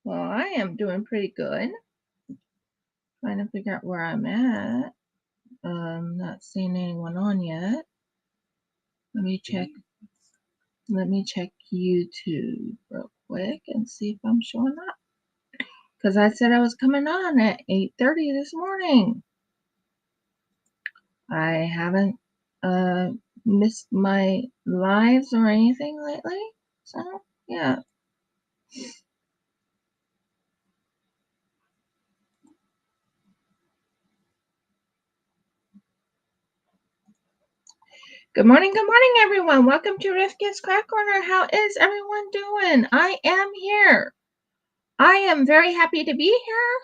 Well, I am doing pretty good. Trying to figure out where I'm at. Not seeing anyone on yet. Let me check YouTube real quick and see if I'm showing up. Because I said I was coming on at 8:30 this morning. I haven't missed my lives or anything lately. So, yeah. Good morning, everyone. Welcome to Rifkin's Craft Corner. How is everyone doing? I am here. I am very happy to be here.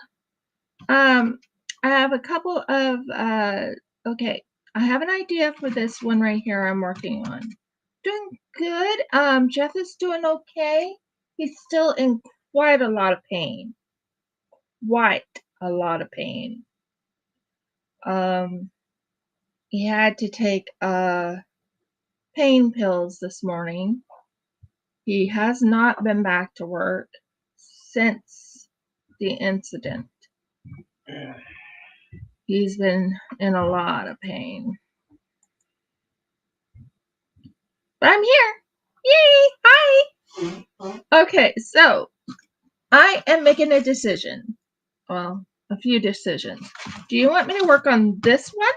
I have a couple of, okay, I have an idea for this one right here I'm working on. Doing good. Jeff is doing okay. He's still in quite a lot of pain. He had to take, pain pills this morning. He has not been back to work since the incident. He's been in a lot of pain. But I'm here. Yay! Hi! Okay, so I am making a decision. Well, a few decisions. Do you want me to work on this one?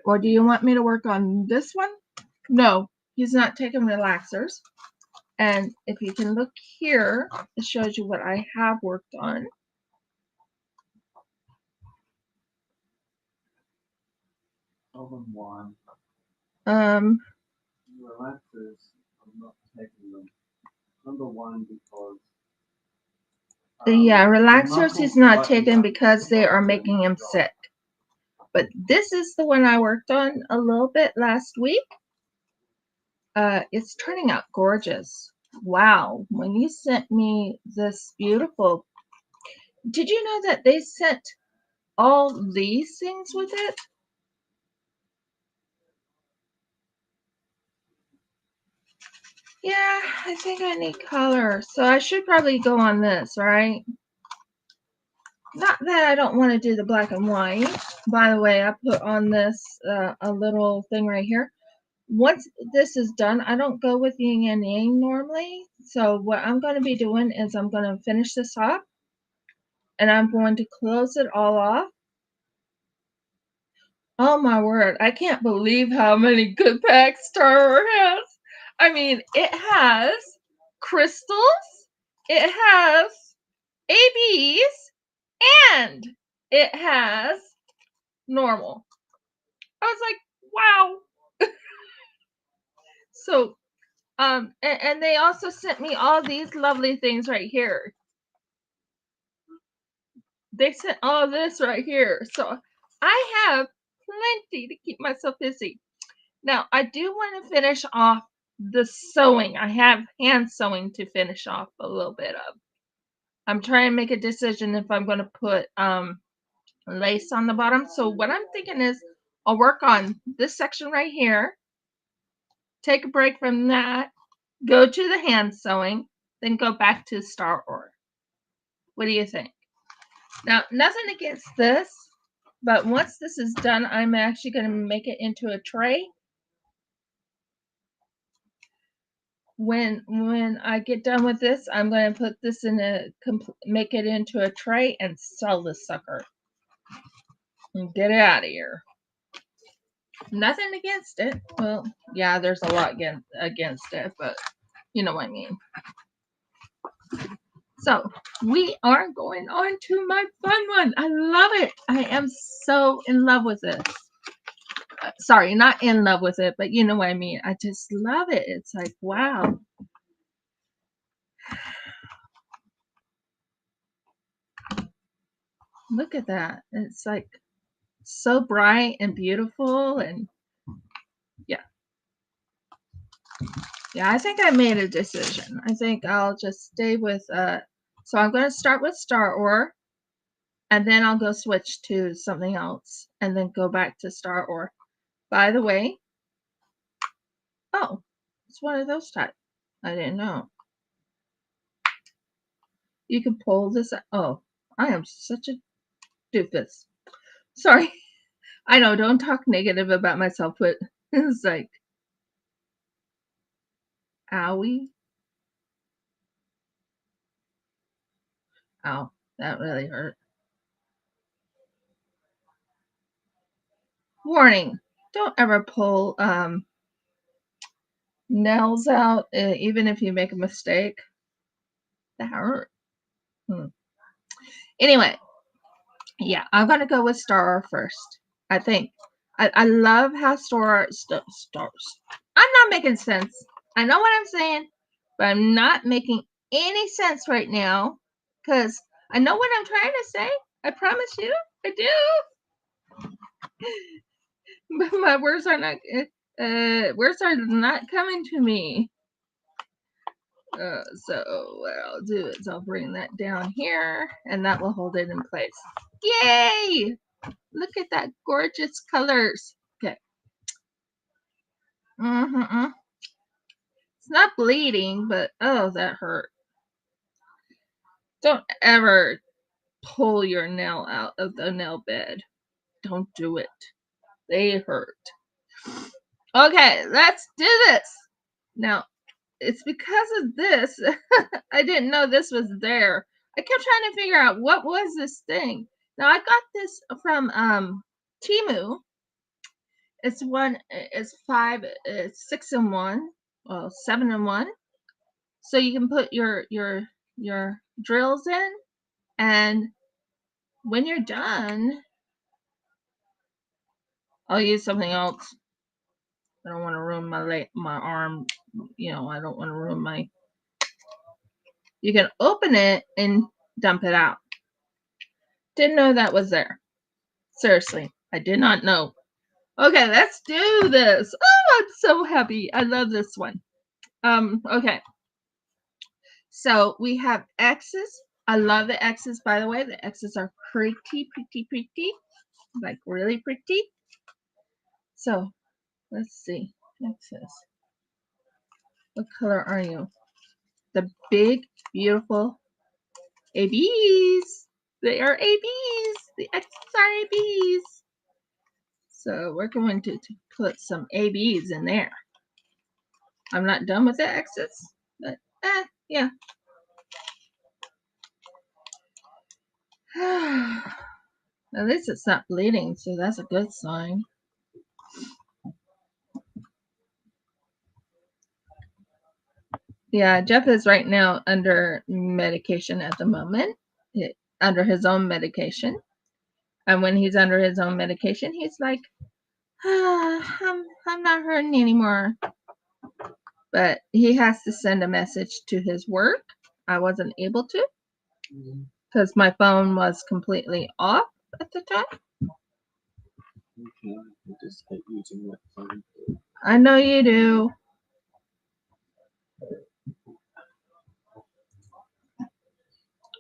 Or do you want me to work on this one? No, he's not taking relaxers. And if you can look here, it shows you what I have worked on. One. Relaxers, I'm not taking them. Number one, because yeah, relaxers he's not taking because they are making him sick. But this is the one I worked on a little bit last week. It's turning out gorgeous. Wow, when you sent me this beautiful, did you know that they sent all these things with it? Yeah, I think I need color. So I should probably go on this, right? Not that I don't want to do the black and white. By the way, I put on this a little thing right here. Once this is done, I don't go with yin and yang normally. So what I'm going to be doing is I'm going to finish this off. And I'm going to close it all off. Oh my word, I can't believe how many good packs Star Wars has. I mean, it has crystals, it has ABs, and it has normal. I was like, wow. So, and they also sent me all these lovely things right here. They sent all this right here. So I have plenty to keep myself busy. Now, I do want to finish off the sewing. I have hand sewing to finish off a little bit of. I'm trying to make a decision if I'm going to put lace on the bottom. So what I'm thinking is I'll work on this section right here, take a break from that, go to the hand sewing, then go back to Star Wars. What do you think? Now, nothing against this, but once this is done, I'm actually going to make it into a tray. When I get done with this, I'm going to put this in make it into a tray and sell this sucker. And get it out of here. Nothing against it. Well, yeah, there's a lot against it, but you know what I mean. So we are going on to my fun one. I love it. I am so in love with this. Sorry, not in love with it, but you know what I mean. I just love it. It's like, wow. Look at that. It's like so bright and beautiful, and yeah. Yeah, I think I made a decision. I think I'll just stay with so I'm going to start with Star Wars, and then I'll go switch to something else and then go back to Star Wars. By the way, oh, it's one of those type. I didn't know. you can pull this out. Oh, I am such a doofus. Sorry. I know, don't talk negative about myself, but it's like, owie. Ow, that really hurt. Warning, don't ever pull nails out, even if you make a mistake. That hurt. Anyway, yeah, I'm gonna go with Star first. I think I love how stars. I'm not making sense. I know what I'm saying, but I'm not making any sense right now because I know what I'm trying to say. I promise you, I do. But my words are not. Words are not coming to me. So what I'll do is I'll bring that down here, and that will hold it in place. Yay! Look at that gorgeous colors. Okay. It's not bleeding, but oh, that hurt. Don't ever pull your nail out of the nail bed. Don't do it. They hurt. Okay, let's do this. Now, it's because of this. I didn't know this was there. I kept trying to figure out what was this thing. Now, I got this from Temu. It's 6 in 1, well, 7 in 1. So you can put your drills in, and when you're done, I'll use something else. I don't want to ruin my arm. You know, I don't want to ruin my. You can open it and dump it out. Didn't know that was there. Seriously, I did not know. Okay, let's do this. Oh, I'm so happy. I love this one. Okay. So we have X's. I love the X's, by the way. The X's are pretty. Like really pretty. So let's see. X's. What color are you? The big, beautiful ABs. They are ABs. The X's are ABs. So we're going to put some ABs in there. I'm not done with the X's, but yeah. At least it's not bleeding, so that's a good sign. Yeah, Jeff is right now under medication at the moment, under his own medication. And when he's under his own medication, he's like, I'm not hurting anymore. But he has to send a message to his work. I wasn't able to because my phone was completely off at the time. Okay, I just hate using that phone. I know you do.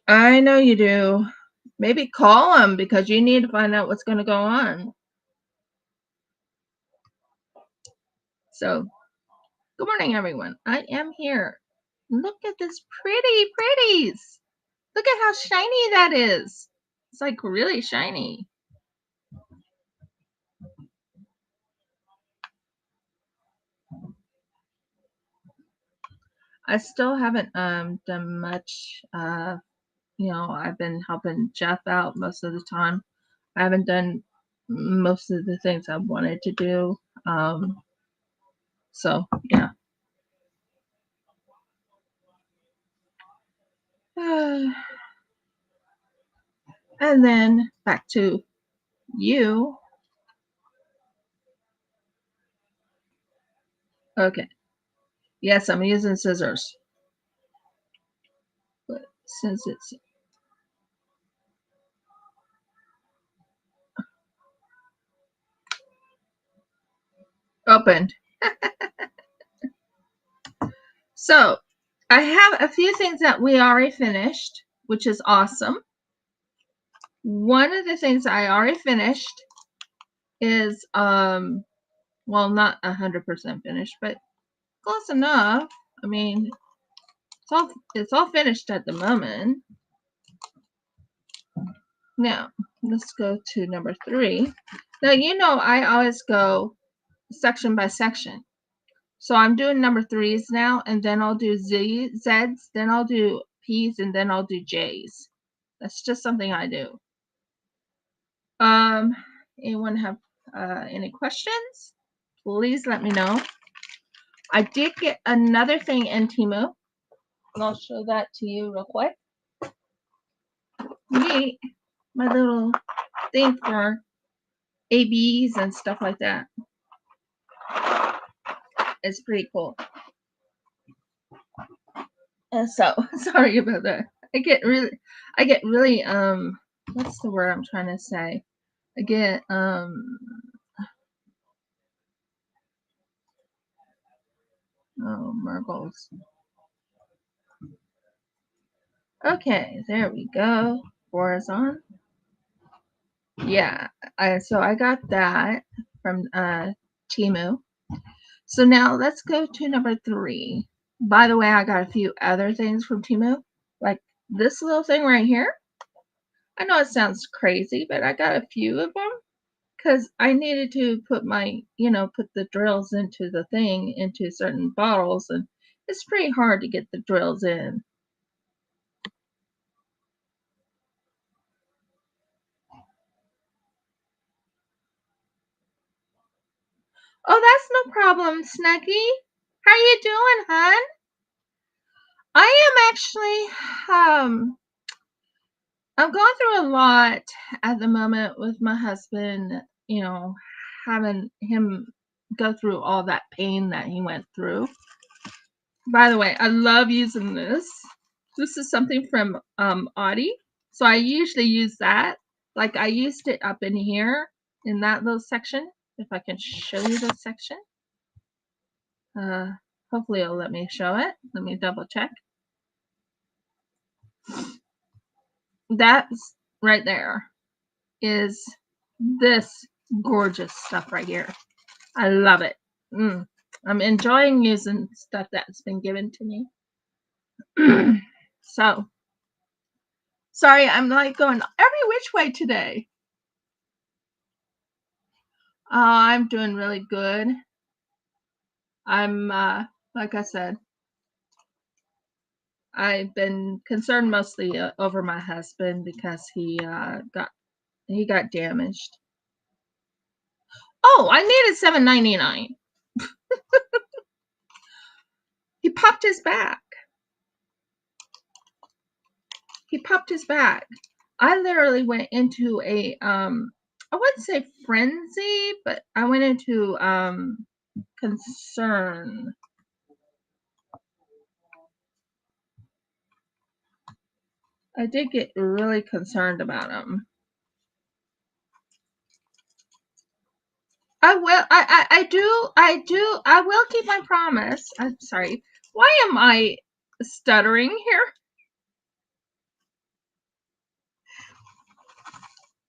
I know you do. Maybe call him because you need to find out what's going to go on. So, good morning, everyone. I am here. Look at this pretties. Look at how shiny that is. It's like really shiny. I still haven't done much. You know, I've been helping Jeff out most of the time. I haven't done most of the things I wanted to do. So yeah. And then back to you. Okay. Yes, I'm using scissors. But since it's opened. So I have a few things that we already finished, which is awesome. One of the things I already finished is well, not 100% finished, but close enough. I mean, it's all finished at the moment. Now, let's go to number 3. Now, you know, I always go section by section. So I'm doing number 3s now, and then I'll do Zs, then I'll do Ps, and then I'll do Js. That's just something I do. Anyone have any questions? Please let me know. I did get another thing in Temu, and I'll show that to you real quick. Me, my little thing for ABs and stuff like that. It's pretty cool. And so, sorry about that. I get really, what's the word I'm trying to say? I get, oh, Mergles. Okay, there we go. 4 is on. Yeah, so I got that from Temu. So now let's go to number 3. By the way, I got a few other things from Temu, like this little thing right here. I know it sounds crazy, but I got a few of them because I needed to put my, put the drills into the thing, into certain bottles, and it's pretty hard to get the drills in. Oh, that's no problem, Snuggie. How you doing, hon? I am actually, I'm going through a lot at the moment with my husband, having him go through all that pain that he went through. By the way, I love using this. This is something from Oddy. So I usually use that. Like I used it up in here in that little section. If I can show you this section. Hopefully it'll let me show it. Let me double check. That's right there is this gorgeous stuff right here. I love it. I'm enjoying using stuff that's been given to me. So, sorry, I'm like going every which way today. I'm doing really good. I'm, like I said, I've been concerned mostly over my husband because he got damaged. Oh, I needed $7.99. He popped his back. I literally went into a I wouldn't say frenzy, but I went into concern. I did get really concerned about him. I will. I will keep my promise. I'm sorry. Why am I stuttering here?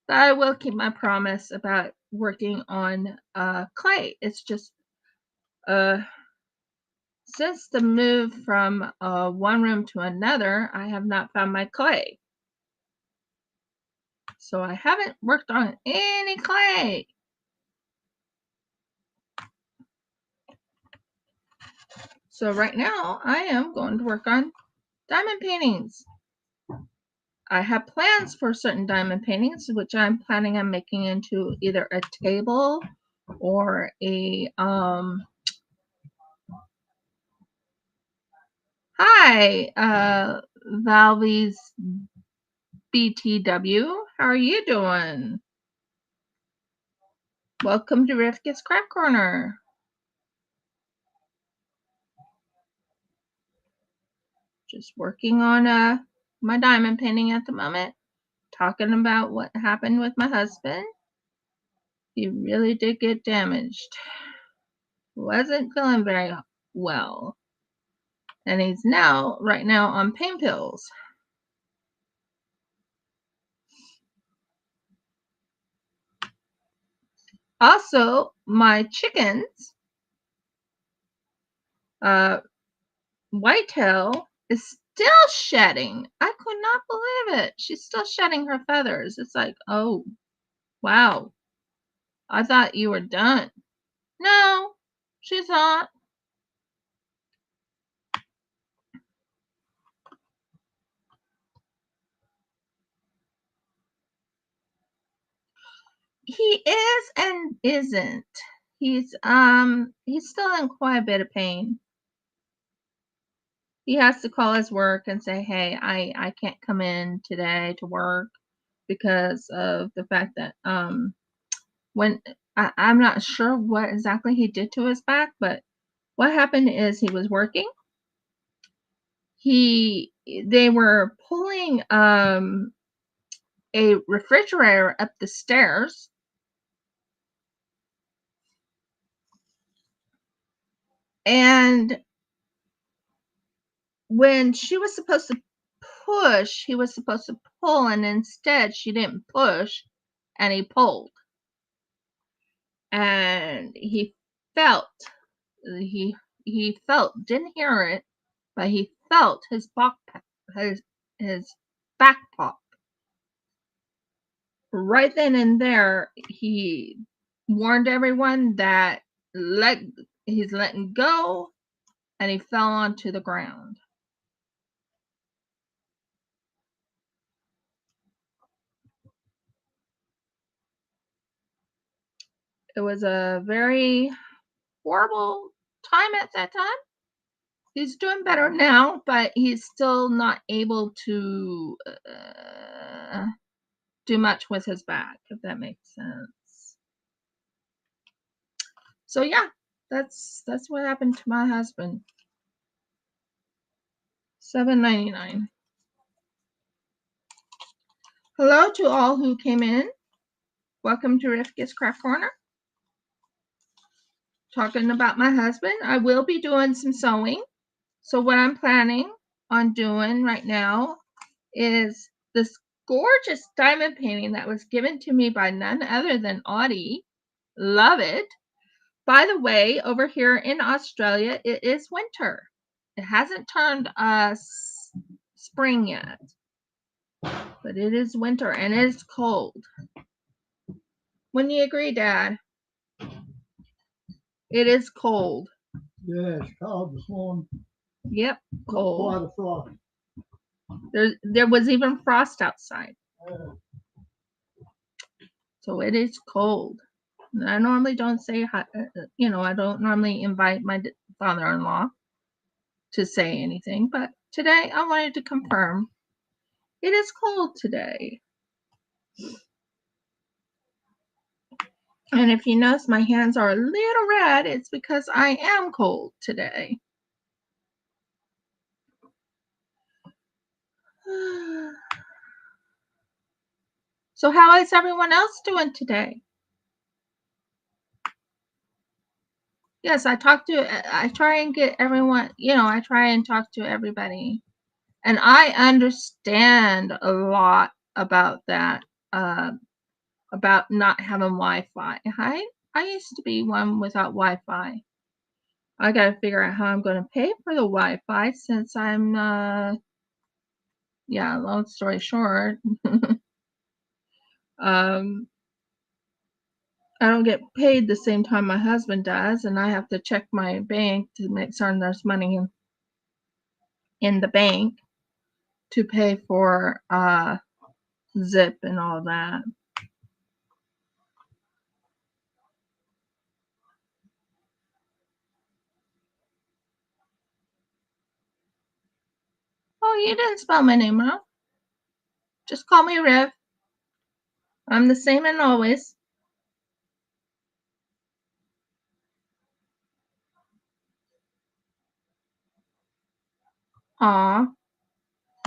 I will keep my promise about working on clay. It's just since the move from one room to another, I have not found my clay. So I haven't worked on any clay. So right now I am going to work on diamond paintings. I have plans for certain diamond paintings, which I'm planning on making into either a table or a hi, Valvy's BTW. How are you doing? Welcome to Rivka's Craft Corner. Just working on my diamond painting at the moment. Talking about what happened with my husband. He really did get damaged. Wasn't feeling very well. And he's right now on pain pills. Also, my chickens, whitetail is still shedding. I could not believe it. She's still shedding her feathers. It's like, oh, wow. I thought you were done. No, she's not. He is and isn't. He's still in quite a bit of pain. He has to call his work and say, hey, I can't come in today to work because of the fact that when I'm not sure what exactly he did to his back, but what happened is he was working. They were pulling a refrigerator up the stairs, and when she was supposed to push, he was supposed to pull, and instead she didn't push, and he pulled, and he felt didn't hear it, but he felt his back pop. Right then and there, he warned everyone that he's letting go, and he fell onto the ground. It was a very horrible time at that time. He's doing better now, but he's still not able to do much with his back, if that makes sense. So yeah, that's what happened to my husband. $7.99. Hello to all who came in. Welcome to Rifka's Craft Corner. Talking about my husband. I will be doing some sewing. So what I'm planning on doing right now is this gorgeous diamond painting that was given to me by none other than Oddy. Love it. By the way, over here in Australia, it is winter. It hasn't turned spring yet, but it is winter and it is cold. Wouldn't you agree, Dad? It is cold. Yeah, it's cold this morning. Yep, cold. Quite a frost. There was even frost outside. So it is cold. And I normally don't say, I don't normally invite my father-in-law to say anything, but today I wanted to confirm it is cold today. And if you notice my hands are a little red, it's because I am cold today. So how is everyone else doing today? Yes, I try and get everyone, I try and talk to everybody. And I understand a lot about that, about not having Wi-Fi. I used to be one without Wi-Fi. I got to figure out how I'm going to pay for the Wi-Fi since I'm, long story short, I don't get paid the same time my husband does, and I have to check my bank to make certain there's money in the bank to pay for zip and all that. Oh, you didn't spell my name wrong. Just call me Riv. I'm the same and always. Aw,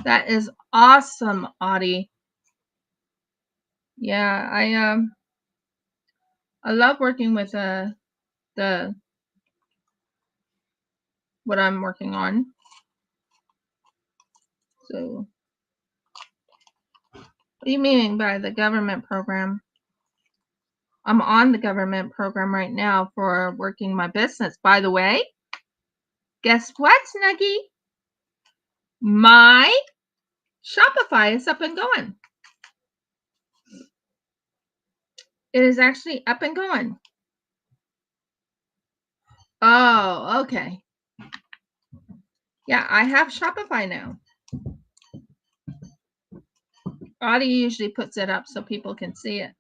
that is awesome, Oddy. Yeah, I love working with the what I'm working on. So, what do you mean by the government program? I'm on the government program right now for working my business. By the way, guess what, Snuggie? My Shopify is up and going. It is actually up and going. Oh, okay. Yeah, I have Shopify now. Oddy usually puts it up so people can see it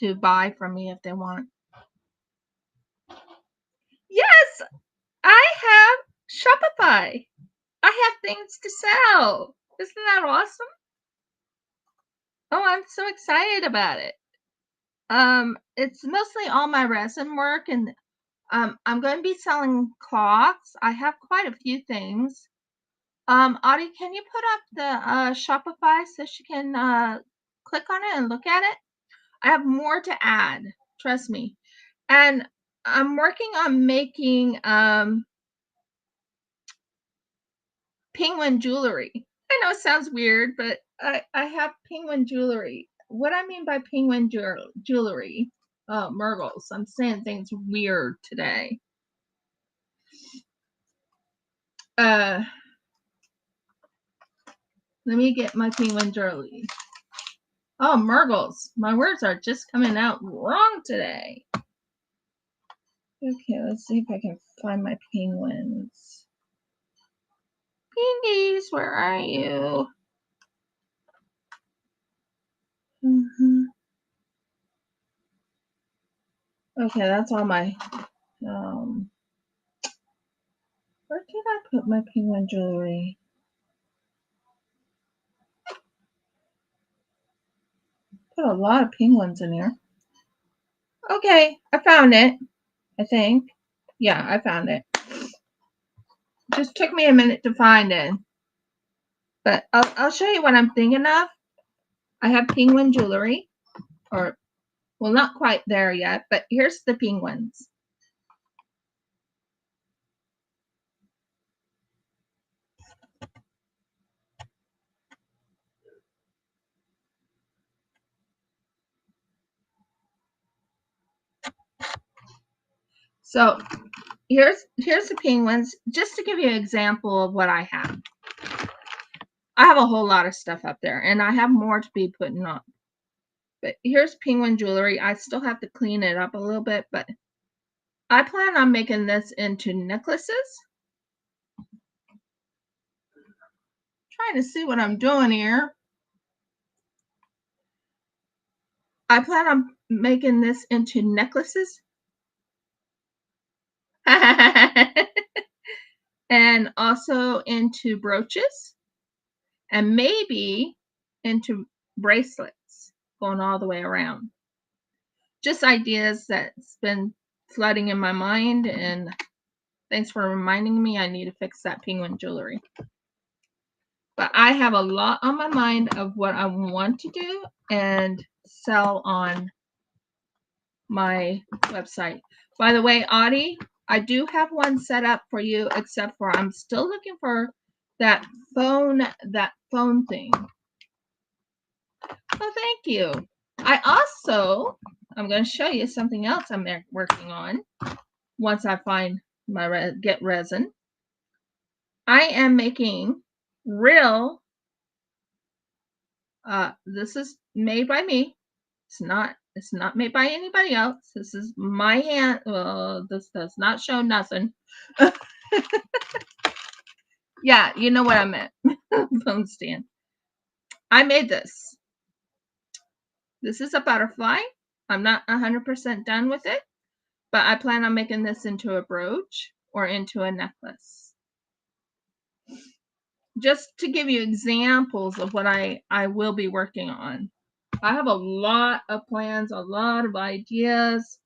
to buy from me if they want. Yes, I have Shopify. I have things to sell. Isn't that awesome? Oh, I'm so excited about it. It's mostly all my resin work, and I'm going to be selling cloths. I have quite a few things. Oddy, can you put up the Shopify so she can click on it and look at it? I have more to add, trust me. And I'm working on making penguin jewelry. I know it sounds weird, but I have penguin jewelry. What I mean by penguin jewelry, Murgles, I'm saying things weird today. Let me get my penguin jewelry. Oh, Murgles, my words are just coming out wrong today. Okay, let's see if I can find my penguins. Pingies, where are you? Okay, that's all my, where did I put my penguin jewelry? Put a lot of penguins in here. Okay, I found it, I think. Yeah, I found it. Just took me a minute to find it. But I'll show you what I'm thinking of. I have penguin jewelry, or, well, not quite there yet, but here's the penguins. So here's the penguins, just to give you an example of what I have. I have a whole lot of stuff up there, and I have more to be putting on. But here's penguin jewelry. I still have to clean it up a little bit, but I plan on making this into necklaces. Trying to see what I'm doing here. I plan on making this into necklaces. And also into brooches. And maybe into bracelets going all the way around. Just ideas that's been flooding in my mind, and thanks for reminding me I need to fix that penguin jewelry. But I have a lot on my mind of what I want to do and sell on my website. By the way, Oddy, I do have one set up for you, except for I'm still looking for that phone thing. Oh, thank you. I'm going to show you something else I'm working on once I find my get resin. I am making real, this is made by me. It's not made by anybody else. This is my hand. Well, this does not show nothing. Yeah, you know what I meant. Phone stand. I made this. This is a butterfly. I'm not 100% done with it, but I plan on making this into a brooch or into a necklace. Just to give you examples of what I will be working on. I have a lot of plans, a lot of ideas.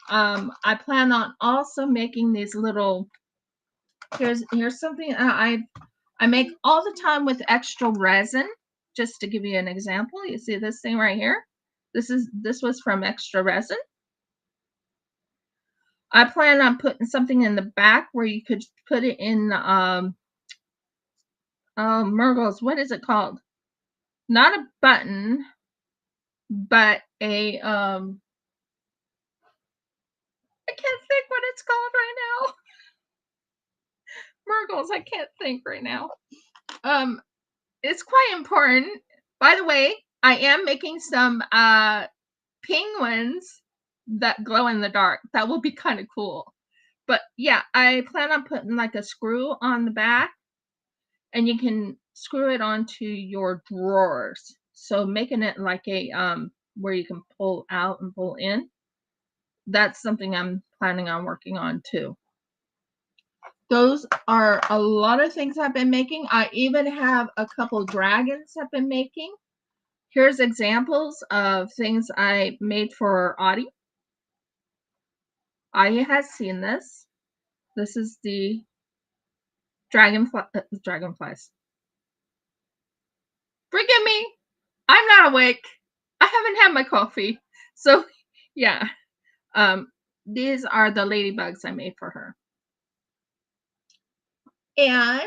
I plan on also making these little, here's something I make all the time with extra resin. Just to give you an example, you see this thing right here? This was from extra resin. I plan on putting something in the back where you could put it in, Murgles, what is it called? Not a button, but a, I can't think what it's called right now. Murgles, I can't think right now. It's quite important. By the way, I am making some penguins that glow in the dark. That will be kind of cool. But yeah, I plan on putting like a screw on the back, and you can screw it onto your drawers. So making it like a where you can pull out and pull in. That's something I'm planning on working on too. Those are a lot of things I've been making. I even have a couple dragons I've been making. Here's examples of things I made for Oddy. Oddy has seen this. This is the dragonflies. Forgive me, I'm not awake. I haven't had my coffee. So yeah, these are the ladybugs I made for her. And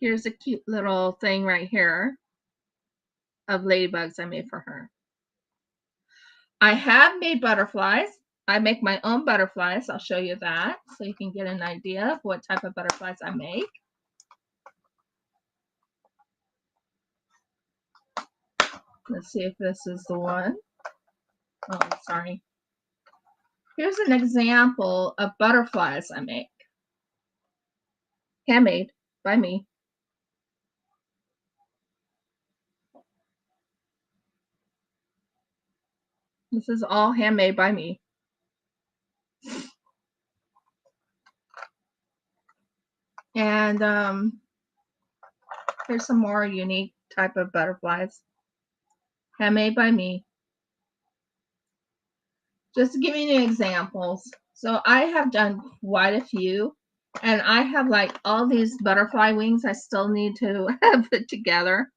here's a cute little thing right here of ladybugs I made for her. I have made butterflies. I make my own butterflies. I'll show you that so you can get an idea of what type of butterflies I make. Let's see if this is the one. Oh, sorry. Here's an example of butterflies I make. Handmade by me. This is all handmade by me. And here's some more unique type of butterflies. Handmade by me. Just to give you examples. So I have done quite a few. And I have like all these butterfly wings I still need to put together.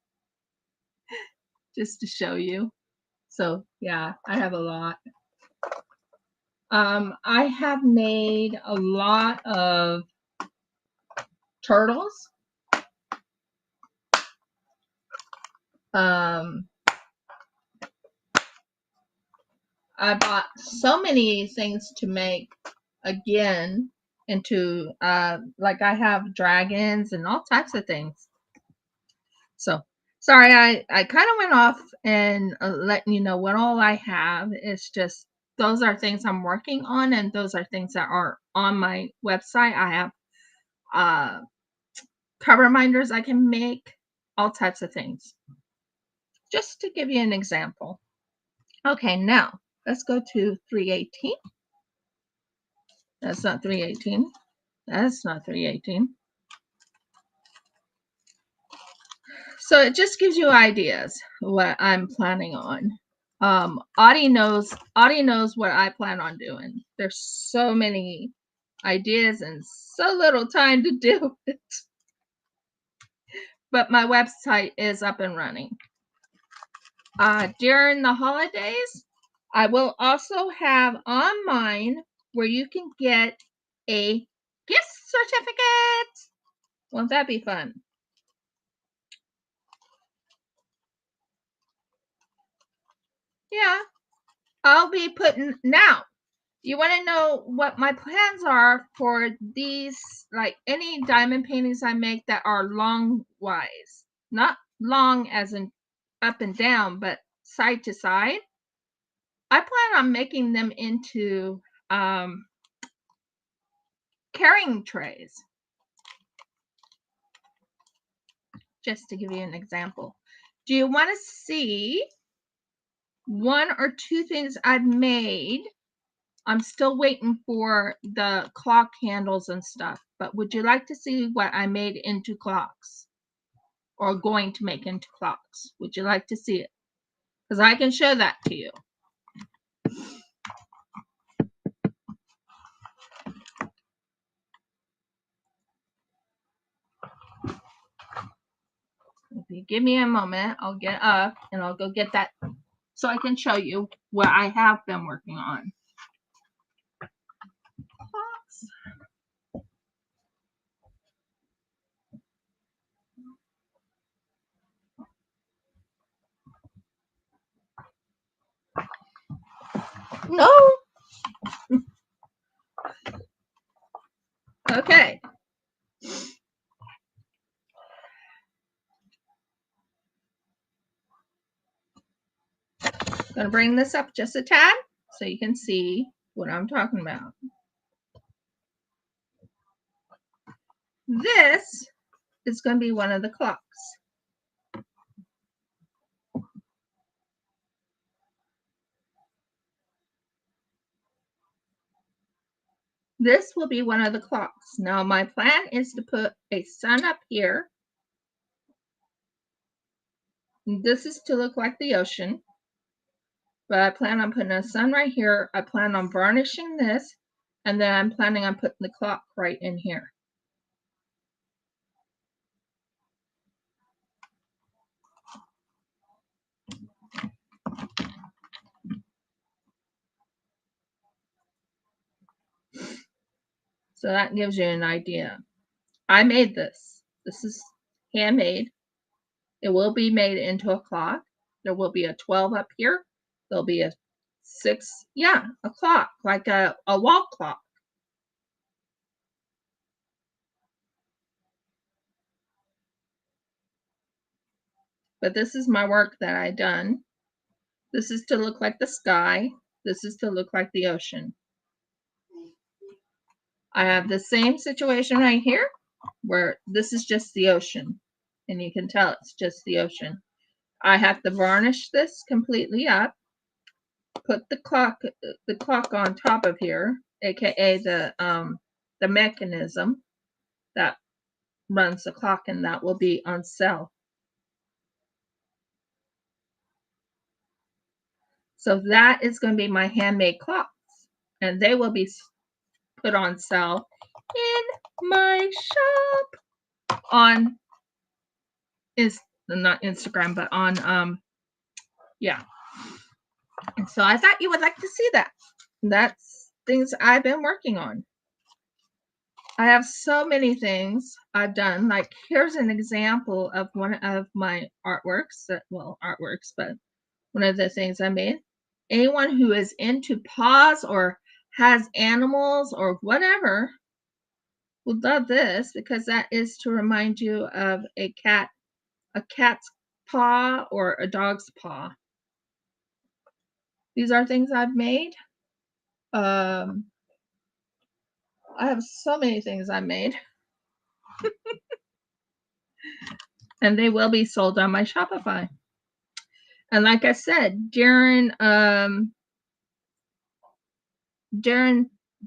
Just to show you. So yeah, I have a lot. I have made a lot of turtles. I bought so many things to make again into like I have dragons and all types of things. So sorry, I kind of went off and letting you know what all I have. It's just those are things I'm working on, and those are things that are on my website. I have cover reminders I can make, all types of things. Just to give you an example. Okay, now let's go to 318. That's not 318. That's not 318. So it just gives you ideas what I'm planning on. Oddy knows what I plan on doing. There's so many ideas and so little time to do it. But my website is up and running. During the holidays, I will also have on mine where you can get a gift certificate. Won't that be fun? Yeah, I'll be putting now. You want to know what my plans are for these, like any diamond paintings I make that are long wise, not long as in up and down, but side to side. I plan on making them into carrying trays. Just to give you an example. Do you want to see one or two things I've made? I'm still waiting for the clock handles and stuff, but would you like to see what I made into clocks or going to make into clocks? Would you like to see it? Because I can show that to you. If you give me a moment, I'll get up and I'll go get that so I can show you what I have been working on. Clocks. No. going to bring this up just a tad so you can see what I'm talking about. This is going to be one of the clocks. This will be one of the clocks. Now my plan is to put a sun up here. This is to look like the ocean. But I plan on putting a sun right here. I plan on varnishing this. And then I'm planning on putting the clock right in here. So that gives you an idea. I made this. This is handmade. It will be made into a clock. There will be a 12 up here. There'll be a 6. Yeah, a clock, like a wall clock. But this is my work that I done. This is to look like the sky. This is to look like the ocean. I have the same situation right here where this is just the ocean. And you can tell it's just the ocean. I have to varnish this completely up. Put the clock on top of here, aka the mechanism that runs the clock, and that will be on sale. So that is going to be my handmade clocks, and they will be put on sale in my shop on not Instagram, but on yeah. And so I thought you would like to see that. That's things I've been working on. I have so many things I've done. Like here's an example of one of my artworks. Well, artworks, but one of the things I made. Anyone who is into paws or has animals or whatever will love this, because that is to remind you of a cat's paw or a dog's paw. These are things I've made. I have so many things I made. And they will be sold on my Shopify. And like I said, during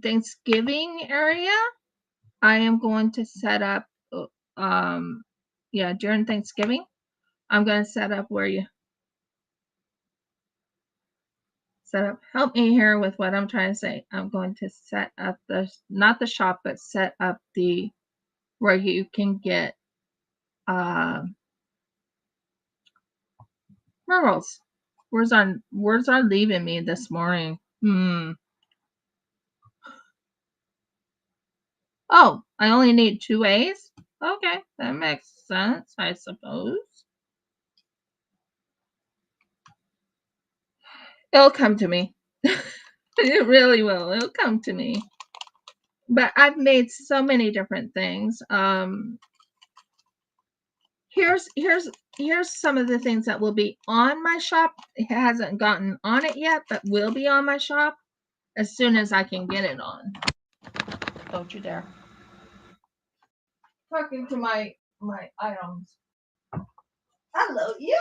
Thanksgiving area, I am going to set up during Thanksgiving, I'm going to set up where you set up, help me here with what I'm trying to say. I'm going to set up not the shop, but set up where you can get Merles. Words are leaving me this morning. Oh, I only need 2 A's? Okay, that makes sense, I suppose. It'll come to me. It really will. It'll come to me. But I've made so many different things. Here's some of the things that will be on my shop. It hasn't gotten on it yet, but will be on my shop as soon as I can get it on. Don't you dare. Talking to my items. Hello, you.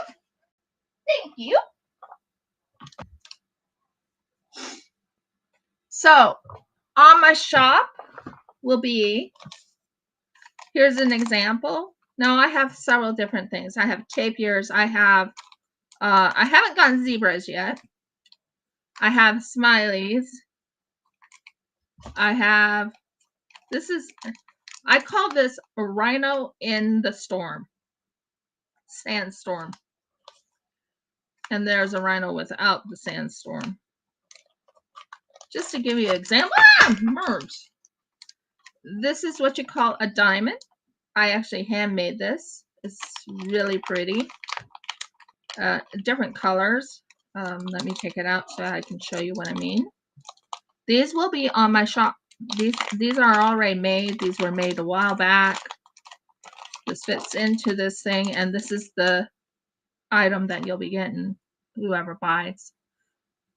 Thank you. So, on my shop will be, here's an example. Now I have several different things. I have tapirs. I haven't gotten zebras yet. I have smileys. I call this a rhino in the storm. Sandstorm. And there's a rhino without the sandstorm. Just to give you an example. Merge. This is what you call a diamond. I actually handmade this. It's really pretty. Different colors. Let me take it out so I can show you what I mean. These will be on my shop. These are already made. These were made a while back. This fits into this thing, and this is the item that you'll be getting, whoever buys.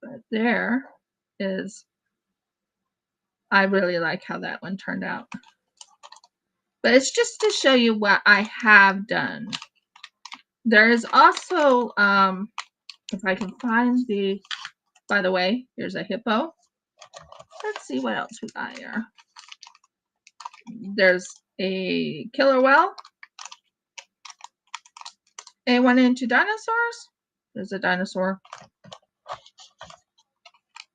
But there is, I really like how that one turned out. But it's just to show you what I have done. There is also, if I can find the, by the way, here's a hippo. Let's see what else we got here. There's a killer whale. Anyone into dinosaurs? There's a dinosaur.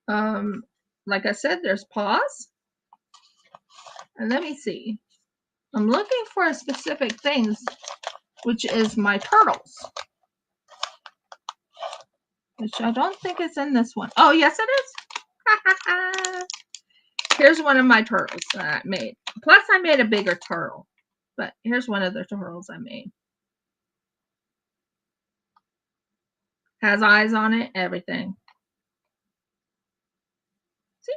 Like I said, there's paws. And let me see. I'm looking for specific things, which is my turtles. Which I don't think is in this one. Oh, yes, it is. Here's one of my turtles that I made. Plus, I made a bigger turtle. But here's one of the turtles I made. Has eyes on it, everything. See?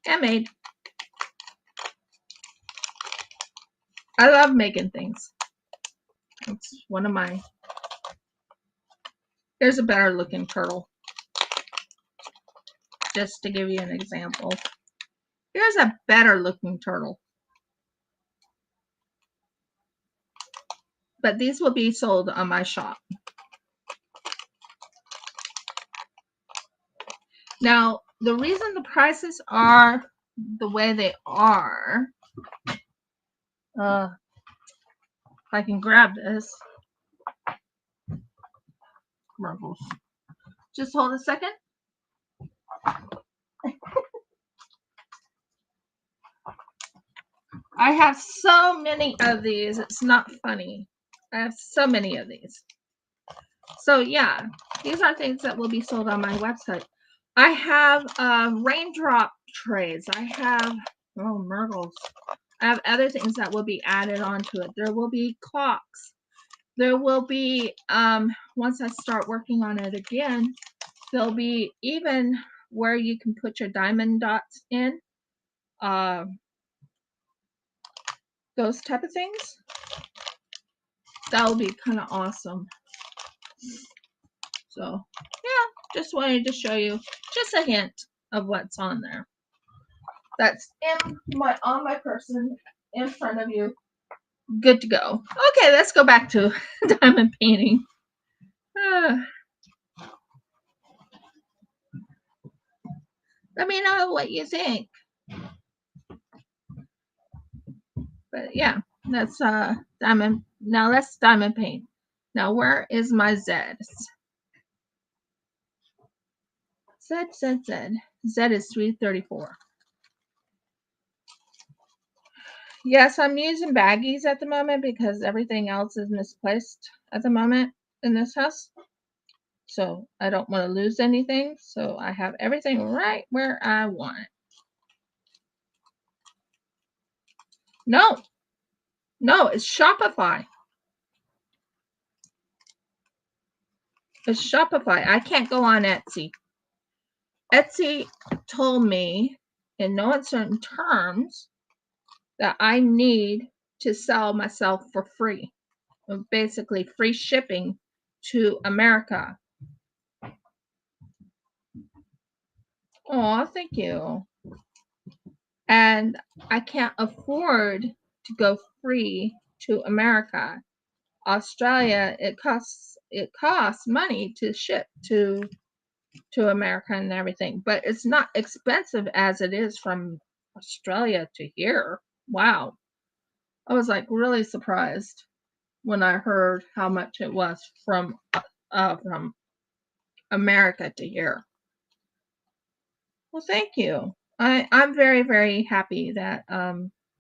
Handmade. I love making things. It's one of my... Here's a better looking turtle. Just to give you an example. Here's a better looking turtle. But these will be sold on my shop. Now, the reason the prices are the way they are, if I can grab this. Marbles. Just hold a second. I have so many of these. It's not funny. I have so many of these. So yeah, these are things that will be sold on my website. I have raindrop trays. I have, oh, Myrtles. I have other things that will be added onto it. There will be clocks. There will be, once I start working on it again, there'll be even where you can put your diamond dots in. Those type of things. That would be kind of awesome. So yeah, just wanted to show you just a hint of what's on there. That's on my person in front of you. Good to go. Okay, let's go back to diamond painting. Let me know what you think. But yeah, that's diamond. Now let's diamond paint. Now where is my Z's? Z. Z is 334. Yes, I'm using baggies at the moment because everything else is misplaced at the moment in this house. So I don't want to lose anything. So I have everything right where I want it. No, it's Shopify. It's Shopify. I can't go on Etsy. Etsy told me in no uncertain terms that I need to sell myself for free. Basically free shipping to America. Oh, thank you. And I can't afford to go free to America. Australia, it costs money to ship to America and everything, but it's not expensive as it is from Australia to here. Wow. I was like really surprised when I heard how much it was from America to here. Well, thank you. I'm very, very happy that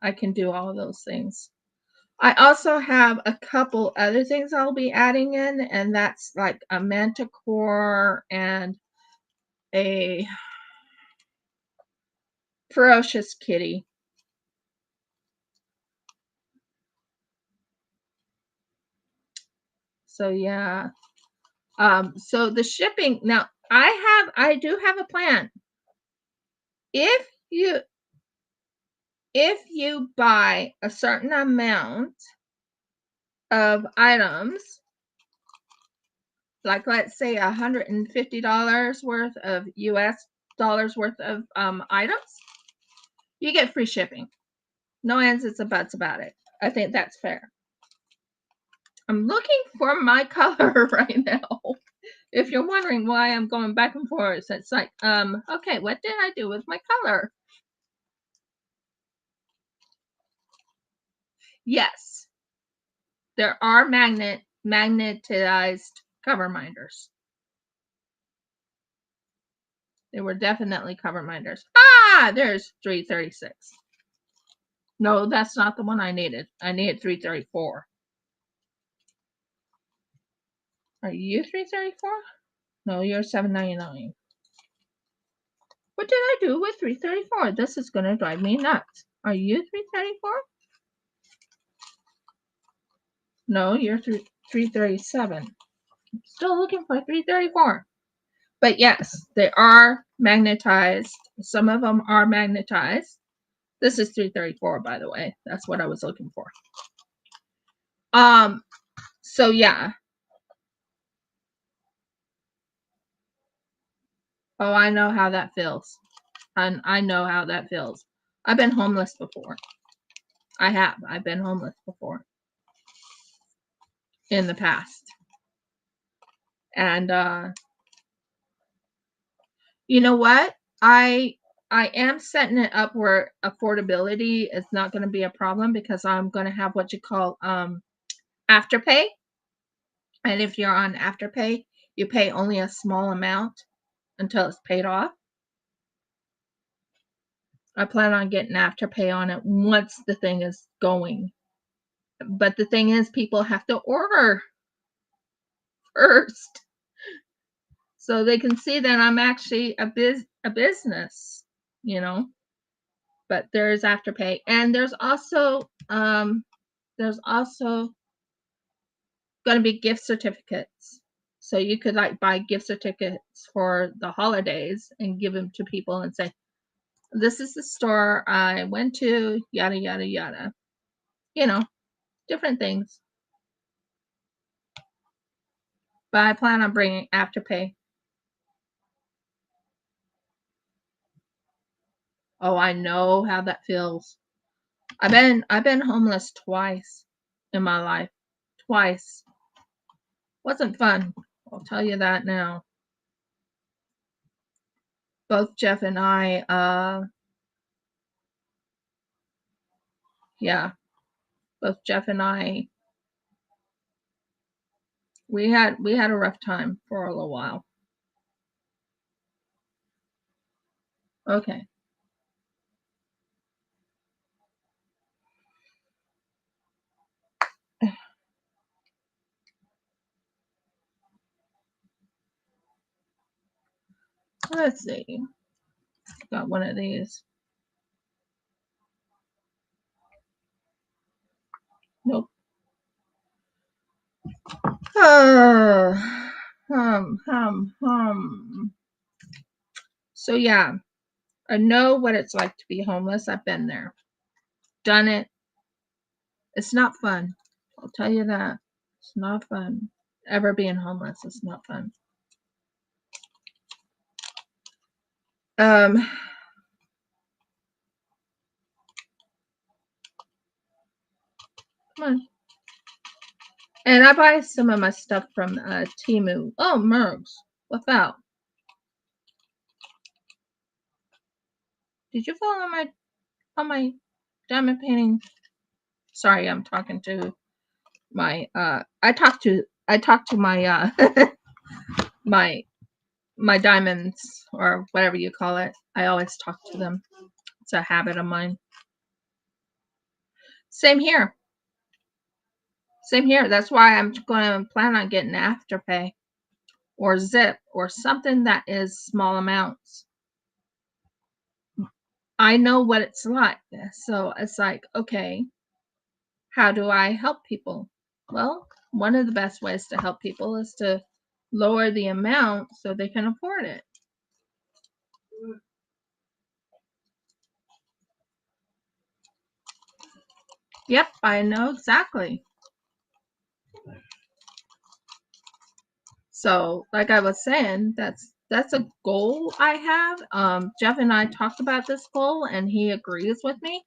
I can do all of those things. I also have a couple other things I'll be adding in, and that's like a manticore and a ferocious kitty. So yeah. So the shipping, now I do have a plan. If you buy a certain amount of items, like let's say $150 worth of US dollars worth of items, you get free shipping. No ands, it's a buts about it. I think that's fair. I'm looking for my color right now. If you're wondering why I'm going back and forth, it's like, okay, what did I do with my color? Yes, there are magnetized cover minders. They were definitely cover minders. Ah, there's 336. No, that's not the one I needed. I needed 334. Are you 334? No, you're 799. What did I do with 334? This is going to drive me nuts. Are you 334? No, you're 337. I'm still looking for 334. But yes, they are magnetized. Some of them are magnetized. This is 334, by the way. That's what I was looking for. So yeah. Oh, I know how that feels. And I know how that feels. I've been homeless before. I have. I've been homeless before. In the past. And you know what? I am setting it up where affordability is not going to be a problem because I'm going to have what you call afterpay. And if you're on afterpay, you pay only a small amount until it's paid off. I plan on getting afterpay on it once the thing is going. But the thing is, people have to order first so they can see that I'm actually a business, you know. But there is afterpay, and there's also going to be gift certificates. So you could like buy gift certificates for the holidays and give them to people and say, this is the store I went to, yada, yada, yada. You know, different things. But I plan on bringing afterpay. Oh, I know how that feels. I've been homeless twice in my life. Twice. Wasn't fun. I'll tell you that now. Both Jeff and I, yeah, both Jeff and I, we had a rough time for a little while. Okay. Let's see. Got one of these. Nope. So yeah, I know what it's like to be homeless. I've been there. Done it. It's not fun. I'll tell you that. It's not fun. Ever being homeless is not fun. Come on. And I buy some of my stuff from Temu. Oh, Mergs. What's that? Did you follow my diamond painting? Sorry, I'm talking to my I talk to my my diamonds or whatever you call it. I always talk to them. It's a habit of mine. Same here. Same here. That's why I'm going to plan on getting Afterpay or Zip or something that is small amounts. I know what it's like. So it's like, okay, how do I help people? Well, one of the best ways to help people is to lower the amount so they can afford it. Yep, I know exactly. So, like I was saying, that's a goal I have. Jeff and I talked about this goal, and he agrees with me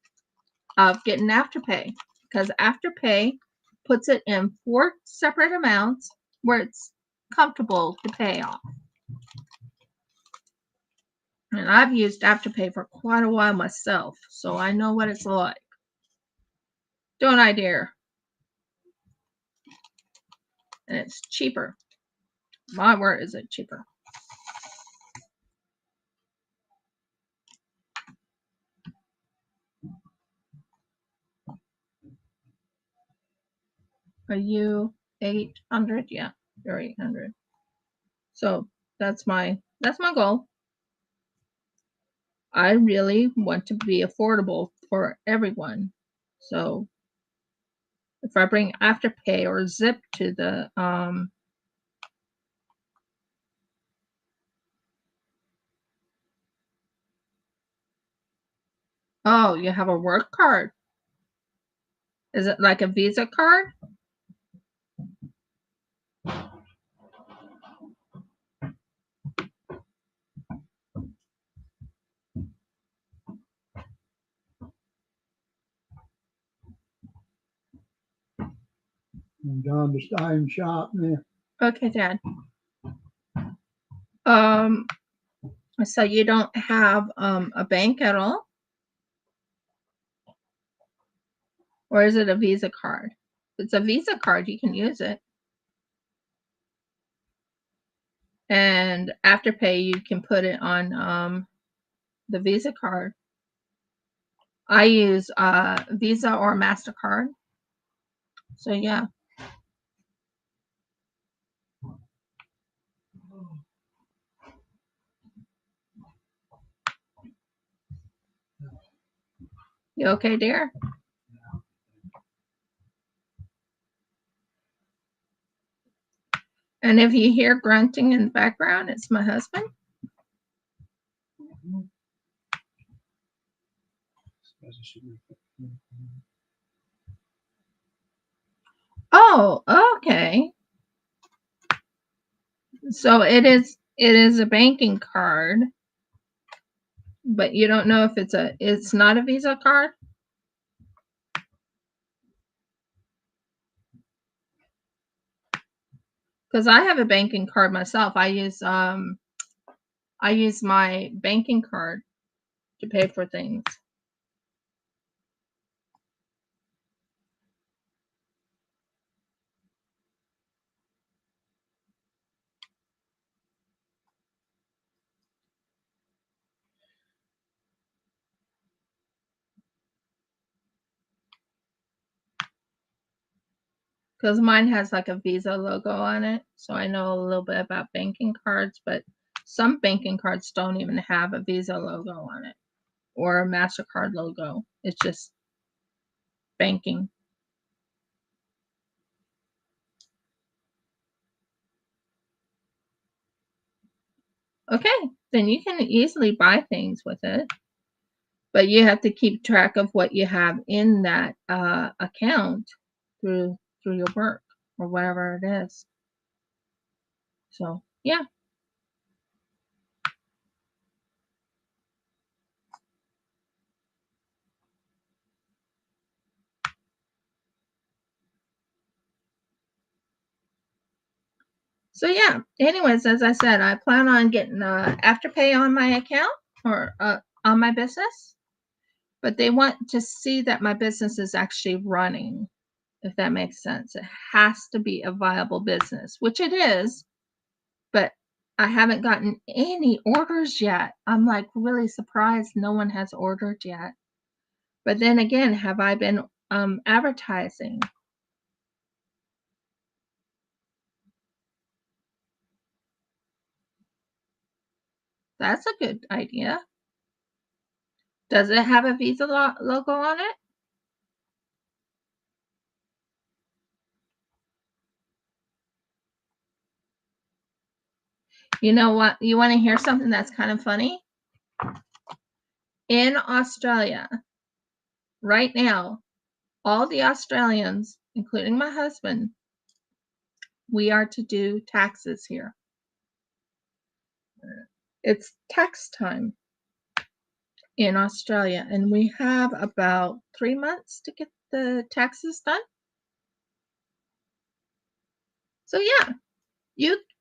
of getting Afterpay, because Afterpay puts it in 4 separate amounts where it's comfortable to pay off. And I've used Afterpay for quite a while myself, so I know what it's like. Don't I, dear? And it's cheaper. My word, is it cheaper? Are you 800? Yeah, you're 800. So that's my goal. I really want to be affordable for everyone. So if I bring Afterpay or Zip to the oh, you have a work card. Is it like a Visa card? I'm down to Stein shop now. Okay, Dad. So you don't have a bank at all? Or is it a Visa card? If it's a Visa card, you can use it. And Afterpay, you can put it on the Visa card. I use Visa or MasterCard. So yeah. You okay, dear? And if you hear grunting in the background, it's my husband. Oh, okay. So it is a banking card, but you don't know if it's not a Visa card? Because I have a banking card myself. I use my banking card to pay for things. Because mine has like a Visa logo on it, so I know a little bit about banking cards, but some banking cards don't even have a Visa logo on it or a MasterCard logo. It's just banking. Okay, then you can easily buy things with it, but you have to keep track of what you have in that account through your work or whatever it is. So yeah. So yeah, anyways, as I said, I plan on getting Afterpay on my account or on my business, but they want to see that my business is actually running, if that makes sense. It has to be a viable business, which it is, but I haven't gotten any orders yet. I'm like really surprised no one has ordered yet. But then again, have I been advertising? That's a good idea. Does it have a Visa logo on it? You know what? You want to hear something that's kind of funny? In Australia, right now, all the Australians, including my husband, we are to do taxes here. It's tax time in Australia, and we have about 3 months to get the taxes done. So yeah,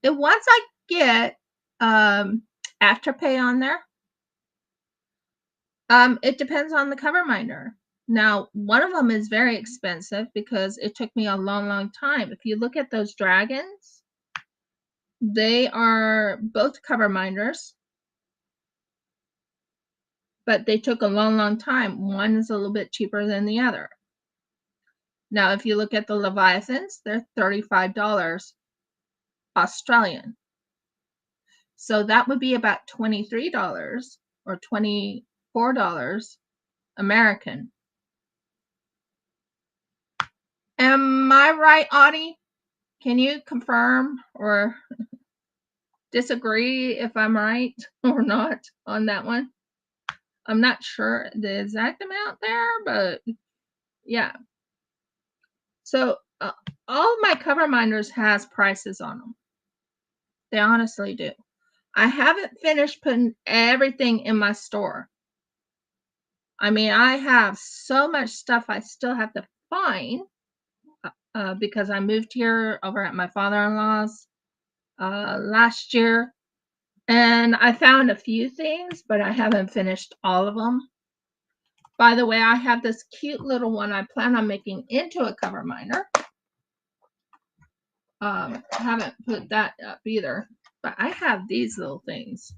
once I get Afterpay on there, it depends on the cover minder. Now, one of them is very expensive because it took me a long time. If you look at those dragons, they are both cover minders, but they took a long time. One is a little bit cheaper than the other. Now, if you look at the Leviathans, they're $35 Australian. So that would be about $23 or $24 American. Am I right, Oddy? Can you confirm or disagree if I'm right or not on that one? I'm not sure the exact amount there, but yeah. So all my cover minders has prices on them. They honestly do. I haven't finished putting everything in my store. I mean, I have so much stuff I still have to find because I moved here over at my father-in-law's last year. And I found a few things, but I haven't finished all of them. By the way, I have this cute little one I plan on making into a cover minder. I haven't put that up either, but I have these little things.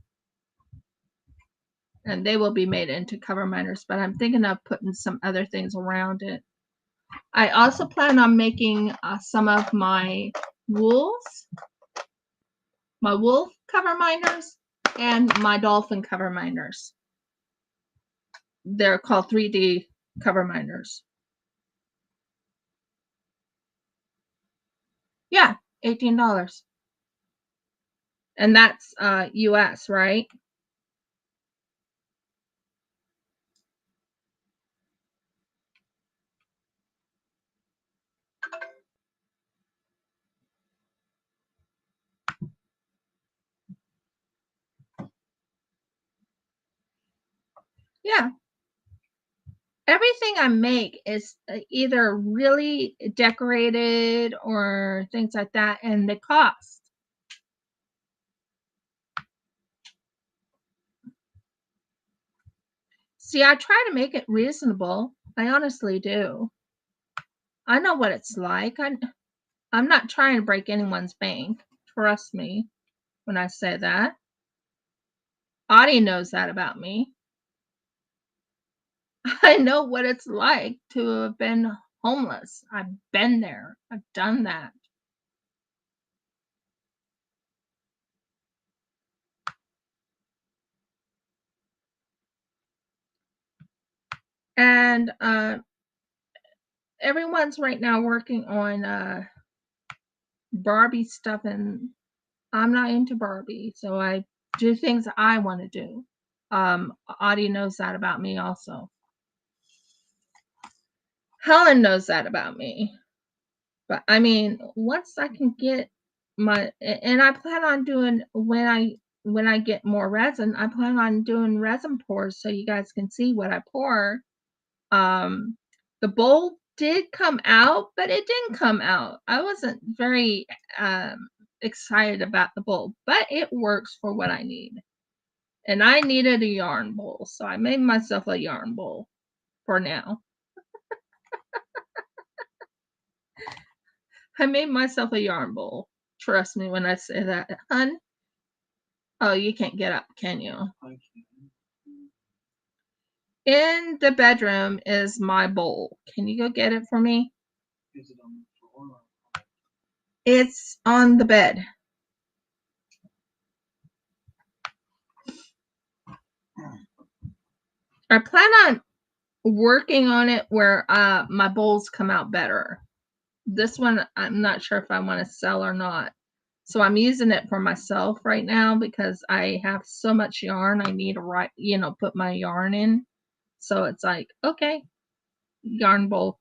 And they will be made into cover minders, but I'm thinking of putting some other things around it. I also plan on making some of my wool cover minders and my dolphin cover minders. They're called 3D cover minders. Yeah, $18. And that's US, right? Yeah. Everything I make is either really decorated or things like that, and they cost. See, I try to make it reasonable. I honestly do. I know what it's like. I'm not trying to break anyone's bank. Trust me when I say that. Oddy knows that about me. I know what it's like to have been homeless. I've been there. I've done that. And everyone's right now working on Barbie stuff, and I'm not into Barbie, so I do things I want to do. Oddy knows that about me also. Helen knows that about me. But I mean, once I can get and I plan on doing when I get more resin, I plan on doing resin pours so you guys can see what I pour. The bowl did come out, but it didn't come out. I wasn't very excited about the bowl, but it works for what I need. And I needed a yarn bowl, so I made myself a yarn bowl for now. I made myself a yarn bowl. Trust me when I say that. Hun? Oh, you can't get up, can you? I can. In the bedroom is my bowl. Can you go get it for me? Is it on the floor? It's on the bed. I plan on working on it where my bowls come out better. This one, I'm not sure if I want to sell or not. So I'm using it for myself right now because I have so much yarn. I need to put my yarn in. So it's like, okay, yarn bowl.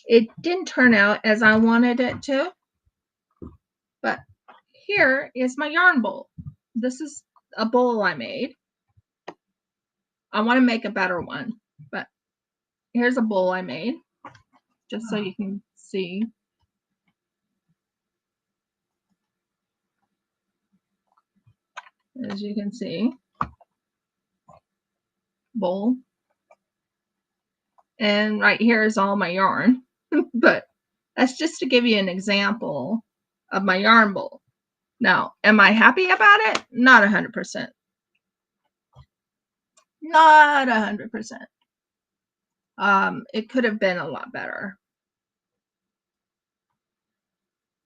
It didn't turn out as I wanted it to, but here is my yarn bowl. This is a bowl I made. I want to make a better one, but here's a bowl I made, just so you can see. As you can see, bowl. And right here is all my yarn, but that's just to give you an example of my yarn bowl. Now, am I happy about it? Not 100%. Not 100%. It could have been a lot better.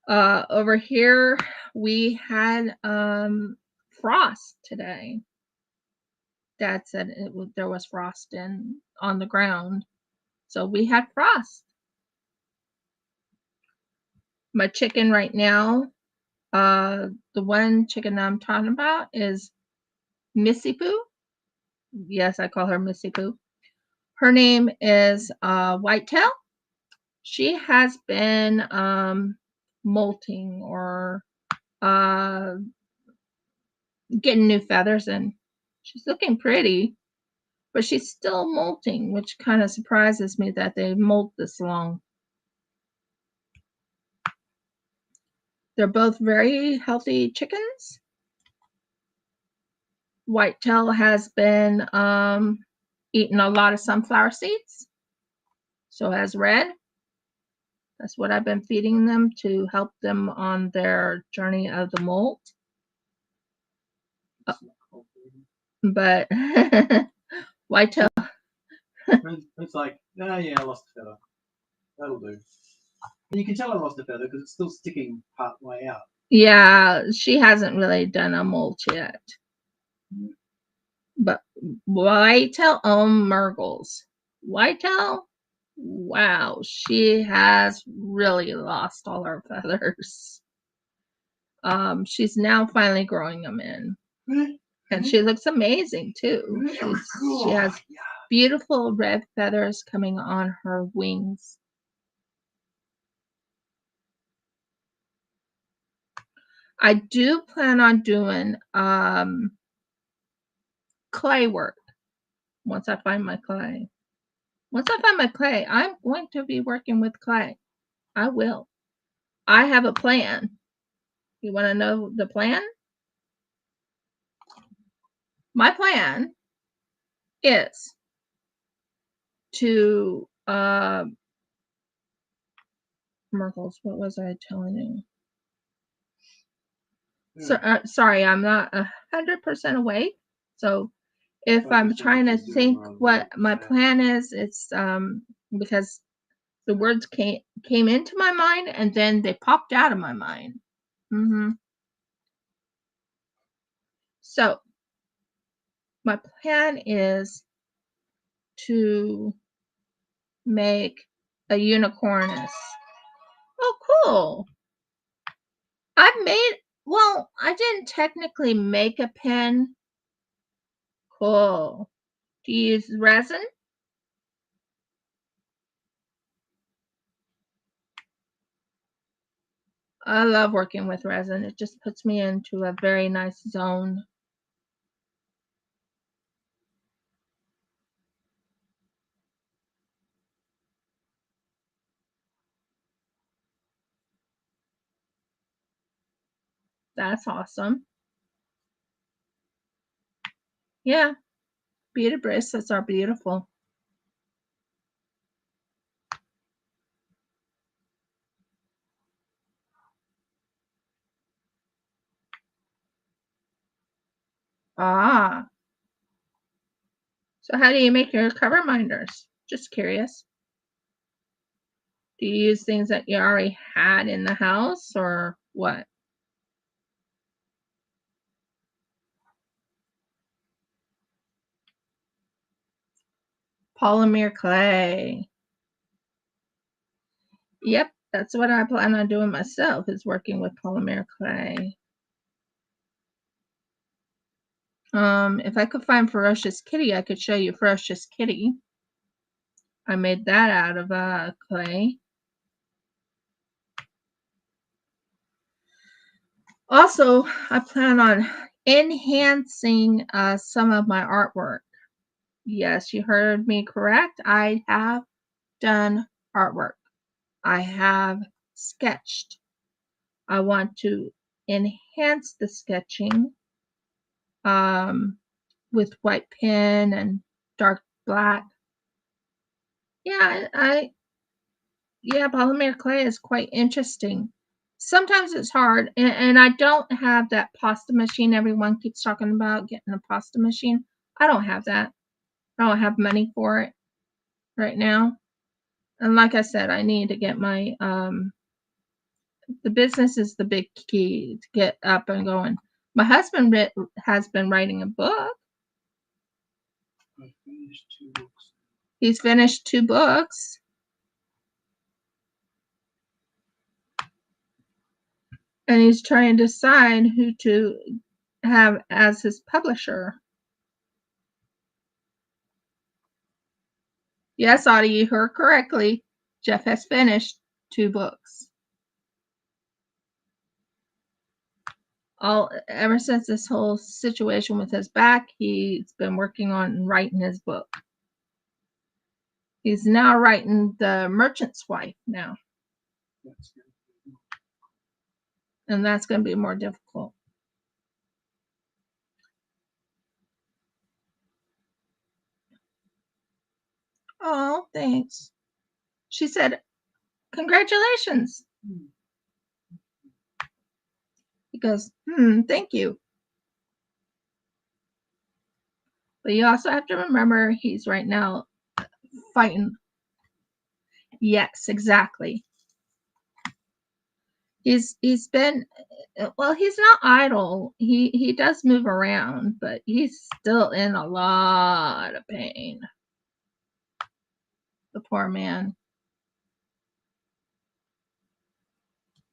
Over here, we had frost today. Dad said there was frost on the ground. So we had frost. My chicken right now, the one chicken I'm talking about is Missy Poo. Yes, I call her Missy Poo. Her name is Whitetail. She has been molting or getting new feathers, and she's looking pretty, but she's still molting, which kind of surprises me that they molt this long. They're both very healthy chickens. Whitetail has been eating a lot of sunflower seeds. So has Red. That's what I've been feeding them to help them on their journey of the molt. But Whitetail. It's like, oh yeah, I lost a feather. That'll do. And you can tell I lost a feather because it's still sticking part way out. Yeah, she hasn't really done a molt yet. But Whitetail, Murgles. Whitetail, wow, she has really lost all her feathers. She's now finally growing them in. And she looks amazing too. She has beautiful red feathers coming on her wings. I do plan on doing clay work once I find my clay. Once I find my clay, I'm going to be working with clay. I will. I have a plan. You want to know the plan? My plan is to Merkles, what was I telling you? So, sorry, I'm not 100% awake. So if I'm trying to think what my plan is, it's because the words came into my mind and then they popped out of my mind. So my plan is to make a unicornus. Oh, cool. Well, I didn't technically make a pen. Cool. Do you use resin? I love working with resin. It just puts me into a very nice zone. That's awesome. Yeah, beaded bracelets are beautiful. Ah. So how do you make your cover minders? Just curious. Do you use things that you already had in the house or what? Polymer clay. Yep, that's what I plan on doing myself, is working with polymer clay. If I could find Ferocious Kitty, I could show you Ferocious Kitty. I made that out of clay. Also, I plan on enhancing some of my artwork. Yes, you heard me correct. I have done artwork. I have sketched. I want to enhance the sketching um, with white pen and dark black. Yeah, yeah, polymer clay is quite interesting. Sometimes it's hard, and I don't have that pasta machine everyone keeps talking about, getting a pasta machine. I don't have that. I don't have money for it right now. And like I said, I need to get my the business is the big key to get up and going. My husband has been writing a book. I finished 2 books. He's finished 2 books. And he's trying to decide who to have as his publisher. Yes, Oddy, you heard correctly. Jeff has finished 2 books. Ever since this whole situation with his back, he's been working on writing his book. He's now writing The Merchant's Wife now. That's good. And that's going to be more difficult. Oh, thanks. She said, congratulations. He goes, thank you. But you also have to remember he's right now fighting. Yes, exactly. He's been, well, he's not idle. He does move around, but he's still in a lot of pain. The poor man.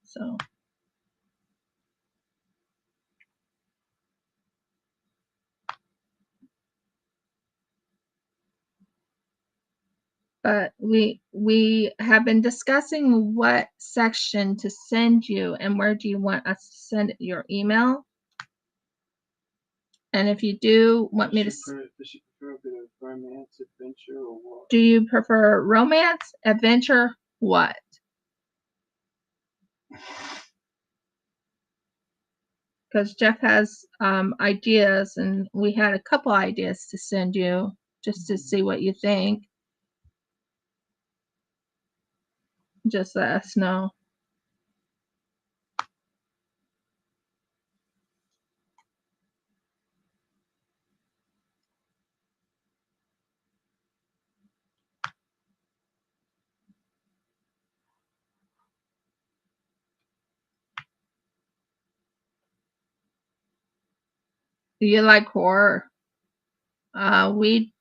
So. But we have been discussing what section to send you and where do you want us to send it, your email. And if you do want me to, Does she prefer a bit of romance, adventure, or what? Do you prefer romance, adventure, what? Because Jeff has ideas, and we had a couple ideas to send you just to see what you think. Just let us know. Do you like horror? We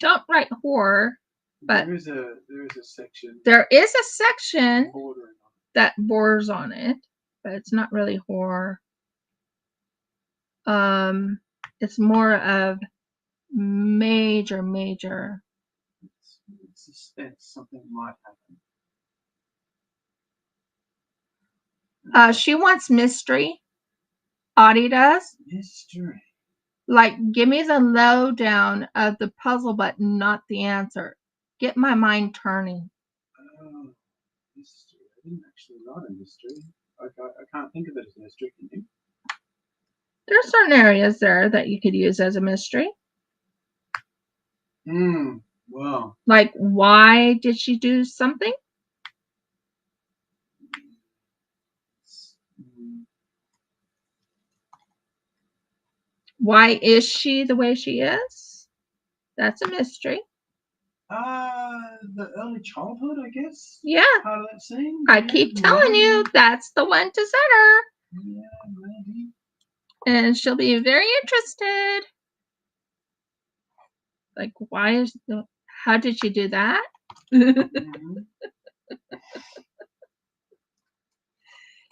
don't write horror, but there is a section. There is a section Bordering on it. that borders on it, but it's not really horror. It's more of major. It's suspense. Something might happen. She wants mystery. Oddy does. Mystery. Like, give me the lowdown of the puzzle, but not the answer. Get my mind turning. Oh, mystery. I didn't actually write a mystery. I can't think of it as a mystery. Can you? There are certain areas there that you could use as a mystery. Wow. Like, why did she do something? Why is she the way she is? That's a mystery. The early childhood, I guess. Yeah. Part of that scene. I keep telling you, that's the one to send her. Yeah, maybe. And she'll be very interested. Like, how did she do that?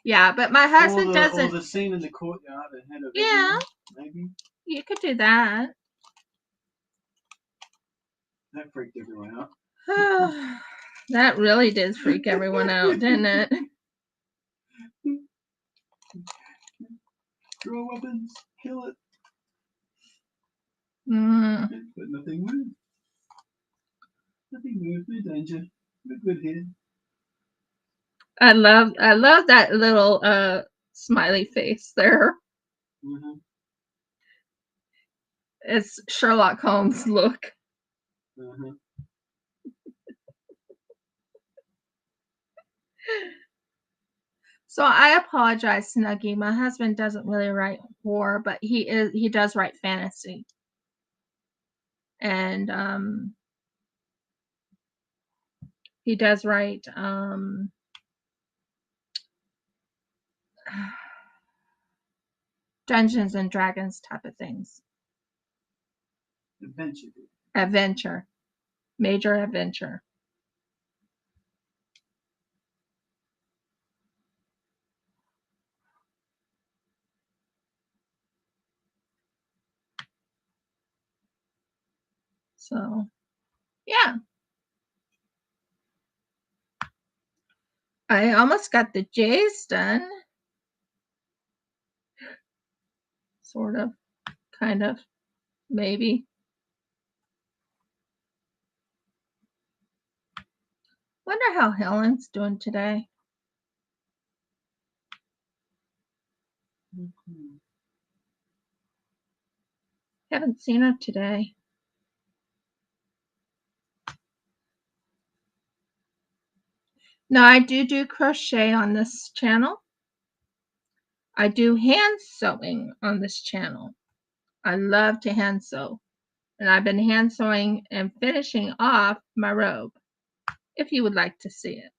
Yeah, but my husband doesn't. Or the scene in the courtyard ahead of Yeah. everyone, maybe. You could do that. That freaked everyone out. That really did freak everyone out, didn't it? Draw weapons. Kill it. Mm. But nothing moved. Nothing moved. No danger. We're good here. I love that little smiley face there. Mm-hmm. It's Sherlock Holmes look. Mm-hmm. So I apologize, Snuggie. My husband doesn't really write horror, but he does write fantasy. And he does write Dungeons and Dragons type of things. Adventure. Major adventure. So, yeah. I almost got the J's done. Sort of. Kind of. Maybe. Wonder how Helen's doing today. Mm-hmm. Haven't seen her today. Now, I do crochet on this channel. I do hand sewing on this channel. I love to hand sew. And I've been hand sewing and finishing off my robe, if you would like to see it.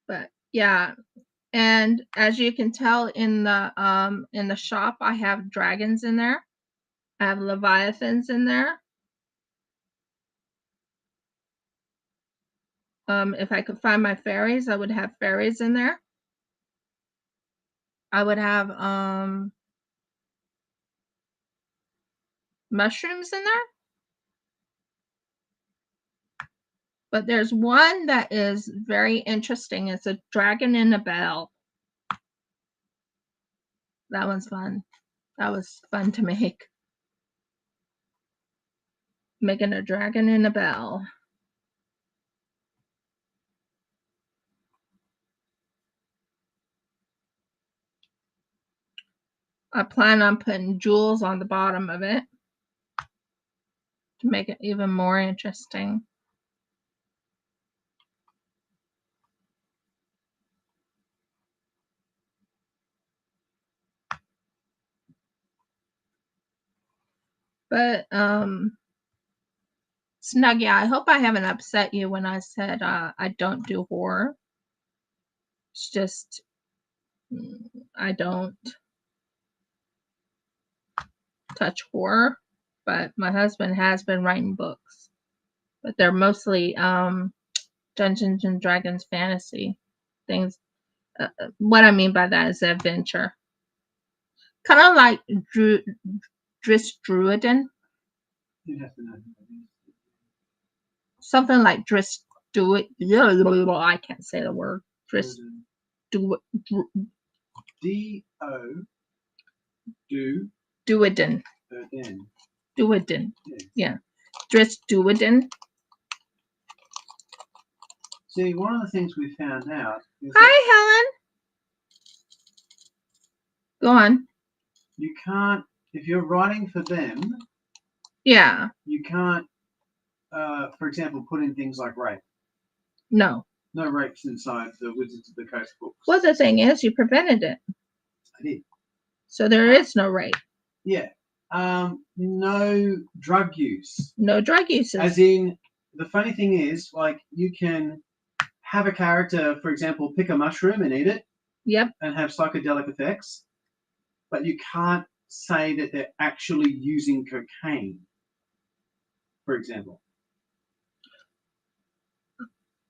But yeah, and as you can tell in the shop, I have dragons in there. I have leviathans in there. If I could find my fairies, I would have fairies in there. I would have mushrooms in there. But there's one that is very interesting. It's a dragon in a bell. That one's fun. That was fun to make. Making a dragon in a bell. I plan on putting jewels on the bottom of it to make it even more interesting. But Snuggie, I hope I haven't upset you when I said I don't do horror. It's just I don't touch horror. But my husband has been writing books, but they're mostly Dungeons and Dragons fantasy things. What I mean by that is adventure, kind of like Druiden. You'd have to know. Something like I can't say the word. Druiden. Druiden. Yeah. Druiden. See, one of the things we found out is Hi, Helen. Go on. You can't, if you're writing for them, yeah, you can't, for example, put in things like rape. No rapes inside the Wizards of the Coast books. Well, the thing is, you prevented it. I did. So there is no rape. Yeah. No drug use. No drug use. As in, the funny thing is, like, you can have a character, for example, pick a mushroom and eat it. Yep. And have psychedelic effects. But you can't say that they're actually using cocaine, for example.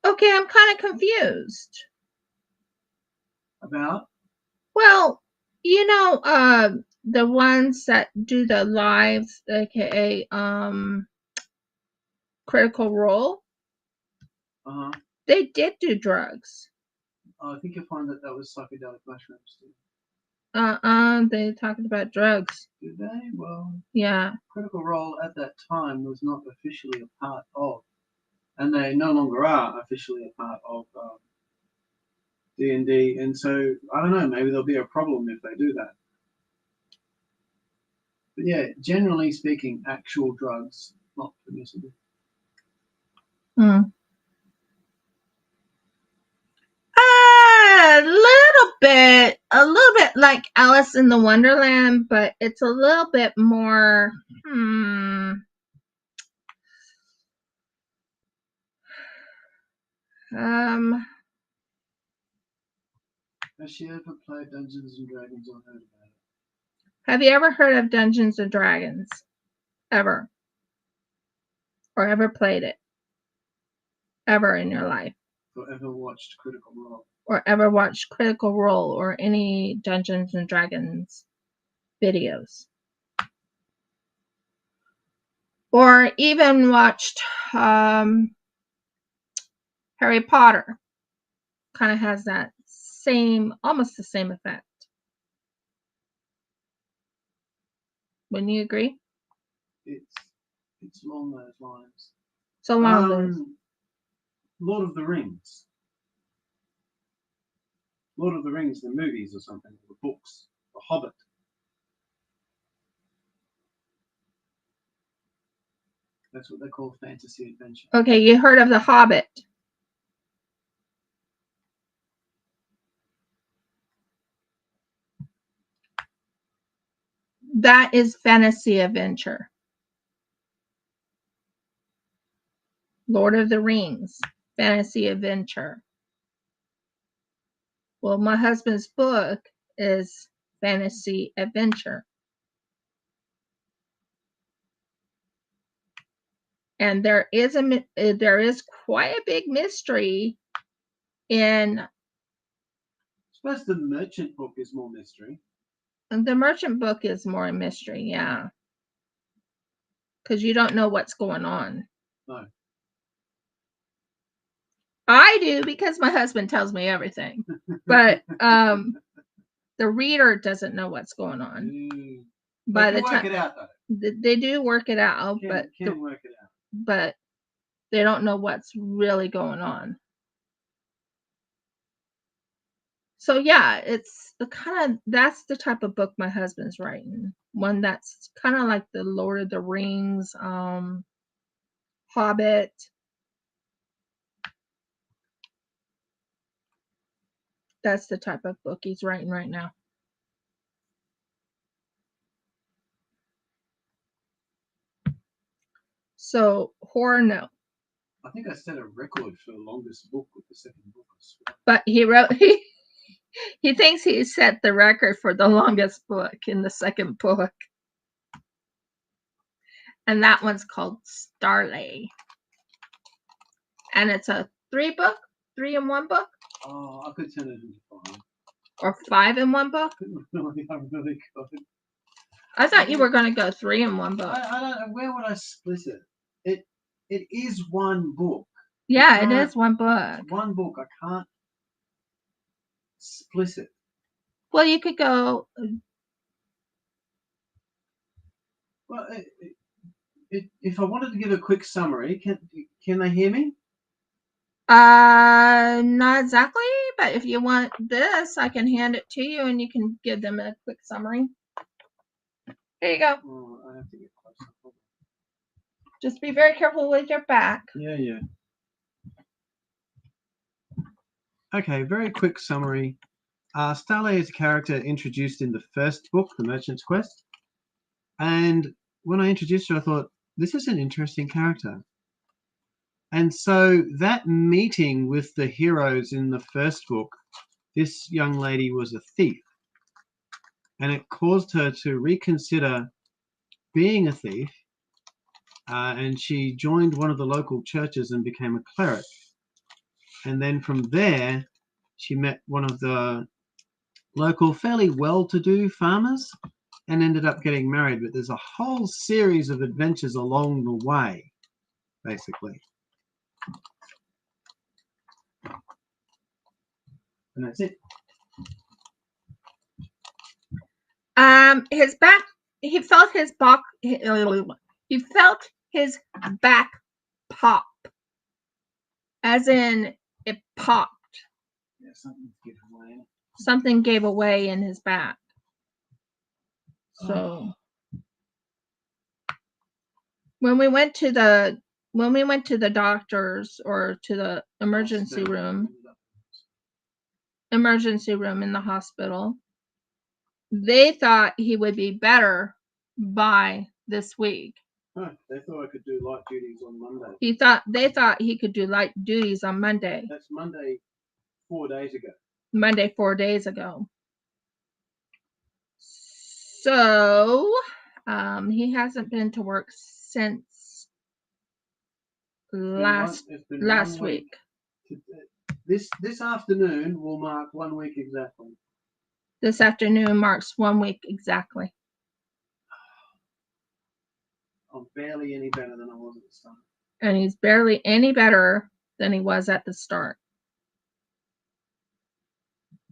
Okay, I'm kind of confused. About? Well, the ones that do the lives, aka Critical Role. Uh-huh. They did do drugs. I think you'll find that was psychedelic mushrooms. They talked about drugs. Did they? Well, Yeah. Critical Role at that time was not officially a part of, and they no longer are officially a part of D&D, and so I don't know. Maybe there'll be a problem if they do that. But yeah, generally speaking, actual drugs not permissible. A little bit like Alice in the Wonderland, but it's a little bit more. Has she ever played Dungeons and Dragons or heard about it? Have you ever heard of Dungeons and Dragons? Ever? Or ever played it? Ever in your life? Or ever watched Critical Role? Or ever watched Critical Role or any Dungeons and Dragons videos? Or even watched Harry Potter. Kind of has that same, almost the same effect. Wouldn't you agree? It's along those lines. So along those. Lord of the Rings. Lord of the Rings, the movies or something, the books, The Hobbit. That's what they call fantasy adventure. Okay, you heard of The Hobbit. That is fantasy adventure. Lord of the Rings, fantasy adventure. Well, my husband's book is fantasy adventure. And there is quite a big mystery in. I suppose the merchant book is more mystery. And the merchant book is more a mystery, yeah. Because you don't know what's going on. No. I do because my husband tells me everything. But the reader doesn't know what's going on. By the time, work it out, though. They do work it out, work it out. But they don't know what's really going on. So yeah, it's that's the type of book my husband's writing. One that's kind of like the Lord of the Rings, Hobbit. That's the type of book he's writing right now. So horror, no. I think I set a record for the longest book with the second book. But he thinks he set the record for the longest book in the second book. And that one's called Starlay. And it's a 3-in-1 book. Oh, I could turn it into 5. Or 5-in-1 book? I really could. I thought you were going to go 3-in-1 book. I don't know. Where would I split it? It is one book. Yeah, it is one book. One book. I can't split it. Well, you could go. Well, if I wanted to give a quick summary, can they hear me? Not exactly, but if you want this, I can hand it to you and you can give them a quick summary. There you go. Oh, I have to get closer. Just be very careful with your back. Yeah. Okay, very quick summary. Starlay is a character introduced in the first book, The Merchant's Quest. And when I introduced her, I thought, this is an interesting character. And so that meeting with the heroes in the first book, this young lady was a thief. And it caused her to reconsider being a thief. And she joined one of the local churches and became a cleric. And then from there, she met one of the local fairly well-to-do farmers and ended up getting married. But there's a whole series of adventures along the way, basically. And that's it. His back. He felt his back. He felt his back pop, as in it popped. Yeah, something's getting away. Something gave away in his back. So when we went to the doctors or to the emergency room in the hospital, they thought he would be better by this week. Huh, they thought I could do light duties on Monday. They thought he could do light duties on Monday. That's Monday 4 days ago. Monday 4 days ago. So he hasn't been to work since last week. This afternoon will mark 1 week exactly. This afternoon marks 1 week exactly. I'm barely any better than I was at the start. And he's barely any better than he was at the start.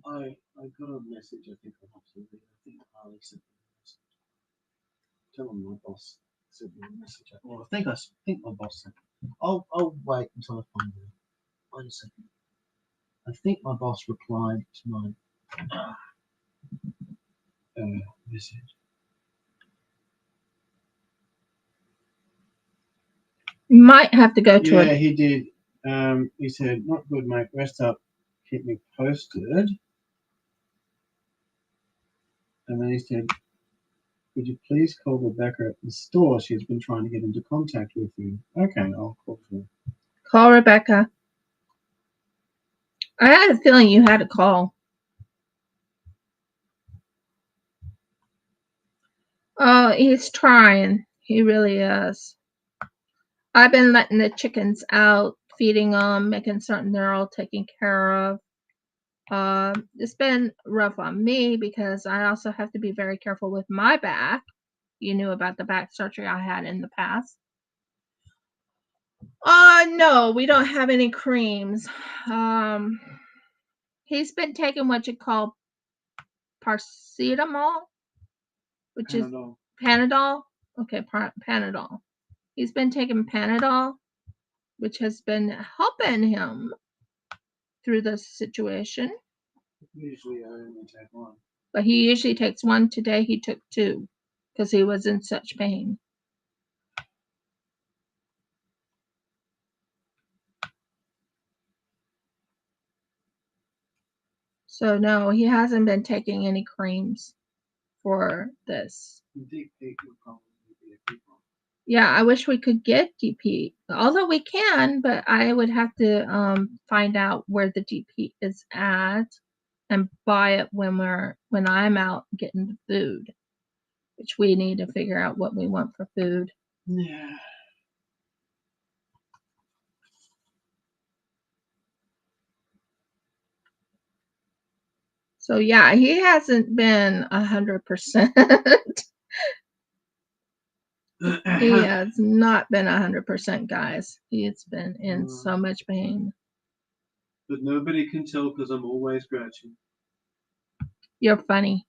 I got a message, I think Harley sent me a message. Tell him my boss sent me a message. Well, I think my boss sent it. I'll wait until I find it. Wait a second. I think my boss replied to my message. You might have to go to it. Yeah, he did. He said, "Not good, mate. Rest up. Keep me posted." And then he said, "Could you please call Rebecca at the store? She's been trying to get into contact with you." Okay, I'll call her. Call Rebecca. I had a feeling you had to call. Oh, he's trying. He really is. I've been letting the chickens out, feeding them, making certain they're all taken care of. It's been rough on me because I also have to be very careful with my back. You knew about the back surgery I had in the past. No, we don't have any creams. He's been taking what you call paracetamol, which Panadol. is Panadol. Okay, Panadol. He's been taking Panadol, which has been helping him through this situation. Usually I only take one. But he usually takes one. Today he took 2 because he was in such pain. So no, he hasn't been taking any creams for this. Deep peak would probably be a good one. Yeah, I wish we could get DP. Although we can, but I would have to find out where the DP is at and buy it when I'm out getting the food, which we need to figure out what we want for food. Yeah. So yeah, he hasn't been 100%. He has not been 100%, guys. He's been in so much pain. But nobody can tell because I'm always grouchy. You're funny.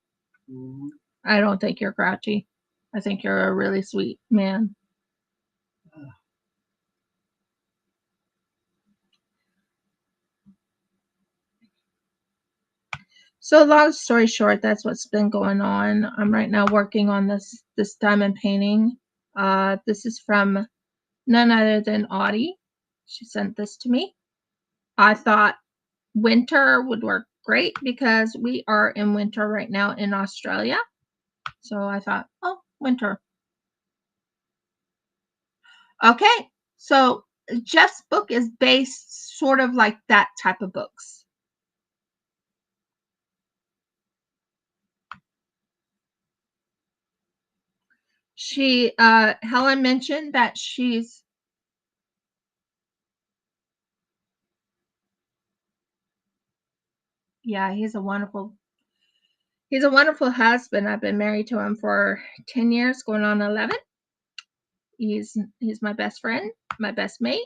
Mm-hmm. I don't think you're grouchy. I think you're a really sweet man. So long story short, that's what's been going on. I'm right now working on this diamond painting. This is from none other than Oddy. She sent this to me. I thought winter would work great because we are in winter right now in Australia. So I thought, oh, winter. Okay, so Jeff's book is based sort of like that type of books. Helen mentioned that he's a wonderful husband. I've been married to him for 10 years, going on 11. He's my best friend, my best mate.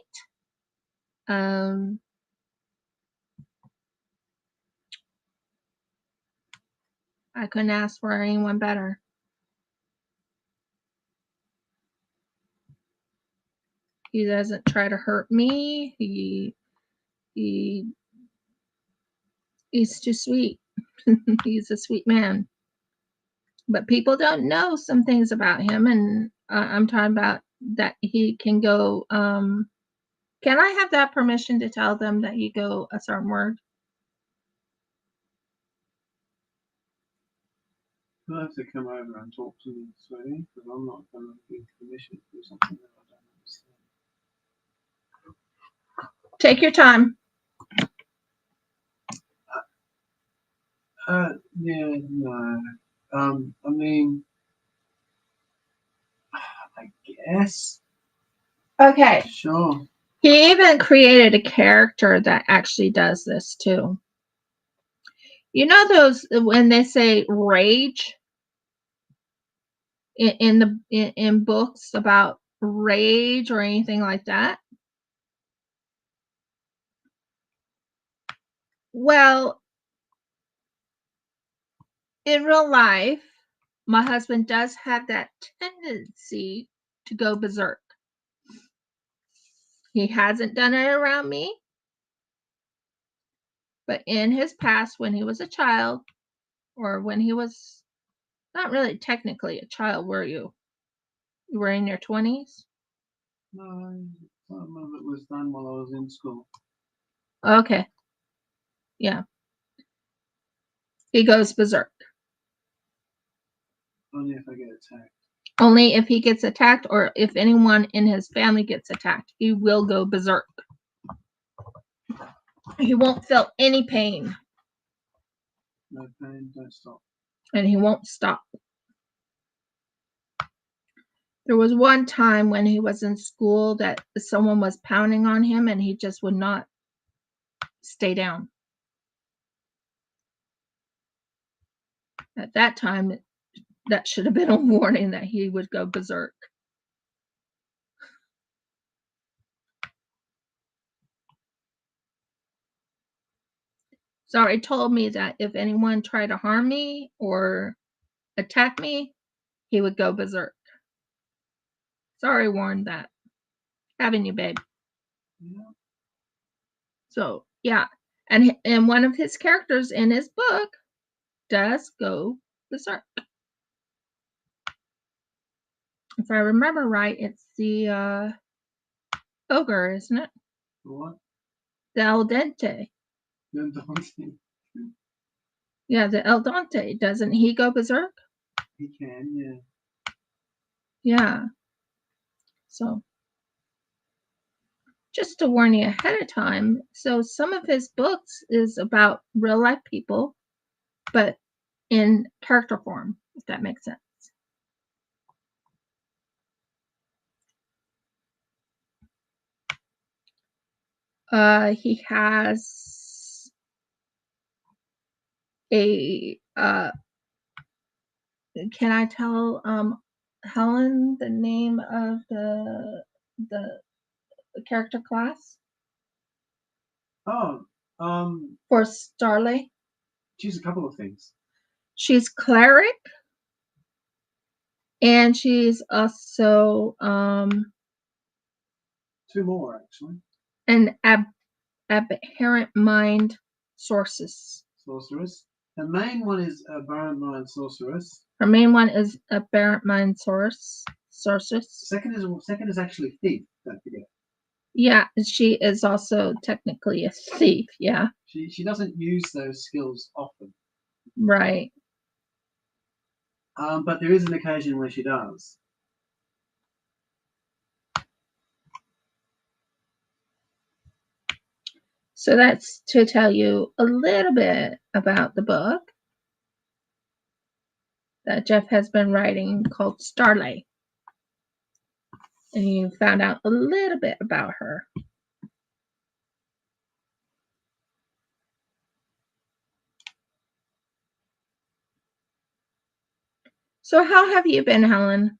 I couldn't ask for anyone better. He doesn't try to hurt me. He's too sweet. He's a sweet man. But people don't know some things about him, and I'm talking about that he can go. Can I have that permission to tell them that he go a certain word? You'll have to come over and talk to me, sweetie, because I'm not going to give permission to do something that I don't understand. Take your time. Yeah, no. I mean, I guess. Okay. Sure. He even created a character that actually does this too. You know those when they say rage in books about rage or anything like that? Well, in real life, my husband does have that tendency to go berserk. He hasn't done it around me, but in his past, when he was a child, or when he was not really technically a child, were you? You were in your 20s? No, some of it was done while I was in school. Okay. Yeah. He goes berserk. Only if I get attacked. Only if he gets attacked or if anyone in his family gets attacked, he will go berserk. He won't feel any pain. No pain, don't stop. And he won't stop. There was one time when he was in school that someone was pounding on him and he just would not stay down. At that time, that should have been a warning that he would go berserk. So he told me that if anyone tried to harm me or attack me, he would go berserk. Sorry, warned that. Having you, babe. Yeah. So yeah, and one of his characters in his book does go berserk. If I remember right, it's the ogre, isn't it? What? The El Dente. The Dante. Yeah, the El Dente. Doesn't he go berserk? He can, yeah. Yeah. So just to warn you ahead of time. So some of his books is about real life people, but in character form, if that makes sense. He has a can I tell Helen the name of the character class? Oh, For Starley? she's a couple of things. She's cleric, and she's also two more actually. An aberrant mind sorceress. Sorceress. The main one is aberrant mind sorceress. Her main one is aberrant mind sorceress. Second is actually thief. Don't forget. Yeah, she is also technically a thief. Yeah. She doesn't use those skills often. Right. But there is an occasion where she does. So that's to tell you a little bit about the book that Jeff has been writing called Starlight. And you found out a little bit about her. So how have you been, Helen?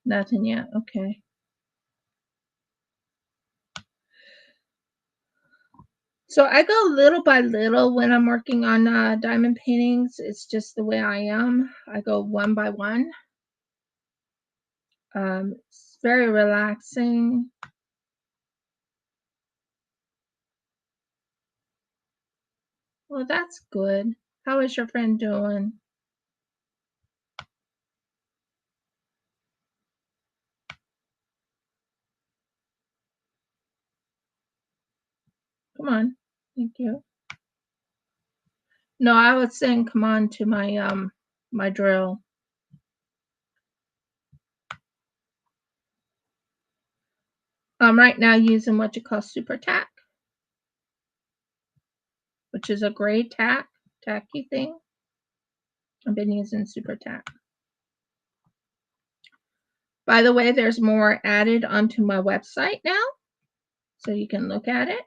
Nothing yet. Okay. So I go little by little when I'm working on diamond paintings. It's just the way I am. I go one by one. It's very relaxing. Well, that's good. How is your friend doing? Come on. Thank you. No, I was saying come on to my my drill. I'm right now using what you call super tack, which is a gray tacky thing. I've been using super tack. By the way, there's more added onto my website now, so you can look at it.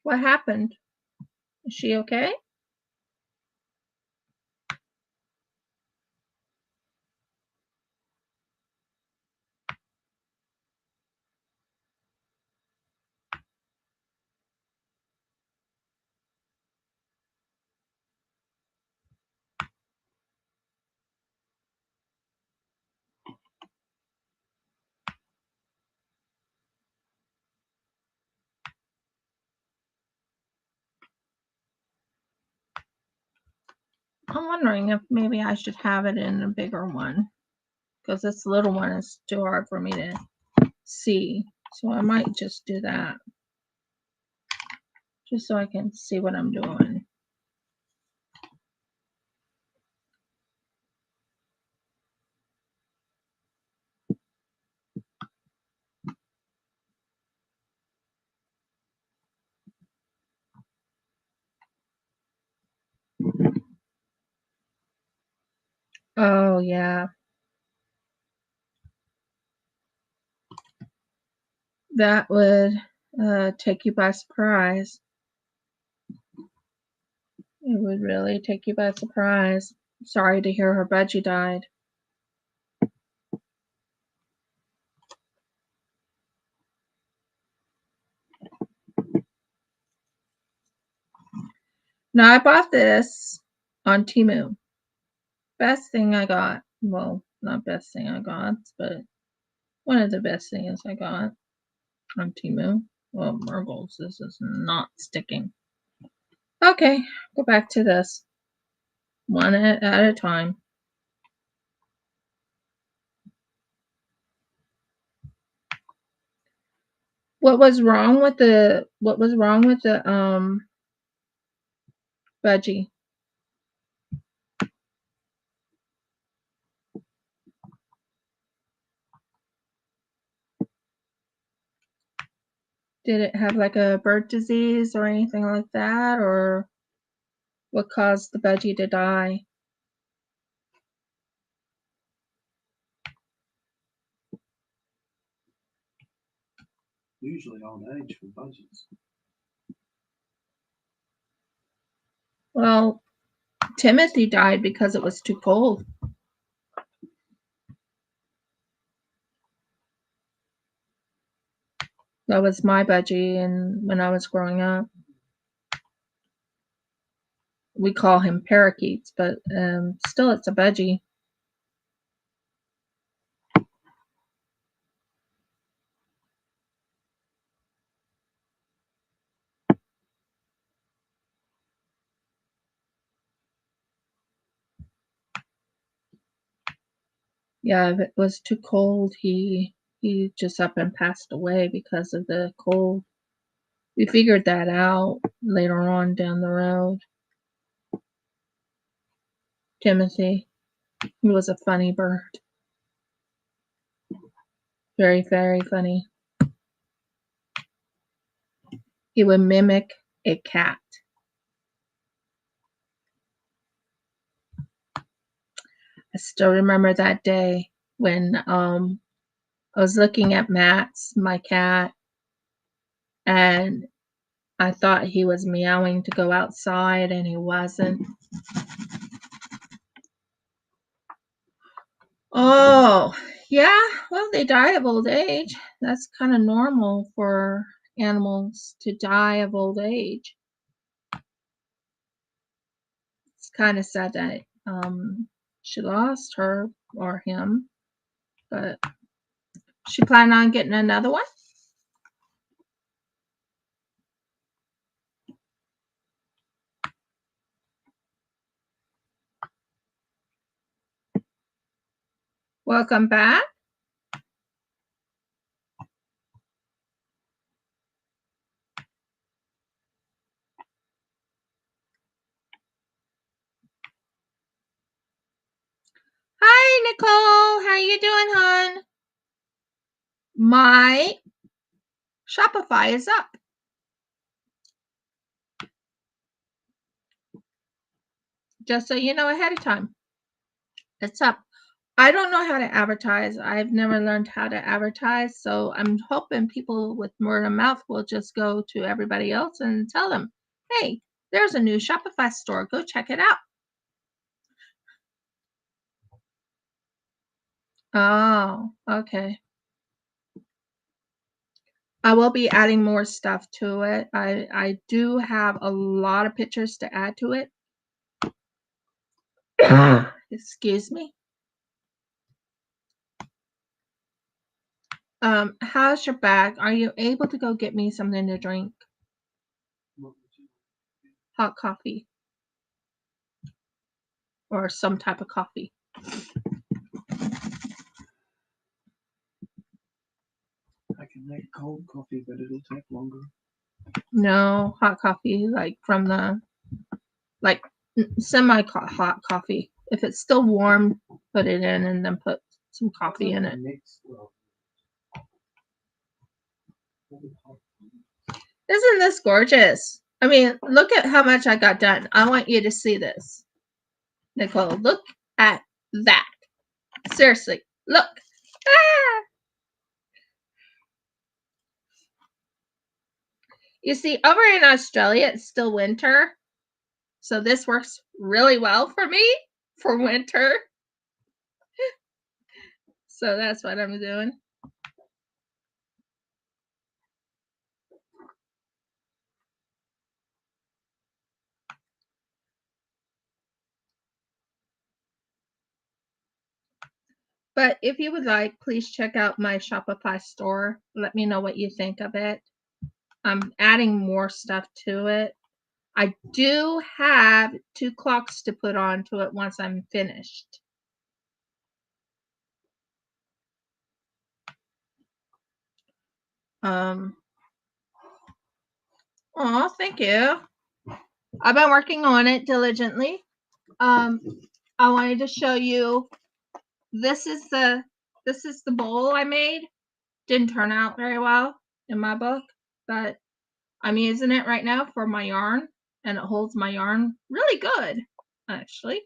What happened? Is she okay? I'm wondering if maybe I should have it in a bigger one, because this little one is too hard for me to see. So I might just do that, just so I can see what I'm doing. Oh, yeah. That would take you by surprise. It would really take you by surprise. Sorry to hear her budgie died. Now, I bought this on Temu. Best thing I got. Well, not best thing I got, but one of the best things I got on Temu. Well, Margles, this is not sticking. Okay, go back to this. One at a time. What was wrong with the budgie? Did it have like a bird disease or anything like that, or what caused the budgie to die? Usually old age for budgies. Well, Timothy died because it was too cold. That was my budgie, and when I was growing up. We call him parakeets, but still it's a budgie. Yeah, if it was too cold, he just up and passed away because of the cold. We figured that out later on down the road. Timothy, he was a funny bird. Very, very funny. He would mimic a cat. I still remember that day when I was looking at Max, my cat, and I thought he was meowing to go outside, and he wasn't. Oh, yeah. Well, they die of old age. That's kind of normal for animals to die of old age. It's kind of sad that she lost her or him, but she planning on getting another one. Welcome back. Hi, Nicole. How you doing, hon? My Shopify is up. Just so you know ahead of time. It's up. I don't know how to advertise. I've never learned how to advertise, so I'm hoping people with word of mouth will just go to everybody else and tell them, hey, there's a new Shopify store. Go check it out. Oh, okay. I will be adding more stuff to it. I do have a lot of pictures to add to it. Excuse me. How's your bag? Are you able to go get me something to drink? Hot coffee. Or some type of coffee. I can make cold coffee, but it'll take longer. No, hot coffee, like from the, like semi-hot coffee. If it's still warm, put it in and then put some coffee in it. Isn't this gorgeous? I mean, look at how much I got done. I want you to see this. Nicole, look at that. Seriously, look. Ah! You see, over in Australia, it's still winter. So this works really well for me for winter. So that's what I'm doing. But if you would like, please check out my Shopify store. Let me know what you think of it. I'm adding more stuff to it. I do have 2 clocks to put onto it once I'm finished. Oh, thank you. I've been working on it diligently. I wanted to show you. This is the bowl I made. Didn't turn out very well in my book, but I'm using it right now for my yarn, and it holds my yarn really good, actually.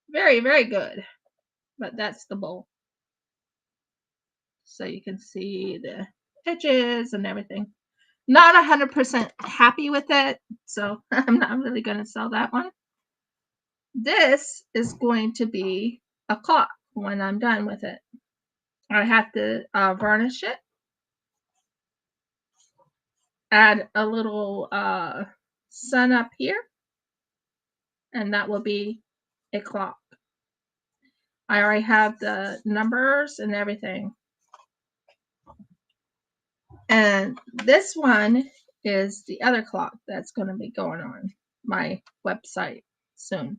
Very, very good. But that's the bowl. So you can see the edges and everything. Not 100% happy with it, so I'm not really going to sell that one. This is going to be a clock when I'm done with it. I have to varnish it. Add a little sun up here, and that will be a clock. I already have the numbers and everything. And this one is the other clock that's going to be going on my website soon.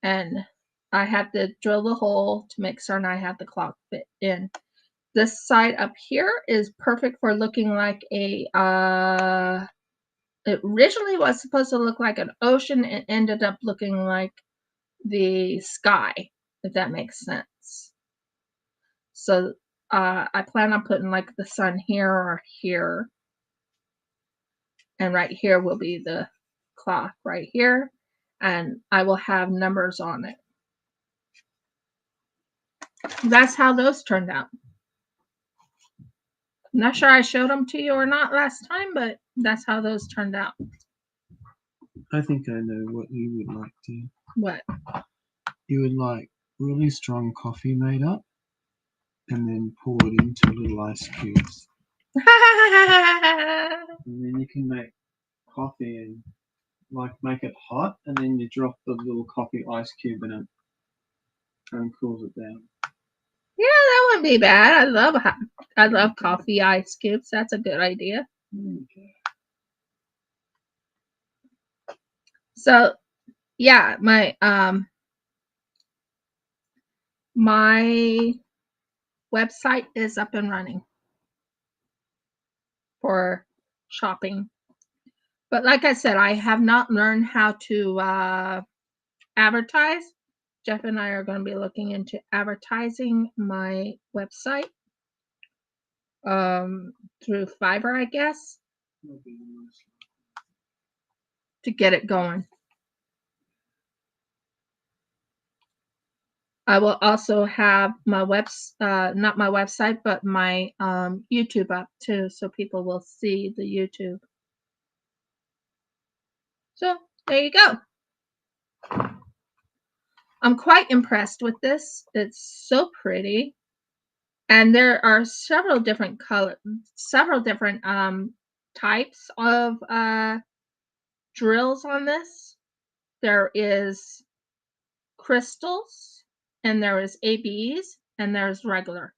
And I had to drill the hole to make certain I have the clock fit in. This side up here is perfect for looking like a, it originally was supposed to look like an ocean. It ended up looking like the sky, if that makes sense. So I plan on putting like the sun here or here. And right here will be the clock right here. And I will have numbers on it. That's how those turned out. not sure I showed them to you or not last time, but that's how those turned out. I think I know what you would like to. What? You would like really strong coffee made up and then pour it into little ice cubes. And then you can make coffee and make it hot, and then you drop the little coffee ice cube in it and cools it down. Yeah, that wouldn't be bad. I love coffee ice cubes. That's a good idea. Okay. So, yeah, my website is up and running for shopping. But like I said, I have not learned how to advertise. Jeff and I are going to be looking into advertising my website through Fiverr, I guess, to get it going. I will also have my not my website, but my YouTube up too, so people will see the YouTube. So there you go. I'm quite impressed with this. It's so pretty. And there are several different types of drills on this. There is crystals, and there is ABs, and there's regular.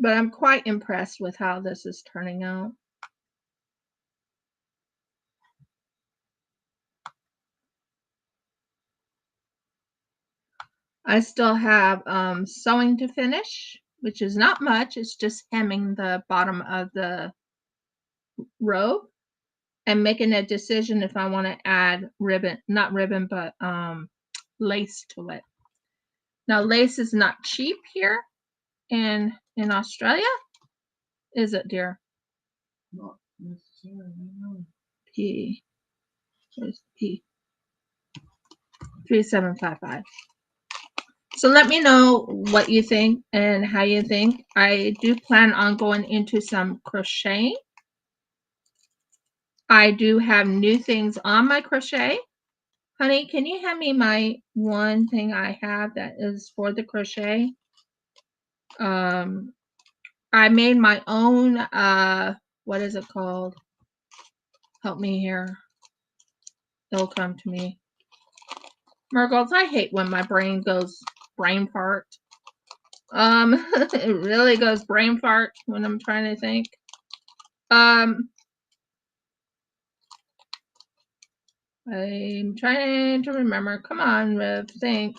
But I'm quite impressed with how this is turning out. I still have sewing to finish, which is not much. It's just hemming the bottom of the robe and making a decision if I want to add not ribbon, but lace to it. Now, lace is not cheap here in Australia, is it, dear? Not necessarily, no. Where's P? 3755. So let me know what you think and how you think. I do plan on going into some crocheting. I do have new things on my crochet. Honey, can you hand me my one thing I have that is for the crochet? I made my own, what is it called? Help me here. It'll come to me. Murgles, I hate when my brain goes brain fart. It really goes brain fart when I'm trying to think. I'm trying to remember. Come on, Riv. Think.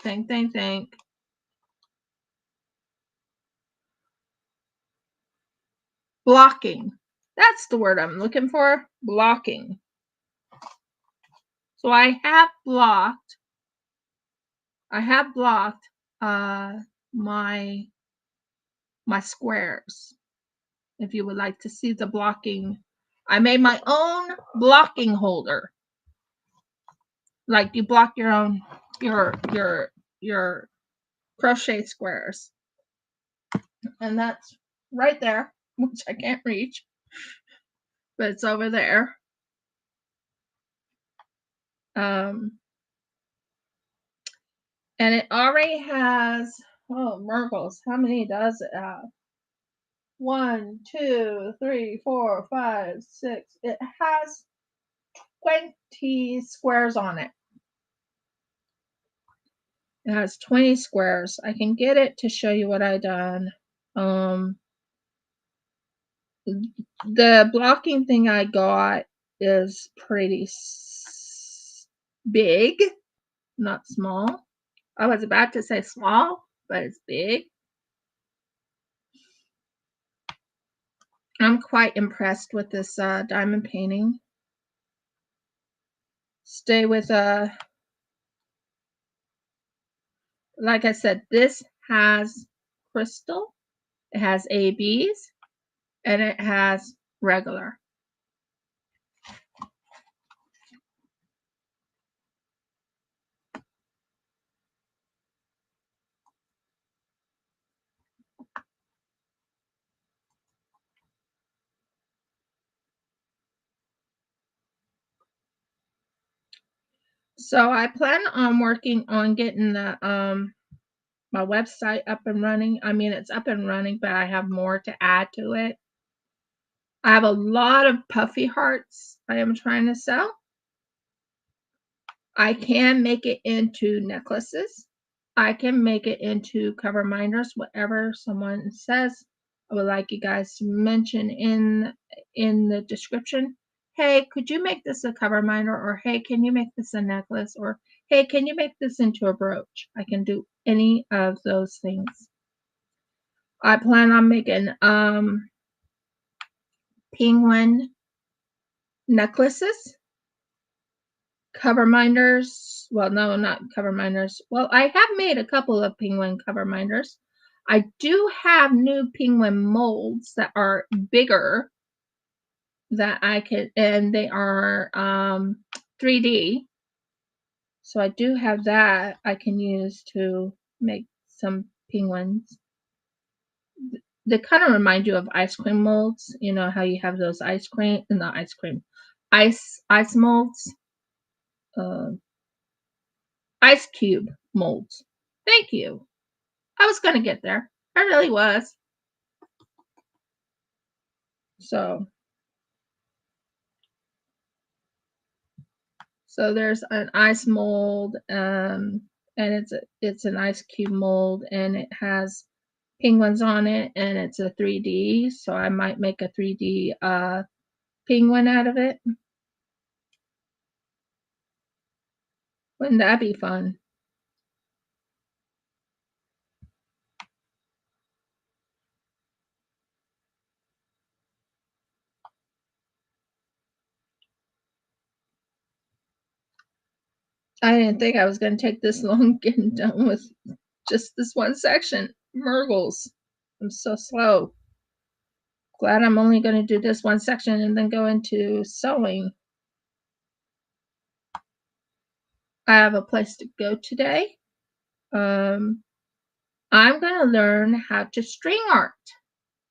Blocking. That's the word I'm looking for. Blocking. So I have blocked my squares. If you would like to see the blocking, I made my own blocking holder. Like you block your own your crochet squares. And that's right there, which I can't reach. But it's over there. And it already has, oh, Murgles, how many does it have? 1, 2, 3, 4, 5, 6. It has 20 squares on it. It has 20 squares. I can get it to show you what I done. The blocking thing I got is pretty big, not small. I was about to say small, but it's big. I'm quite impressed with this diamond painting. Stay with like I said, this has crystal, it has ABs, and it has regular. So I plan on working on getting the my website up and running. I mean, it's up and running, but I have more to add to it. I have a lot of puffy hearts I am trying to sell. I can make it into necklaces. I can make it into cover minders, whatever someone says. I would like you guys to mention in the description, hey, could you make this a cover minder? Or hey, can you make this a necklace? Or hey, can you make this into a brooch? I can do any of those things. I plan on making penguin necklaces, cover minders. Well, no, not cover minders. Well, I have made a couple of penguin cover minders. I do have new penguin molds that are bigger that I could, and they are 3D. So I do have that I can use to make some penguins. They kind of remind you of ice cream molds. You know how you have those not ice cream, ice molds, uh, ice cube molds. Thank you. I was gonna get there. I really was. So there's an ice mold, and it's an ice cube mold, and it has penguins on it, and it's a 3D. So I might make a 3D penguin out of it. Wouldn't that be fun? I didn't think I was going to take this long getting done with just this one section. Mergles. I'm so slow. Glad I'm only going to do this one section and then go into sewing. I have a place to go today. I'm going to learn how to string art.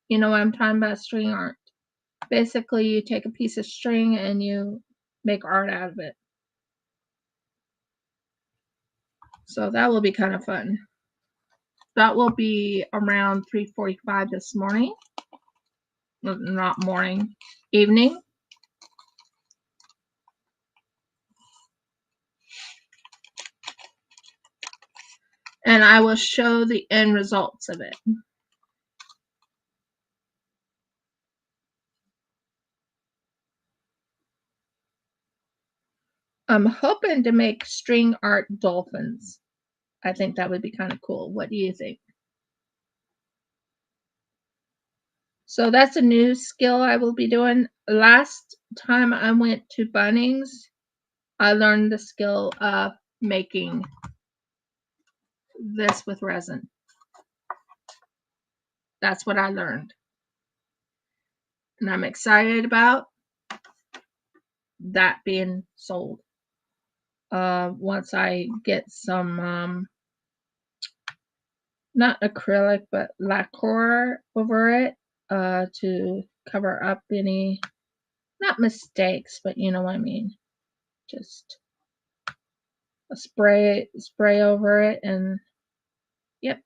You know what I'm talking about, string art. Basically, you take a piece of string and you make art out of it. So that will be kind of fun. That will be around 3:45 this morning. Not morning, evening. And I will show the end results of it. I'm hoping to make string art dolphins. I think that would be kind of cool. What do you think? So that's a new skill I will be doing. Last time I went to Bunnings, I learned the skill of making this with resin. That's what I learned. And I'm excited about that being sold. Once I get some, not acrylic, but lacquer over it to cover up any, not mistakes, but you know what I mean. Just a spray over it, and yep.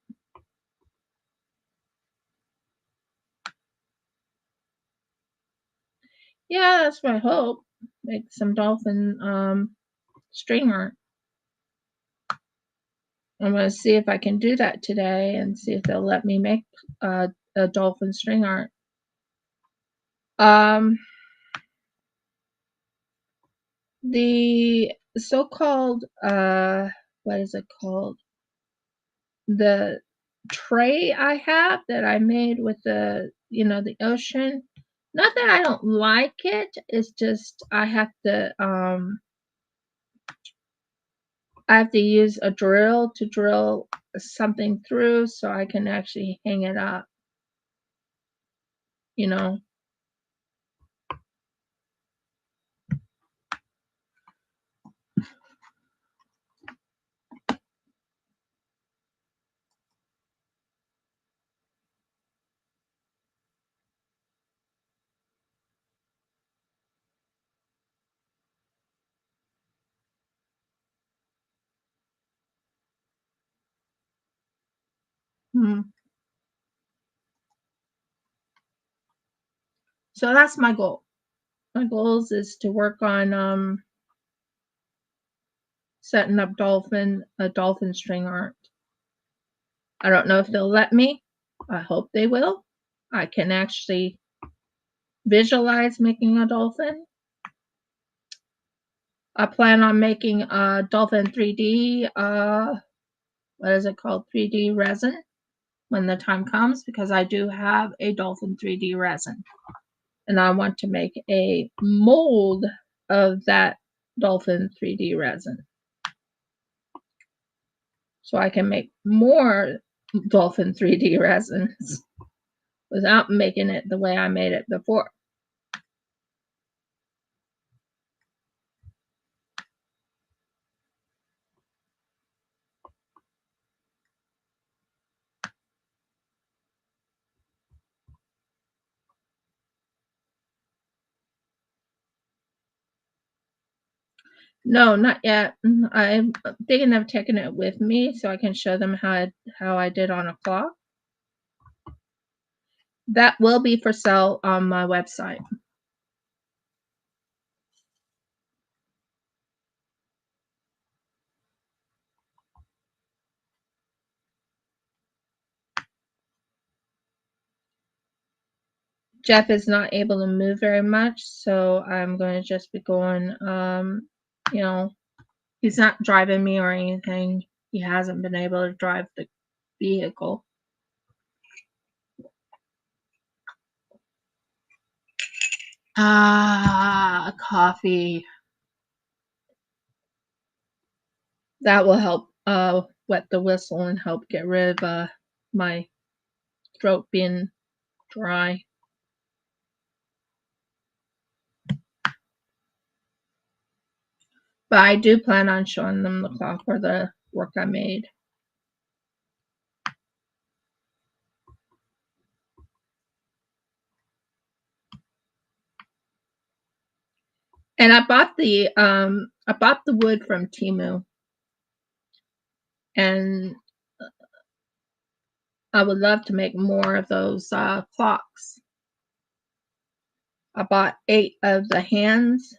Yeah, that's my hope. Make some dolphin string art. I'm going to see if I can do that today and see if they'll let me make a dolphin string art. The so-called, what is it called? The tray I have that I made with the, the ocean. Not that I don't like it. It's just I have to use a drill to drill something through so I can actually hang it up. You know. So that's my goal. My goals is to work on setting up a dolphin string art. I don't know if they'll let me. I hope they will. I can actually visualize making a dolphin. I plan on making a dolphin 3D, what is it called? 3D resin when the time comes, because I do have a dolphin 3D resin. And I want to make a mold of that dolphin 3D resin, so I can make more dolphin 3D resins without making it the way I made it before. No, not yet. I'm thinking of taking it with me so I can show them how I did on a clock. That will be for sale on my website. Jeff is not able to move very much, so I'm going to just be going, you know, he's not driving me or anything. He hasn't been able to drive the vehicle. Coffee. That will help wet the whistle and help get rid of my throat being dry. But I do plan on showing them the clock or the work I made. And I bought the wood from Temu, and I would love to make more of those clocks. I bought 8 of the hands.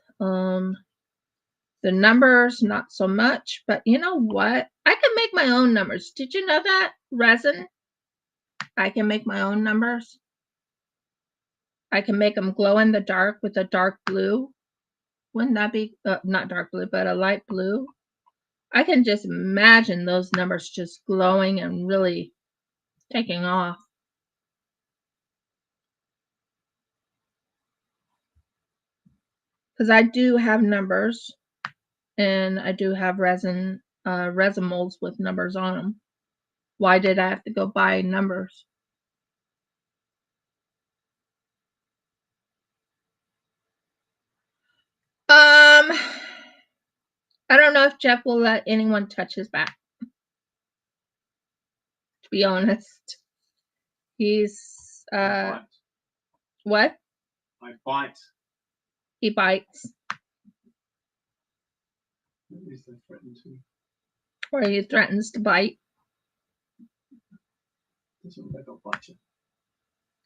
The numbers, not so much, but you know what? I can make my own numbers. Did you know that? Resin. I can make my own numbers. I can make them glow in the dark with a dark blue. Wouldn't that be, not dark blue, but a light blue? I can just imagine those numbers just glowing and really taking off. Because I do have numbers, and I do have resin molds with numbers on them. Why did I have to go buy numbers? I don't know if Jeff will let anyone touch his back. To be honest, he's what? I bite. He bites. Or he threatens to bite.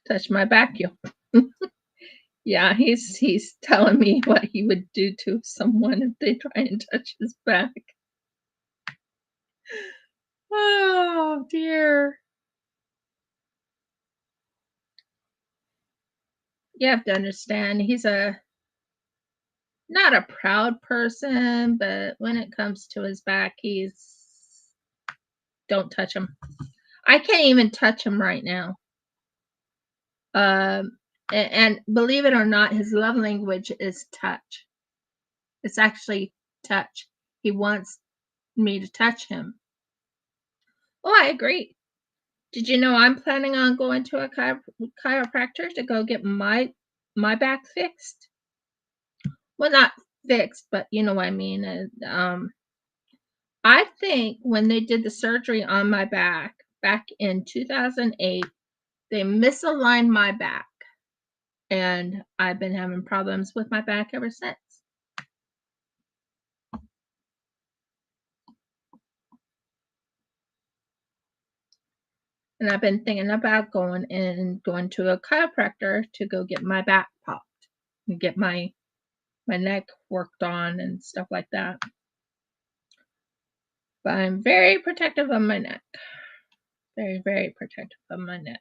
Touch my back, you. Yeah, he's telling me what he would do to someone if they try and touch his back. Oh dear. You have to understand, he's not a proud person, but when it comes to his back, don't touch him. I can't even touch him right now. And believe it or not, his love language is touch. It's actually touch. He wants me to touch him. Oh, I agree. Did you know I'm planning on going to a chiropractor to go get my back fixed? Well, not fixed, but you know what I mean. I think when they did the surgery on my back in 2008, they misaligned my back, and I've been having problems with my back ever since. And I've been thinking about going to a chiropractor to go get my back popped and get my neck worked on and stuff like that. But I'm very protective of my neck. Very, very protective of my neck.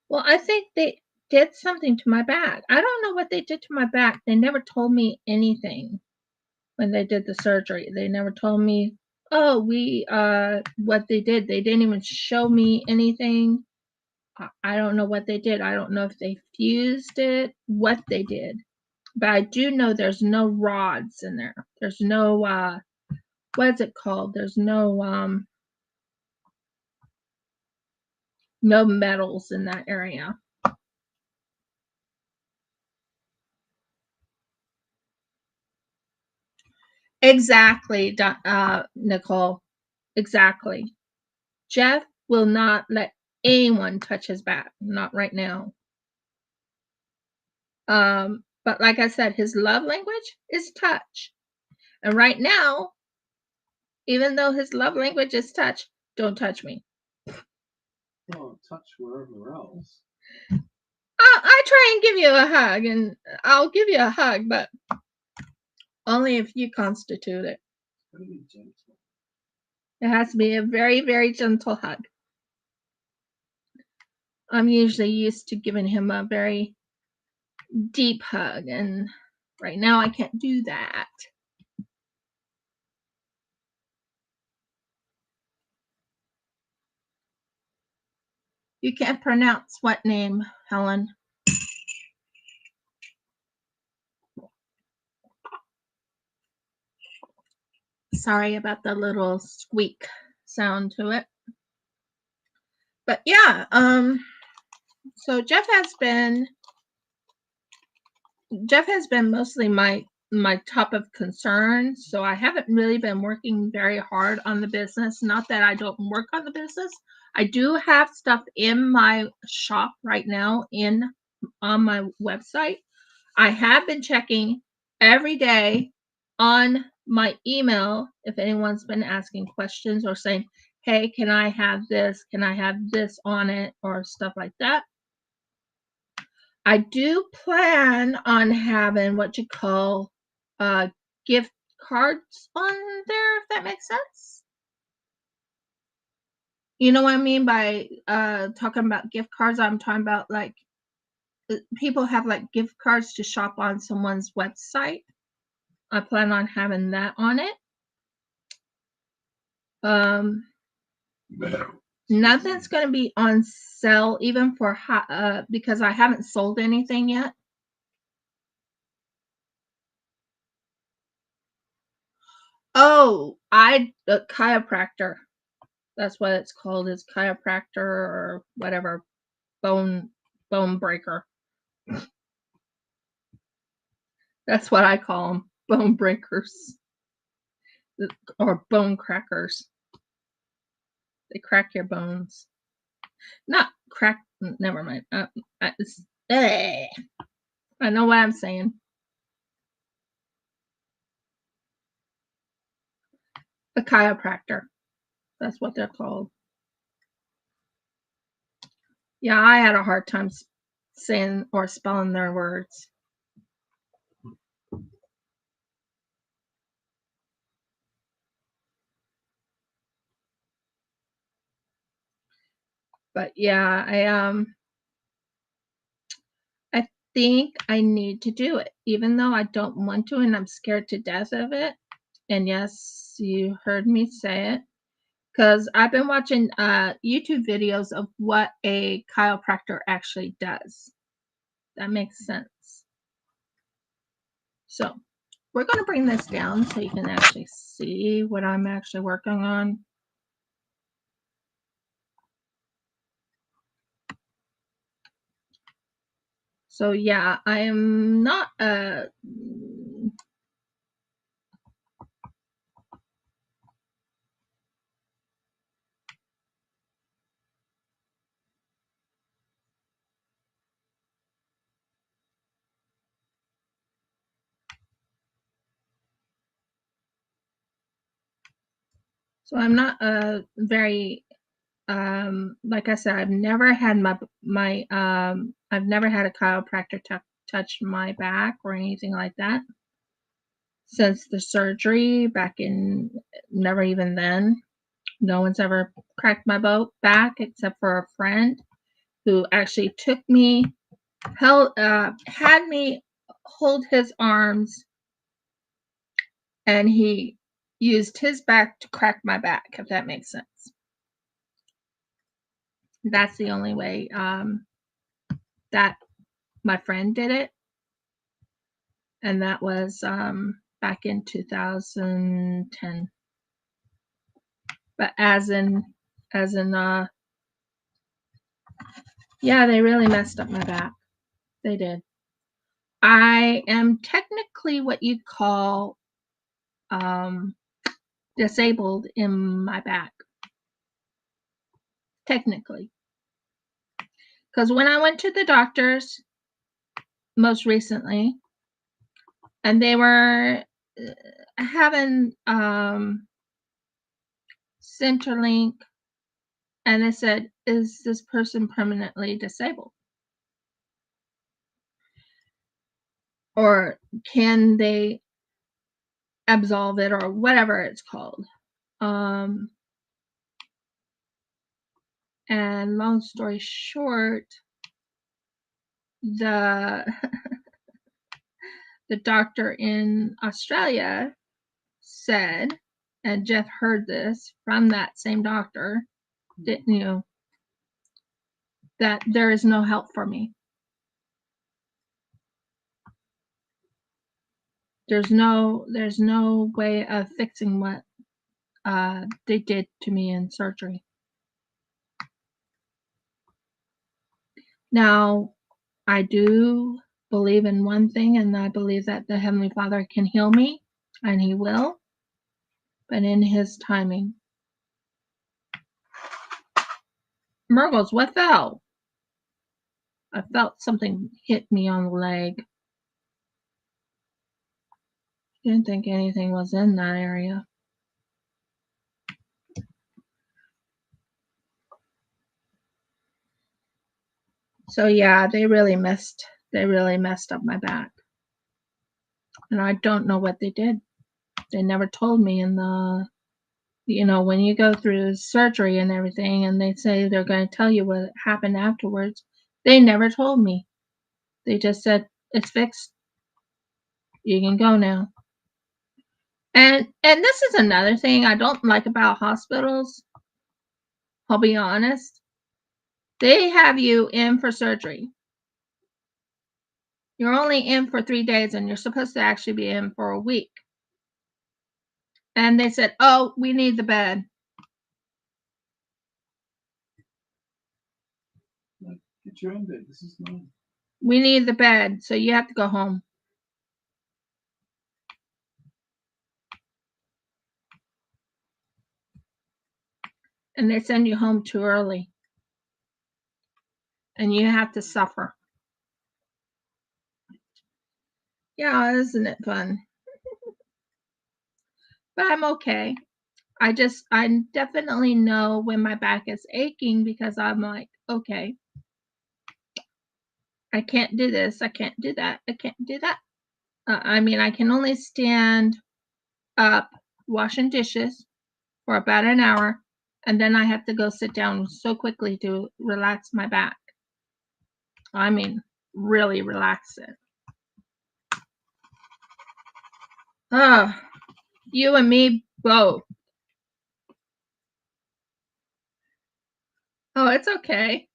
Well, I think they did something to my back. I don't know what they did to my back. They never told me anything when they did the surgery. They never told me, oh, what they did. They didn't even show me anything. I don't know what they did. I don't know if they fused it, what they did. But I do know there's no rods in there. There's no, what is it called? There's no metals in that area. Exactly, Nicole. Exactly. Jeff will not let anyone touch his back. Not right now. But like I said, his love language is touch. And right now, even though his love language is touch, don't touch me. Oh, touch wherever else. I try and give you a hug, and I'll give you a hug, but only if you constitute it. It has to be a very, very gentle hug. I'm usually used to giving him a very deep hug, and right now I can't do that. You can't pronounce what name, Helen? Sorry about the little squeak sound to it. But yeah, so Jeff has been mostly my top of concern. So I haven't really been working very hard on the business. Not that I don't work on the business. I do have stuff in my shop right now on my website. I have been checking every day on my email if anyone's been asking questions or saying, hey, can I have this? Can I have this on it? Or stuff like that. I do plan on having what you call gift cards on there, if that makes sense. You know what I mean by talking about gift cards? I'm talking about like people have like gift cards to shop on someone's website. I plan on having that on it. Nothing's going to be on sale even for because I haven't sold anything yet. Oh, a chiropractor. That's what it's called, is chiropractor or whatever, bone breaker. That's what I call them, bone breakers or bone crackers. They crack your bones. Not crack. Never mind. I know what I'm saying. A chiropractor. That's what they're called. Yeah, I had a hard time saying or spelling their words. But yeah, I think I need to do it, even though I don't want to and I'm scared to death of it. And yes, you heard me say it, because I've been watching YouTube videos of what a chiropractor actually does. That makes sense. So we're going to bring this down so you can actually see what I'm actually working on. So yeah, I am not So I'm not a very like I said, I've never had I've never had a chiropractor touch my back or anything like that since the surgery back in, never even then. No one's ever cracked my back except for a friend who actually took me, had me hold his arms, and he used his back to crack my back, if that makes sense. That's the only way that my friend did it, and that was back in 2010. But as in yeah, they really messed up my back. They did. I am technically what you'd call disabled in my back, technically, because when I went to the doctors most recently, and they were having Centerlink, and they said, "Is this person permanently disabled, or can they absolve it, or whatever it's called?" And long story short, the the doctor in Australia said, and Jeff heard this from that same doctor, didn't you, that there is no help for me. There's no way of fixing what they did to me in surgery. Now, I do believe in one thing, and I believe that the Heavenly Father can heal me, and He will, but in His timing. Murgles, what fell? I felt something hit me on the leg. Didn't think anything was in that area. So yeah, they really messed up my back. And I don't know what they did. They never told me in the, when you go through surgery and everything, and they say they're going to tell you what happened afterwards. They never told me. They just said, "It's fixed. You can go now." And this is another thing I don't like about hospitals. I'll be honest. They have you in for surgery. You're only in for 3 days, and you're supposed to actually be in for a week. And they said, "Oh, we need the bed." Get your own bed. This is mine. "We need the bed, so you have to go home." And they send you home too early. And you have to suffer. Yeah, isn't it fun? But I'm okay. I definitely know when my back is aching, because I'm like, okay, I can't do this. I can't do that. I can't do that. I mean, I can only stand up washing dishes for about an hour, and then I have to go sit down so quickly to relax my back. I mean, really relax it. Oh, you and me both. Oh, it's okay.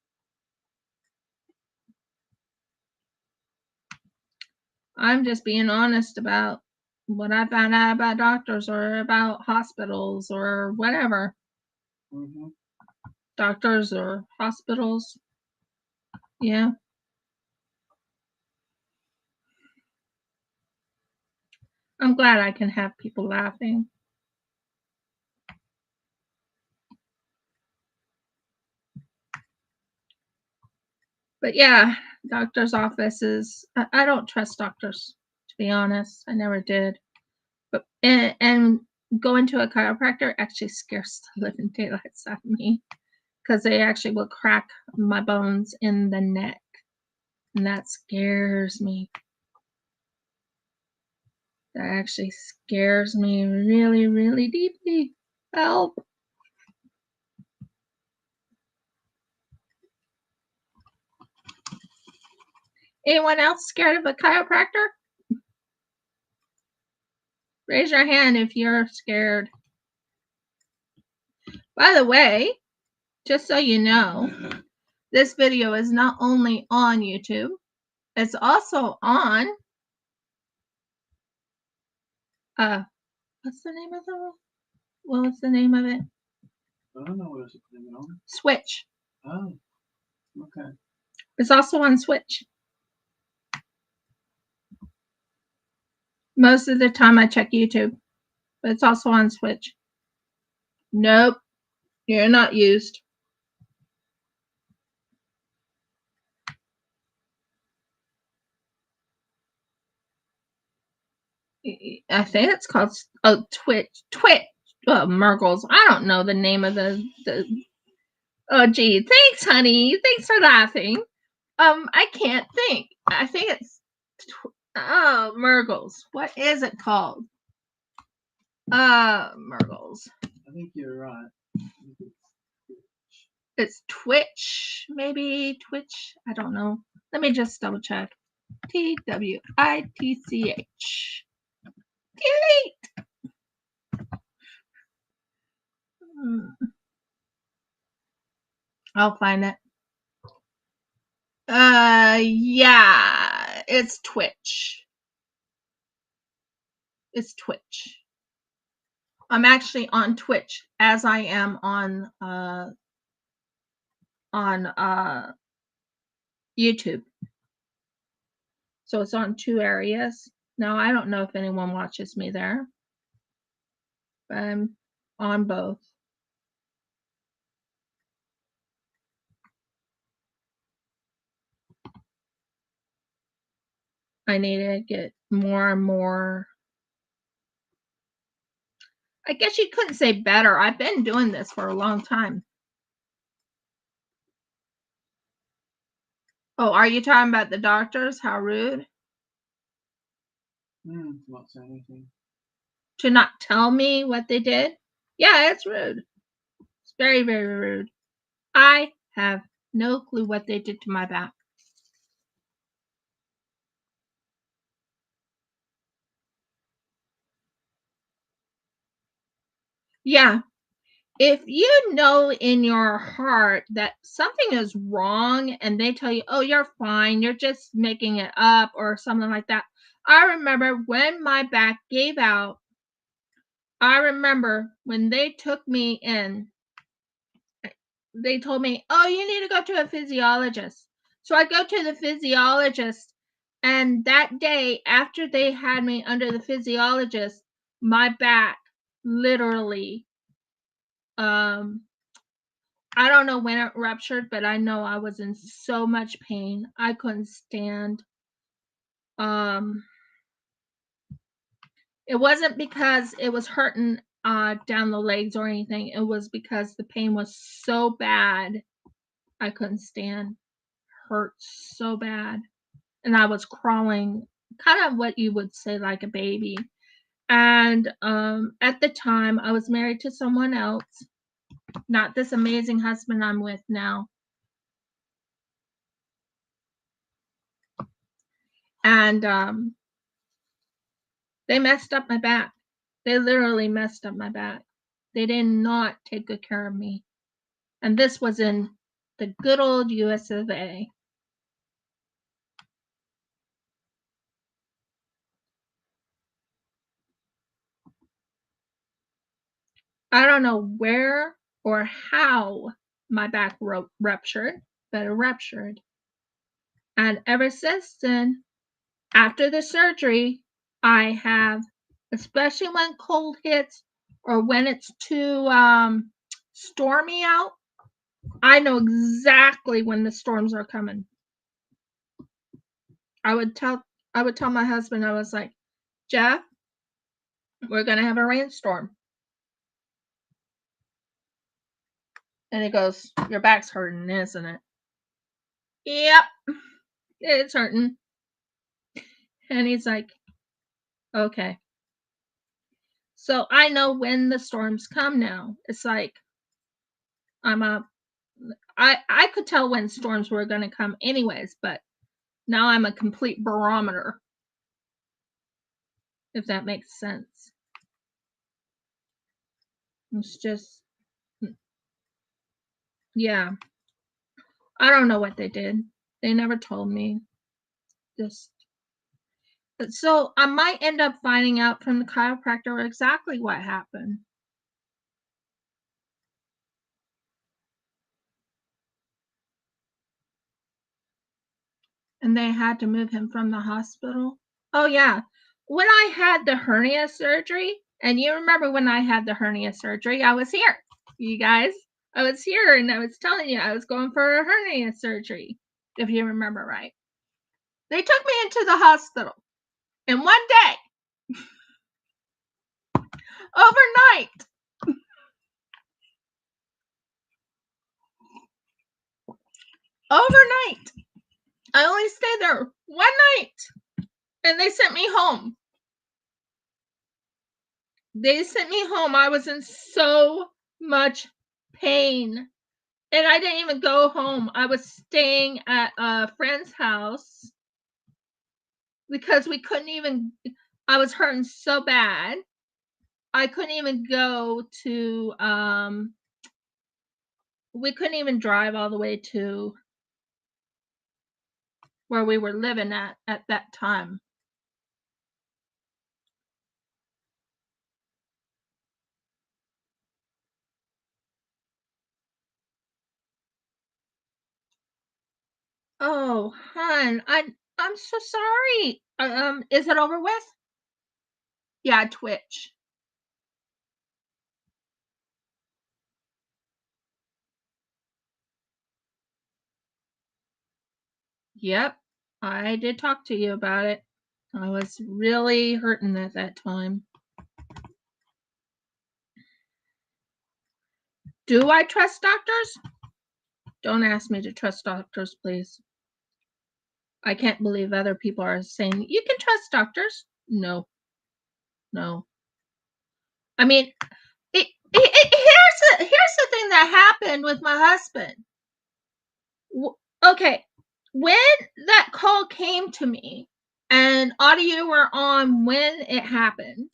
I'm just being honest about what I found out about doctors or about hospitals or whatever. Mm-hmm. Doctors or hospitals. Yeah. I'm glad I can have people laughing. But yeah, doctor's offices. I don't trust doctors, to be honest. I never did. But and going to a chiropractor actually scares the living daylights out of me, because they actually will crack my bones in the neck, and that scares me. That actually scares me really, really deeply. Help. Anyone else scared of a chiropractor? Raise your hand if you're scared. By the way, just so you know, this video is not only on YouTube, it's also on what's the name of the what was the name of it? I don't know what it's name on. Switch. Oh, okay. It's also on Switch. Most of the time I check YouTube, but it's also on Switch. Nope, you're not used. I think it's called Twitch. Murgles. I don't know the name of the. Oh, gee, thanks, honey. Thanks for laughing. I can't think. I think it's Murgles. What is it called? Murgles. I think you're right. It's Twitch, maybe Twitch. I don't know. Let me just double check. TWITCH. Delete. I'll find it. Yeah, it's Twitch. It's Twitch. I'm actually on Twitch as I am on YouTube. So it's on two areas. Now, I don't know if anyone watches me there, but I'm on both. I need to get more and more. I guess you couldn't say better. I've been doing this for a long time. Oh, are you talking about the doctors? How rude. Not saying anything. To not tell me what they did? Yeah, it's rude. It's very, very rude. I have no clue what they did to my back. Yeah. If you know in your heart that something is wrong and they tell you, oh, you're fine, you're just making it up or something like that. I remember when my back gave out, I remember when they took me in, they told me, oh, you need to go to a physiologist. So I go to the physiologist, and that day after they had me under the physiologist, my back literally, I don't know when it ruptured, but I know I was in so much pain. I couldn't stand. It wasn't because it was hurting down the legs or anything. It was because the pain was so bad. I couldn't stand. Hurt so bad. And I was crawling, kind of what you would say like a baby. And at the time, I was married to someone else, not this amazing husband I'm with now. And they messed up my back. They literally messed up my back. They did not take good care of me. And this was in the good old US of A. I don't know where or how my back ruptured, but it ruptured. And ever since then, after the surgery, I have, especially when cold hits or when it's too stormy out, I know exactly when the storms are coming. I would tell my husband, I was like, Jeff, we're gonna have a rainstorm. And he goes, your back's hurting, isn't it? Yep, it's hurting. And he's like, okay. So I know when the storms come now. It's like I could tell when storms were going to come anyways, but now I'm a complete barometer, if that makes sense. It's just, yeah. I don't know what they did. They never told me. So I might end up finding out from the chiropractor exactly what happened. And they had to move him from the hospital. Oh, yeah. When I had the hernia surgery, and you remember when I had the hernia surgery, I was here, you guys. I was here and I was telling you I was going for a hernia surgery, if you remember right. They took me into the hospital. And one day, overnight, I only stayed there one night. And they sent me home. I was in so much pain. And I didn't even go home. I was staying at a friend's house because I was hurting so bad. I couldn't even go to, we couldn't even drive all the way to where we were living at that time. Oh, hon, I'm so sorry. Is it over with? Yeah, Twitch. Yep, I did talk to you about it. I was really hurting at that time. Do I trust doctors? Don't ask me to trust doctors, please. I can't believe other people are saying, you can trust doctors. No. I mean, here's the thing that happened with my husband. Okay, when that call came to me, and Oddy, you were on when it happened.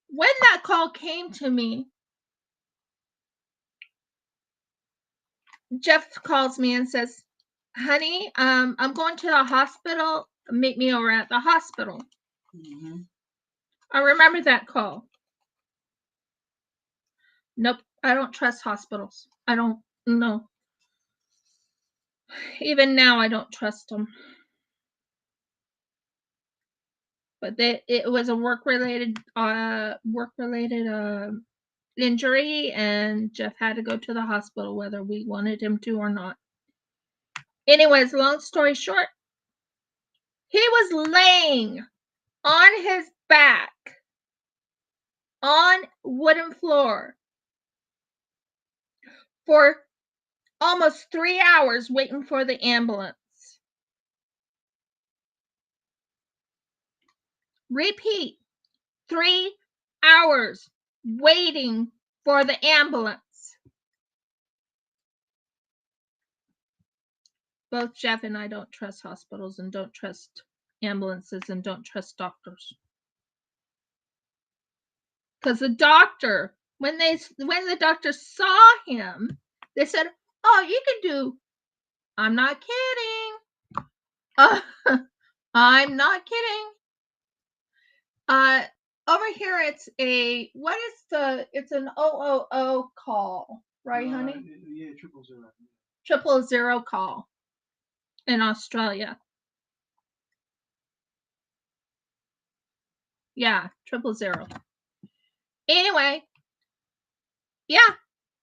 When that call came to me, Jeff calls me and says, honey, I'm going to the hospital. Meet me over at the hospital. Mm-hmm. I remember that call. Nope, I don't trust hospitals. I don't know. Even now, I don't trust them. But it was a work-related injury, and Jeff had to go to the hospital whether we wanted him to or not. Anyways, long story short, he was laying on his back on wooden floor for almost 3 hours waiting for the ambulance. Repeat, 3 hours waiting for the ambulance. Both Jeff and I don't trust hospitals and don't trust ambulances and don't trust doctors. Because the doctor, when the doctor saw him, they said, oh, you can do, I'm not kidding. I'm not kidding. Over here it's it's an 000 call, right, honey? Yeah, 000. 000 call in Australia. Yeah, 000. Anyway, yeah,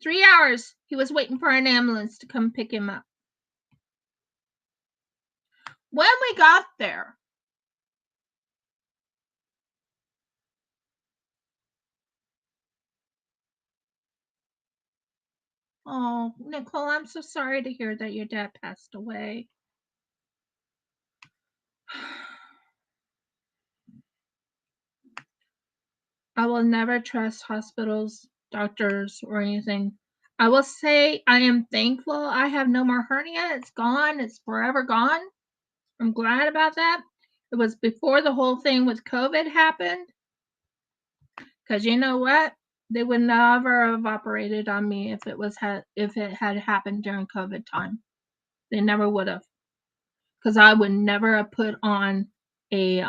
3 hours. He was waiting for an ambulance to come pick him up. When we got there, Oh, Nicole, I'm so sorry to hear that your dad passed away. I will never trust hospitals, doctors, or anything. I will say I am thankful I have no more hernia. It's gone. It's forever gone. I'm glad about that. It was before the whole thing with COVID happened. Because you know what? They would never have operated on me if it had happened during COVID time. They never would have. Because I would never have put on a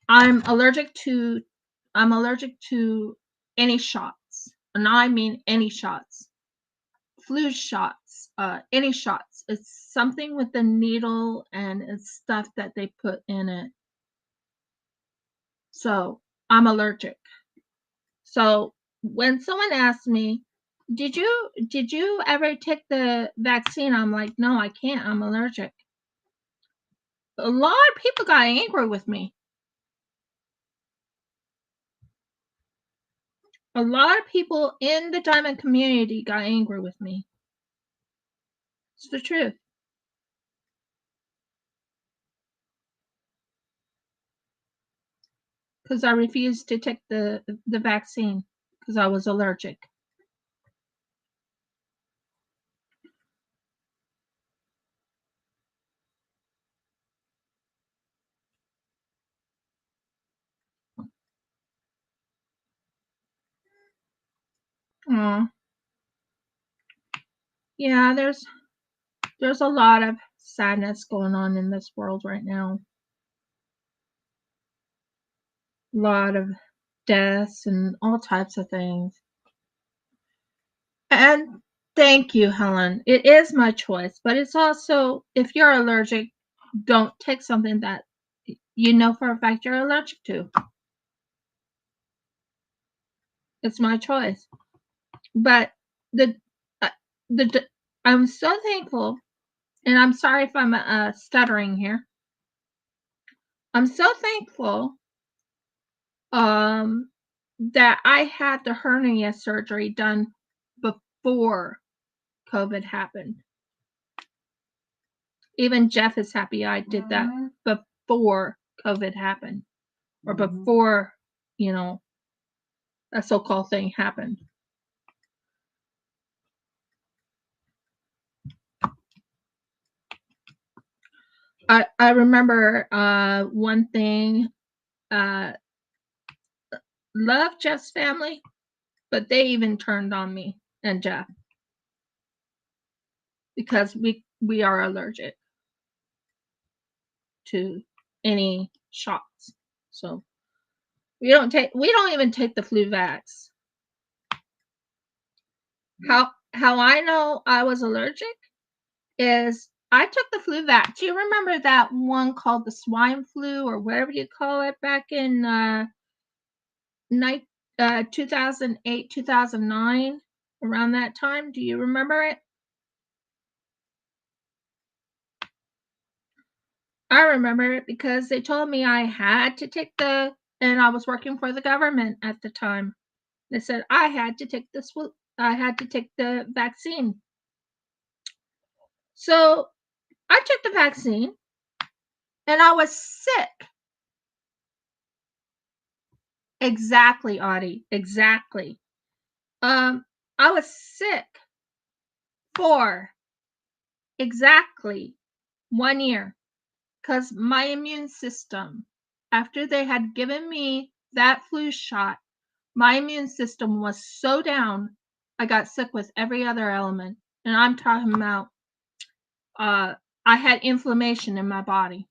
I'm allergic to any shots. And I mean any shots. Flu shots, any shots. It's something with the needle and it's stuff that they put in it. So I'm allergic. So when someone asks me, did you ever take the vaccine? I'm like, no, I can't. I'm allergic. A lot of people got angry with me. A lot of people in the diamond community got angry with me. It's the truth. Because I refused to take the vaccine because I was allergic. Aw. Yeah, there's a lot of sadness going on in this world right now. A lot of deaths and all types of things. And thank you, Helen. It is my choice, but it's also if you're allergic, don't take something that you know for a fact you're allergic to. It's my choice. But the uh, the I'm so thankful, and I'm sorry if I'm stuttering here. I'm so thankful um that I had the hernia surgery done before COVID happened. Even Jeff is happy I did that before COVID happened, or before, you know, a so-called thing happened. I remember one thing, uh, love Jeff's family, but they even turned on me and Jeff because we are allergic to any shots. So we don't even take the flu vax. How I know I was allergic is I took the flu vax. Do you remember that one called the swine flu or whatever you call it back in night 2008, 2009, around that time? Do you remember it? I remember it because they told me I had to take and I was working for the government at the time. They said I had to take I had to take the vaccine. So I took the vaccine and I was sick. Exactly, Oddy. Exactly. Um, I was sick for exactly 1 year because my immune system, after they had given me that flu shot, my immune system was so down, I got sick with every other element. And I'm talking about, uh, I had inflammation in my body.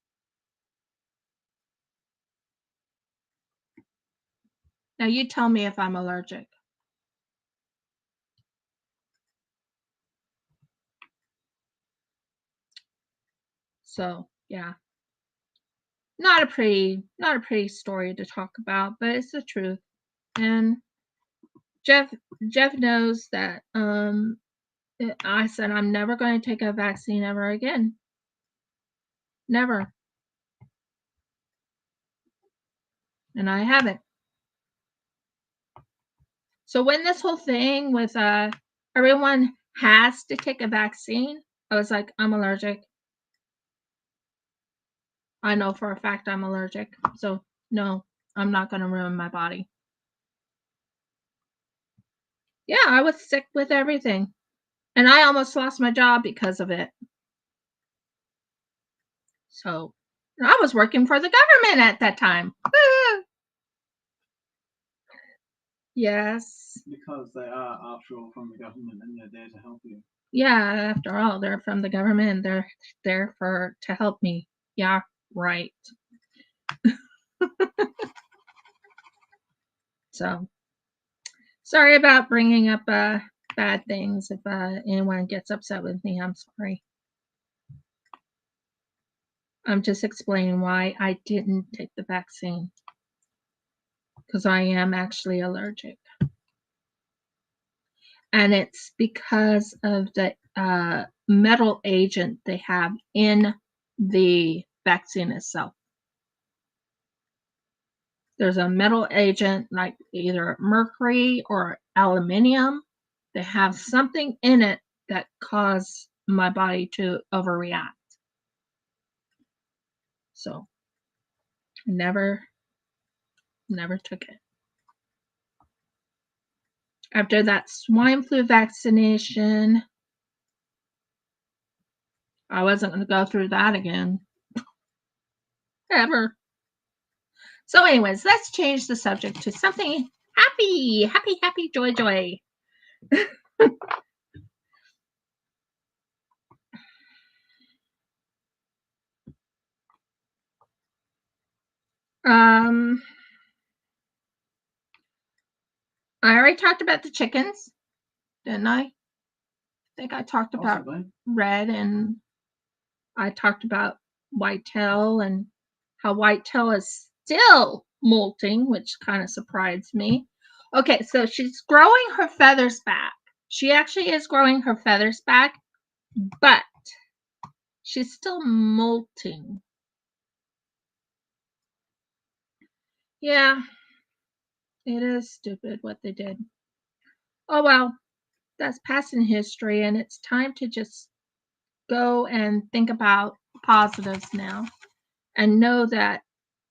Now you tell me if I'm allergic. So yeah, not a pretty story to talk about, but it's the truth. And Jeff Jeff knows that I said I'm never going to take a vaccine ever again. Never. And I haven't. So when this whole thing with everyone has to take a vaccine, I was like, I'm allergic. I know for a fact I'm allergic. So no, I'm not going to ruin my body. Yeah, I was sick with everything. And I almost lost my job because of it. So I was working for the government at that time. Yes. Because they are, after all, from the government and they're there to help you. Yeah, after all, they're from the government. They're there to help me. Yeah, right. So sorry about bringing up bad things. If anyone gets upset with me, I'm sorry. I'm just explaining why I didn't take the vaccine. Because I am actually allergic. And it's because of the metal agent they have in the vaccine itself. There's a metal agent like either mercury or aluminium. They have something in it that cause my body to overreact. So never took it. After that swine flu vaccination, I wasn't going to go through that again. Ever. So anyways, let's change the subject to something happy, joy. I already talked about the chickens, didn't I? I think I talked about red, and I talked about whitetail and how whitetail is still molting, which kind of surprised me. Okay, so she's growing her feathers back. She actually is growing her feathers back, but she's still molting. Yeah, it is stupid what they did. Oh well, that's past in history, and it's time to just go and think about positives now and know that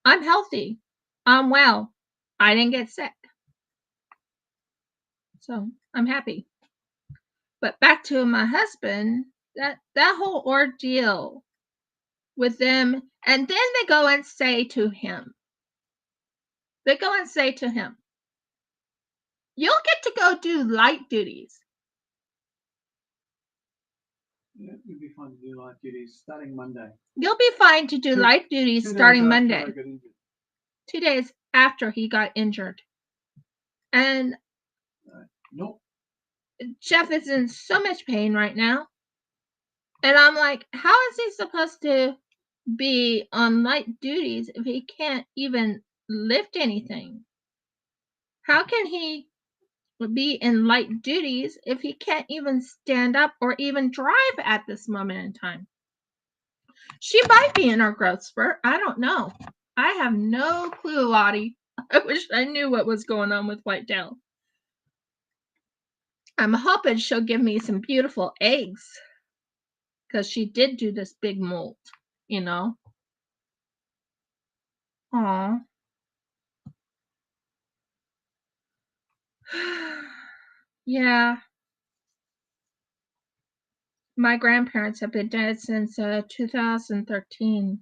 I'm healthy, I'm well, I didn't get sick. So I'm happy. But back to my husband, that whole ordeal with them, and then they go and say to him, you'll get to go do light duties. Yeah, you'll be fine to do light duties starting Monday. You'll be fine to do light duties starting Monday. 2 days after he got injured. And nope. Jeff is in so much pain right now. And I'm like, how is he supposed to be on light duties if he can't even lift anything? How can he be in light duties if he can't even stand up or even drive at this moment in time? She might be in her growth spurt. I don't know. I have no clue, Oddy. I wish I knew what was going on with Whitetail. I'm hoping she'll give me some beautiful eggs, because she did do this big molt, you know. Aw. Yeah. My grandparents have been dead since 2013.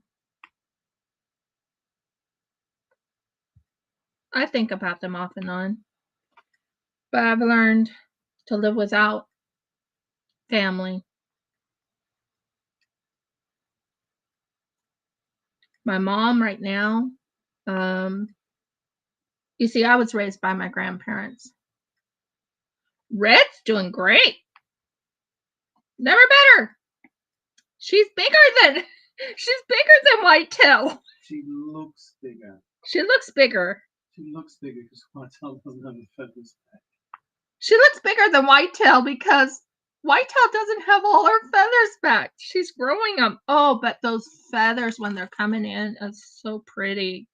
I think about them off and on. But I've learned to live without family. My mom right now, you see, I was raised by my grandparents. Red's doing great. Never better. She's bigger than Whitetail. She looks bigger. She looks bigger. She looks bigger because Whitetail doesn't have the feathers back. She looks bigger than Whitetail because Whitetail doesn't have all her feathers back. She's growing them. Oh, but those feathers when they're coming in are so pretty.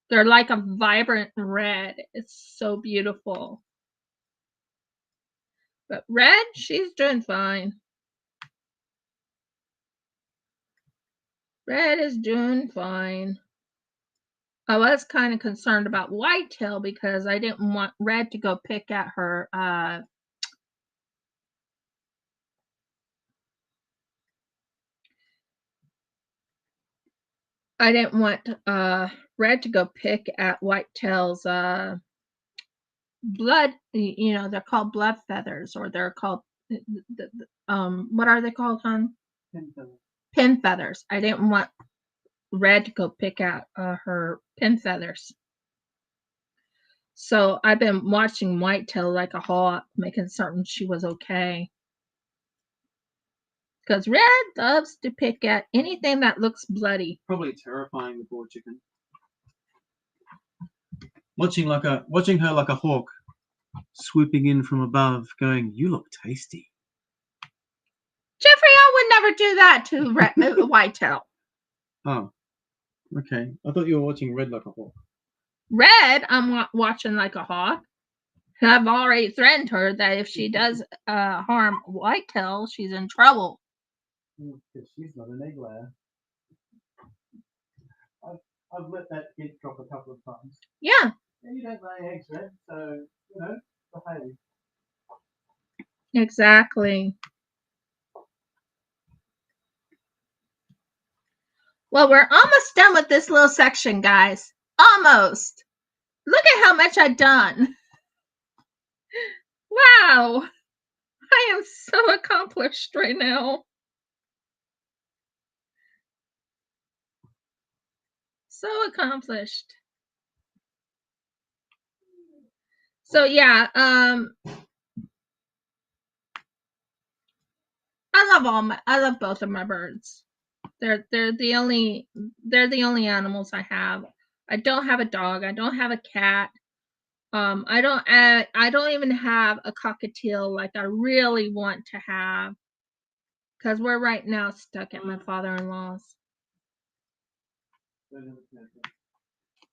They're like a vibrant red. It's so beautiful. But Red, she's doing fine. Red is doing fine. I was kind of concerned about Whitetail because I didn't want Red to go pick at her. I didn't want Red to go pick at Whitetail's blood. You know, they're called blood feathers, or they're called what are they called, hon? Pin feathers. Pin feathers. I didn't want Red to go pick at her pin feathers. So I've been watching Whitetail like a hawk, making certain she was okay. Because Red loves to pick at anything that looks bloody. Probably terrifying the poor chicken. Watching her like a hawk, swooping in from above, going, "You look tasty." Jeffrey, I would never do that to Whitetail. Oh, okay. I thought you were watching Red like a hawk. Red, I'm watching like a hawk. I've already threatened her that if she does harm Whitetail, she's in trouble. Because she's not an egg layer. I've let that hint drop a couple of times. Yeah. And you don't lay eggs, Red, so, behave. Exactly. Well, we're almost done with this little section, guys. Almost. Look at how much I've done. Wow. I am so accomplished right now. So accomplished. So yeah, I love both of my birds. They're the only animals I have. I don't have a dog. I don't have a cat. I don't even have a cockatiel like I really want to have, because we're right now stuck at my father-in-law's.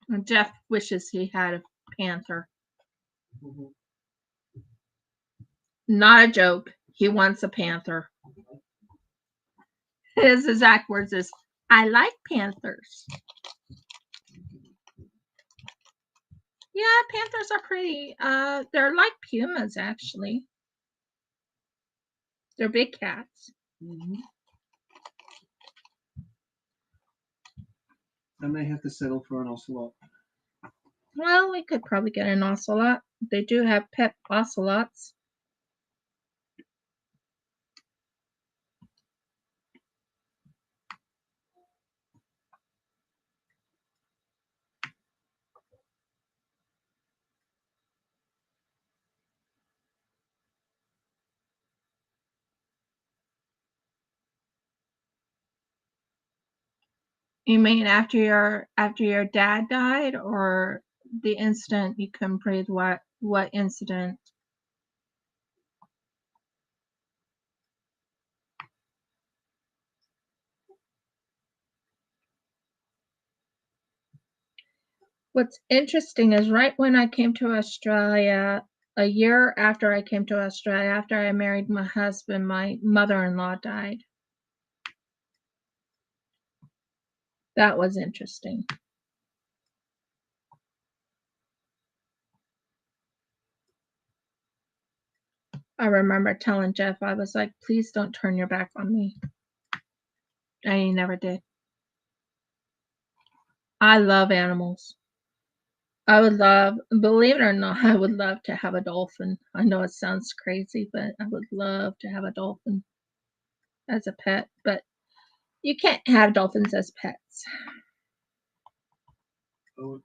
And Jeff wishes he had a panther. Mm-hmm. Not a joke. He wants a panther. His exact words is, "I like panthers." Yeah, panthers are pretty. They're like pumas, actually. They're big cats. Mm-hmm. I may have to settle for an ocelot. Well, we could probably get an ocelot. They do have pet ocelots. You mean after your dad died, or the instant you couldn't breathe? What incident? What's interesting is right when I came to Australia, a year after I came to Australia, after I married my husband, my mother-in-law died. That was interesting. I remember telling Jeff, I was like, "Please don't turn your back on me." And he never did. I love animals. I would love, believe it or not, I would love to have a dolphin. I know it sounds crazy, but I would love to have a dolphin as a pet. But you can't have dolphins as pets. Oh,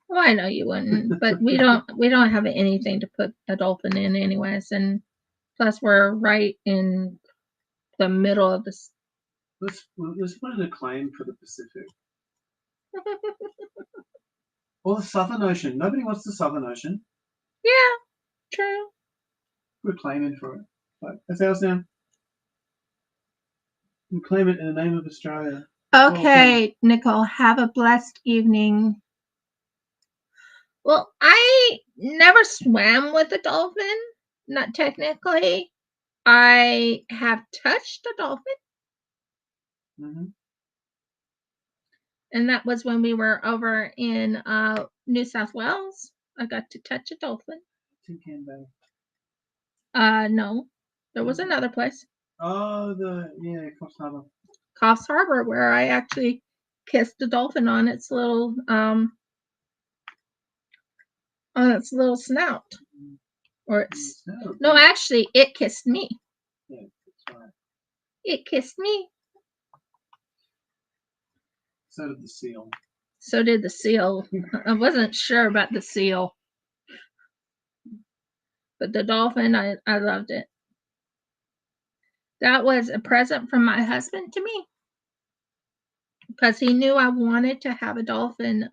Well, I know you wouldn't, but we don't have anything to put a dolphin in anyways, and plus we're right in the middle of this. Let's put in a claim for the Pacific. Or the Southern Ocean. Nobody wants the Southern Ocean. Yeah, true. We're claiming for it. Like, that's ours now. We claim it in the name of Australia. Okay, Nicole, have a blessed evening. Well, I never swam with a dolphin, not technically. I have touched a dolphin, Mm-hmm. and that was when we were over in New South Wales. I got to touch a dolphin. Tin Bay. No, there was another place, Oh, Coffs Harbour. Coffs Harbour, where I actually kissed a dolphin on its little snout, or its no, actually, it kissed me. Yeah, that's right. It kissed me. So did the seal. So did the seal. I wasn't sure about the seal, but the dolphin, I loved it. That was a present from my husband to me because he knew I wanted to have a dolphin.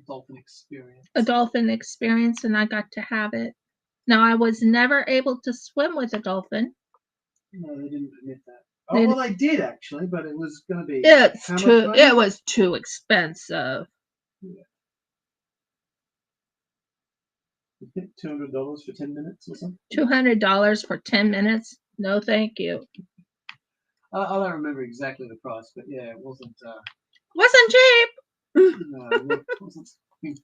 Dolphin experience. A dolphin experience, and I got to have it. Now, I was never able to swim with a dolphin. No, they didn't admit that. Oh, well, they did actually, but it was going to be. It was too expensive. Yeah. $200 for 10 minutes or something. $200 for 10 minutes? No, thank you. I don't remember exactly the price, but yeah, it wasn't. Wasn't cheap. No, it wasn't. I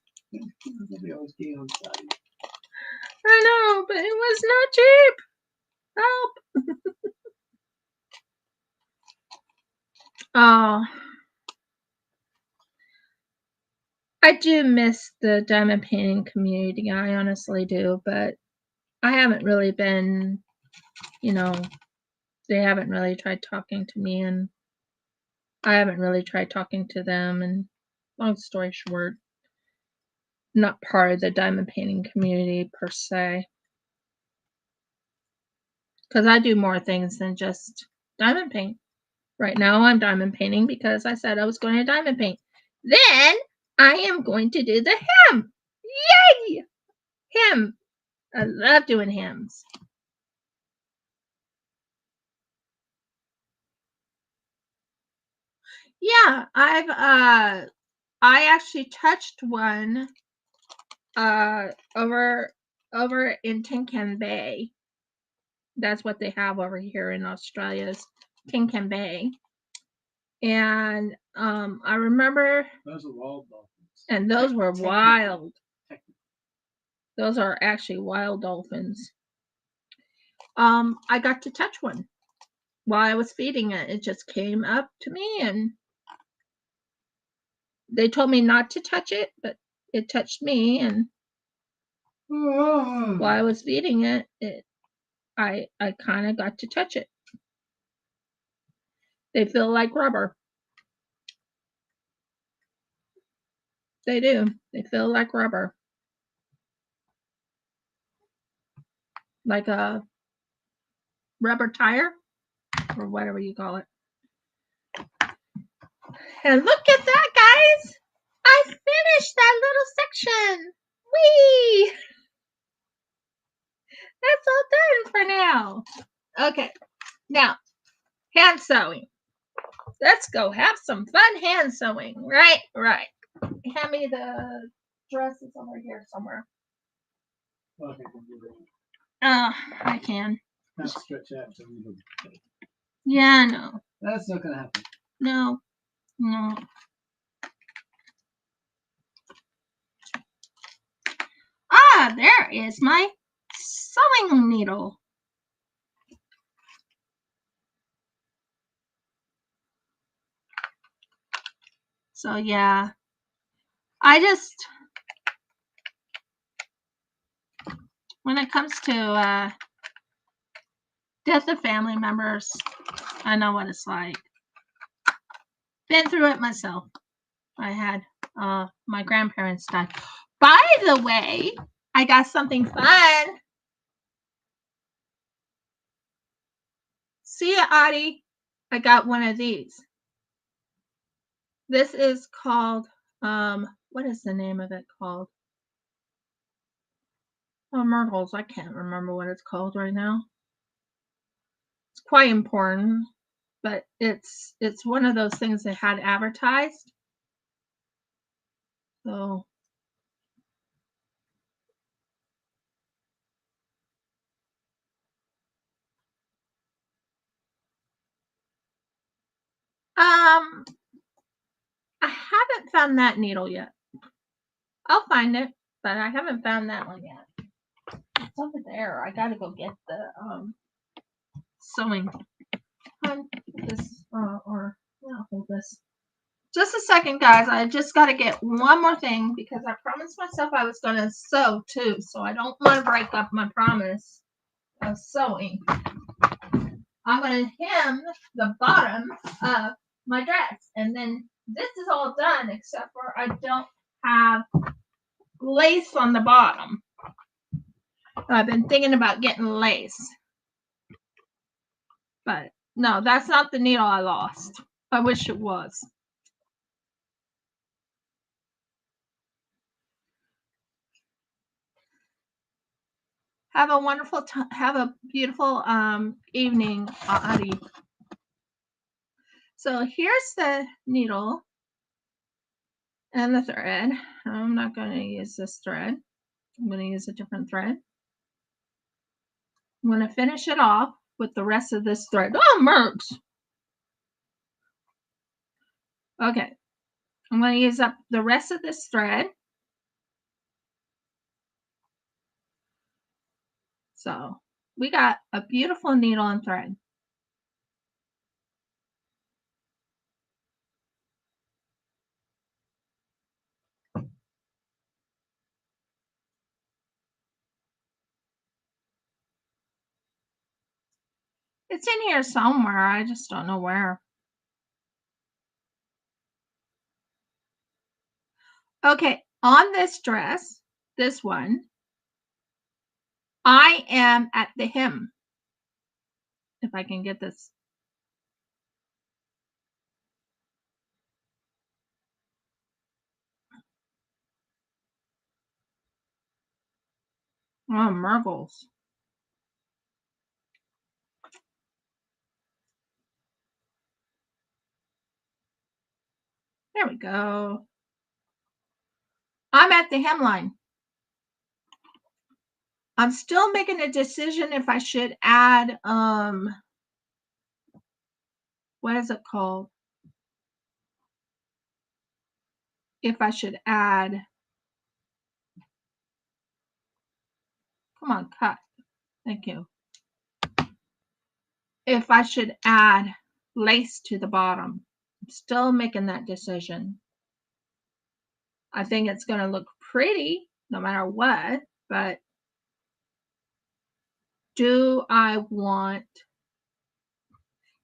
was getting on stage. I know, but it was not cheap. Help. Oh, I do miss the diamond painting community. I honestly do, but I haven't really been, they haven't really tried talking to me, and I haven't really tried talking to them. And long story short, not part of the diamond painting community per se. Because I do more things than just diamond paint. Right now, I'm diamond painting because I said I was going to diamond paint. Then I am going to do the hem. Yay! Hem. I love doing hems. Yeah, I actually touched one over in Tin Can Bay. That's what they have over here in Australia's Tin Can Bay. And I remember those are wild dolphins. And those were wild. Those are actually wild dolphins. I got to touch one while I was feeding it. It just came up to me, and they told me not to touch it, but it touched me, and while I was feeding it, I kind of got to touch it. They feel like rubber. They do. They feel like rubber. Like a rubber tire, or whatever you call it. And look at that, guys! I finished that little section! Whee! That's all done for now. Okay, now, hand sewing. Let's go have some fun hand sewing. Right. Hand me the dresses over here somewhere. Okay. I can. Can't stretch out. Yeah, no. That's not going to happen. No. Ah, there is my sewing needle. So yeah, when it comes to death of family members, I know what it's like. Been through it myself. I had my grandparents die. By the way, I got something fun. See ya, Oddy. I got one of these. This is called, what is the name of it called? Oh, Myrtles. I can't remember what it's called right now. It's quite important, but it's one of those things that had advertised. So I haven't found that needle yet. I'll find it, but I haven't found that one yet. It's over there. I gotta go get the sewing. This or yeah, hold this. Just a second, guys. I just got to get one more thing because I promised myself I was going to sew too, so I don't want to break up my promise of sewing. I'm going to hem the bottom of my dress, and then this is all done except for I don't have lace on the bottom. I've been thinking about getting lace, but no, that's not the needle I lost. I wish it was. Have a wonderful have a beautiful evening, Oddy. So here's the needle and the thread. I'm not going to use this thread. I'm going to use a different thread. I'm going to finish it off with the rest of this thread. Oh, merks! Okay. I'm going to use up the rest of this thread. So we got a beautiful needle and thread. It's in here somewhere. I just don't know where. Okay, on this dress, this one, I am at the hem. If I can get this. Oh, Murgles. There we go. I'm at the hemline. I'm still making a decision if I should add, what is it called? If I should add, come on, cut. Thank you. If I should add lace to the bottom. I'm still making that decision. I think it's going to look pretty no matter what, but do I want...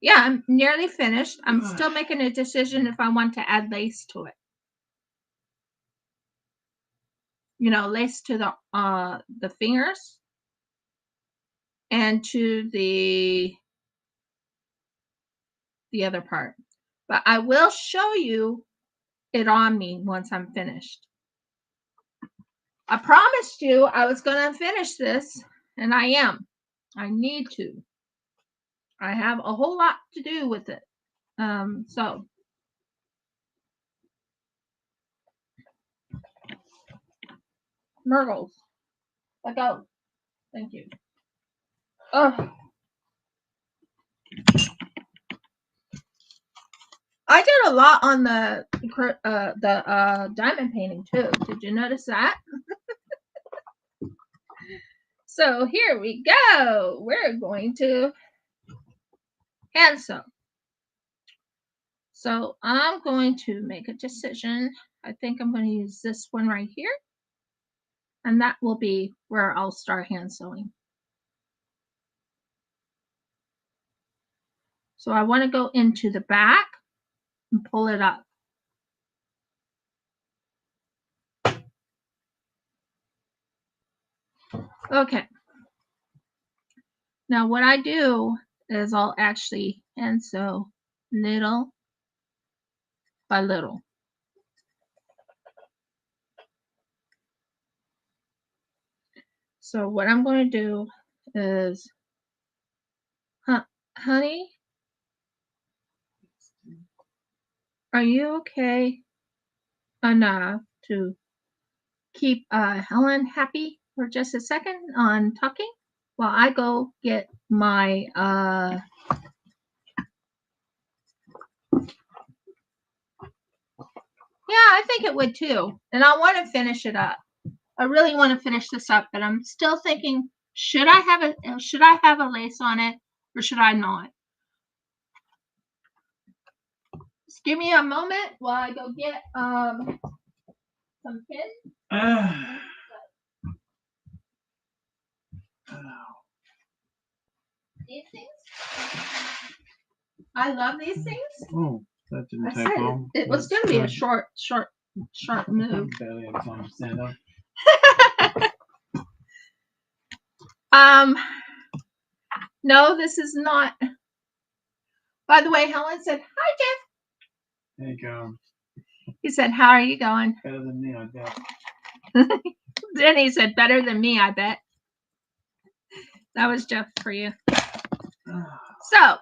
Yeah, I'm nearly finished. I'm still making a decision if I want to add lace to it. You know, lace to the fingers and to the other part. But I will show you it on me once I'm finished. I promised you I was going to finish this, and I am. I need to. I have a whole lot to do with it. So Murgles, let go. Thank you. Oh, I did a lot on the diamond painting too. Did you notice that? So here we go. We're going to hand sew. So I'm going to make a decision. I think I'm going to use this one right here. And that will be where I'll start hand sewing. So I want to go into the back and pull it up. Okay. Now what I do is I'll actually hand sew little by little. So what I'm going to do is, honey, are you okay enough to keep Helen happy for just a second on talking while I go get my yeah, I think it would too. And I want to finish it up. I really want to finish this up, but I'm still thinking, should I have a lace on it or should I not? Just give me a moment while I go get some pins. These things. I love these things. Oh, that didn't take long. It was going to be a short move. Barely have time to stand up. No, this is not. By the way, Helen said, "Hi, Jeff." There you go. He said, "How are you going?" Better than me, I bet. Then he said, "Better than me, I bet." That was Jeff for you. So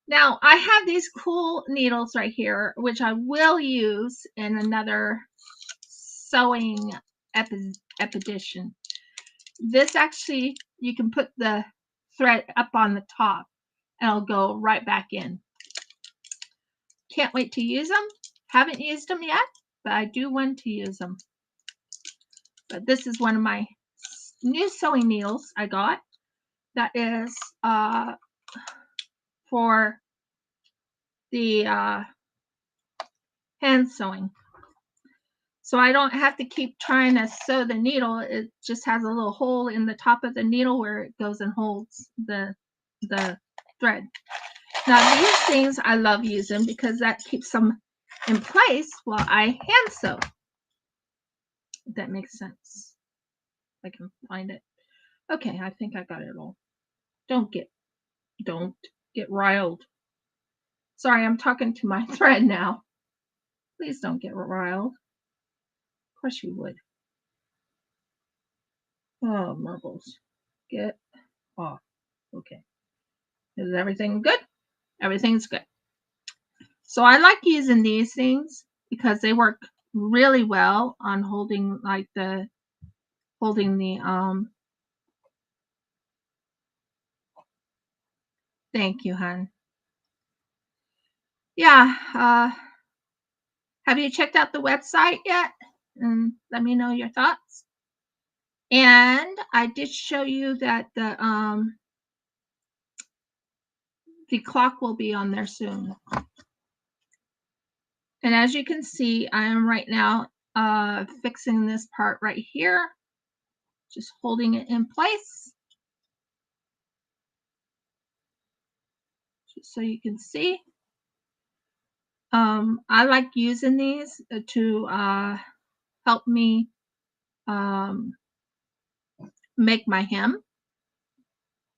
now I have these cool needles right here, which I will use in another sewing expedition. This actually, you can put the thread up on the top and it'll go right back in. Can't wait to use them. Haven't used them yet, but I do want to use them. But this is one of my new sewing needles I got. That is for the hand sewing. So I don't have to keep trying to sew the needle. It just has a little hole in the top of the needle where it goes and holds the thread. Now these things I love using because that keeps them in place while I hand sew. If that makes sense. If I can find it. Okay, I think I got it all. Don't get riled. Sorry, I'm talking to my thread now. Please don't get riled. Of course you would. Oh, marbles. Get off. Okay. Is everything good? Everything's good. So I like using these things because they work really well on holding the thank you, hon. Yeah, have you checked out the website yet? And let me know your thoughts. And I did show you that the clock will be on there soon. And as you can see, I am right now fixing this part right here, just holding it in place. Just so you can see. I like using these to help me make my hem.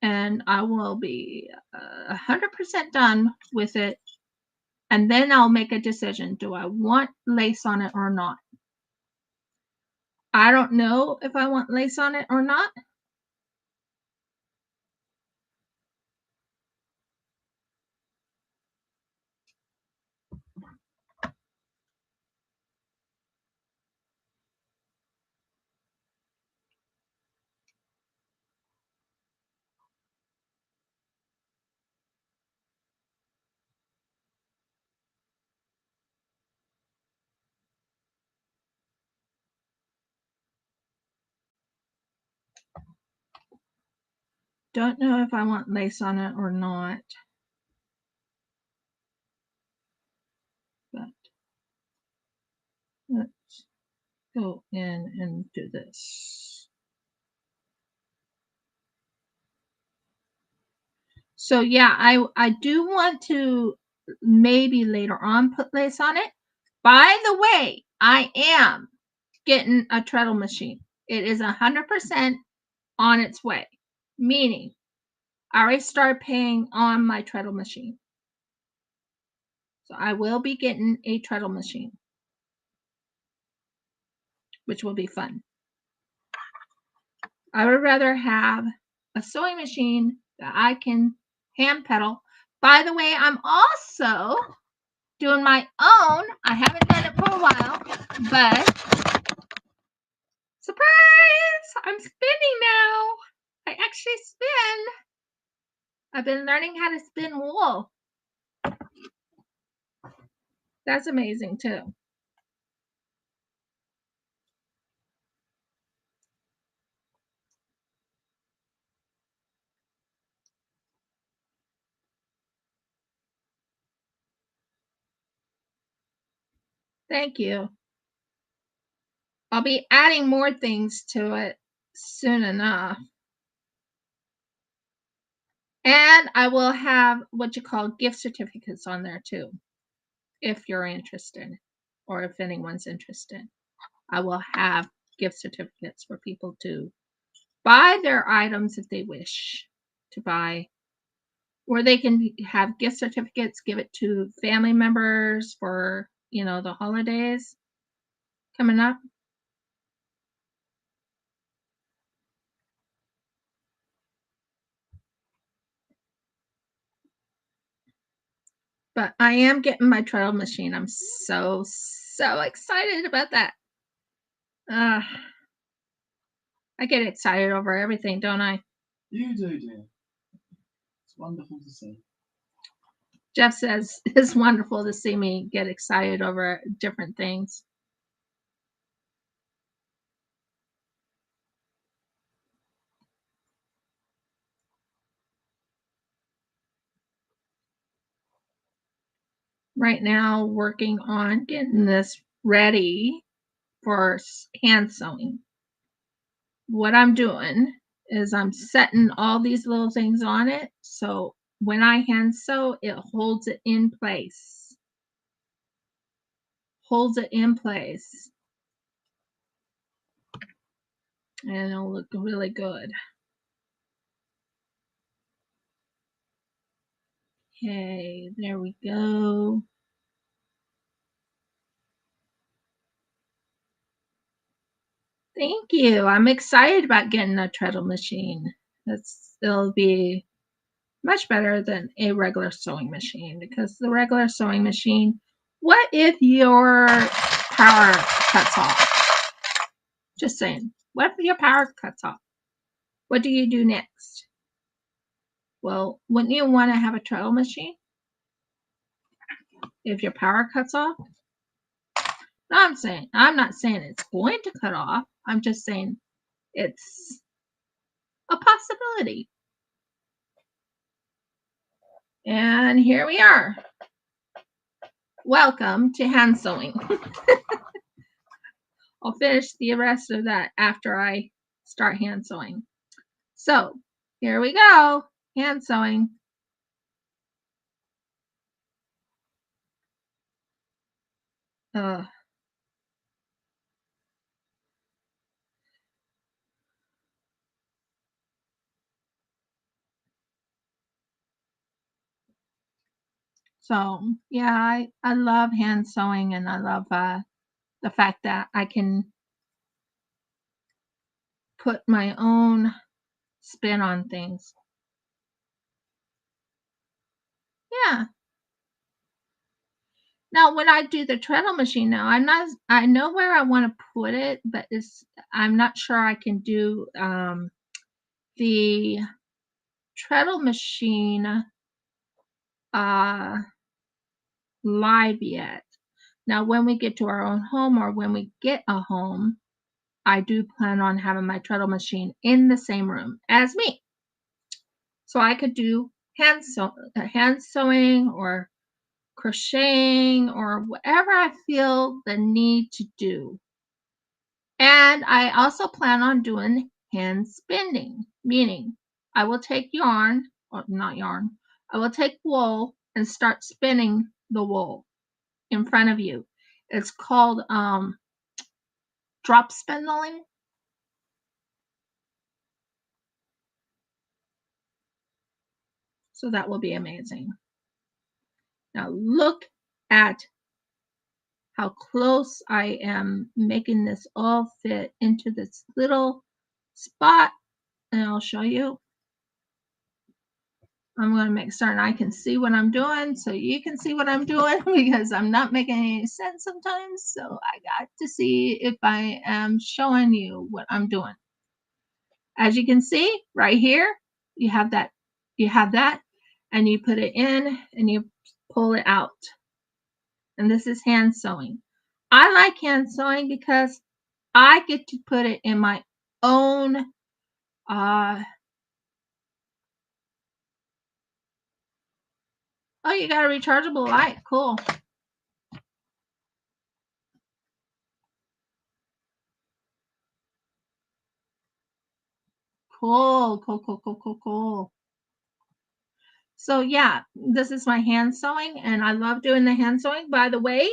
And I will be 100% done with it. And then I'll make a decision. Do I want lace on it or not? I don't know if I want lace on it or not. Don't know if I want lace on it or not. But let's go in and do this. So yeah, I do want to maybe later on put lace on it. By the way, I am getting a treadle machine. It is 100% on its way, meaning I already started paying on my treadle machine. So I will be getting a treadle machine, which will be fun. I would rather have a sewing machine that I can hand pedal. By the way, I'm also doing my own. I haven't done it for a while, but surprise! I'm spinning now. I actually spin. I've been learning how to spin wool. That's amazing too. Thank you. I'll be adding more things to it soon enough. And I will have what you call gift certificates on there too, if you're interested, or if anyone's interested. I will have gift certificates for people to buy their items if they wish to buy, or they can have gift certificates, give it to family members for, the holidays coming up. But I am getting my treadle machine. I'm so excited about that. I get excited over everything, don't I? You do, dear. It's wonderful to see. Jeff says it's wonderful to see me get excited over different things. Right now, working on getting this ready for hand sewing. What I'm doing is I'm setting all these little things on it, so when I hand sew, it holds it in place. Holds it in place. And it'll look really good. Okay, there we go. Thank you. I'm excited about getting a treadle machine. It'll be much better than a regular sewing machine, because the regular sewing machine, what if your power cuts off? Just saying. What if your power cuts off? What do you do next? Well, wouldn't you want to have a treadle machine if your power cuts off? No, I'm not saying it's going to cut off. I'm just saying it's a possibility. And here we are. Welcome to hand sewing. I'll finish the rest of that after I start hand sewing. So here we go, hand sewing. So yeah, I love hand sewing, and I love the fact that I can put my own spin on things. Yeah. Now, when I do the treadle machine now, I know where I want to put it, but I'm not sure I can do the treadle machine live yet. Now, when we get to our own home, or when we get a home, I do plan on having my treadle machine in the same room as me. So I could do hand sewing or crocheting or whatever I feel the need to do. And I also plan on doing hand spinning, meaning I will take yarn, or not yarn, I will take wool and start spinning the wool in front of you. It's called drop spindling. So that will be amazing. Now look at how close I am making this all fit into this little spot, and I'll show you. I'm going to make certain I can see what I'm doing so you can see what I'm doing because I'm not making any sense sometimes. So I got to see if I am showing you what I'm doing. As you can see right here, you have that, and you put it in and you pull it out. And this is hand sewing. I like hand sewing because I get to put it in my own oh, you got a rechargeable light. Cool. Cool. So yeah, this is my hand sewing and I love doing the hand sewing. By the way,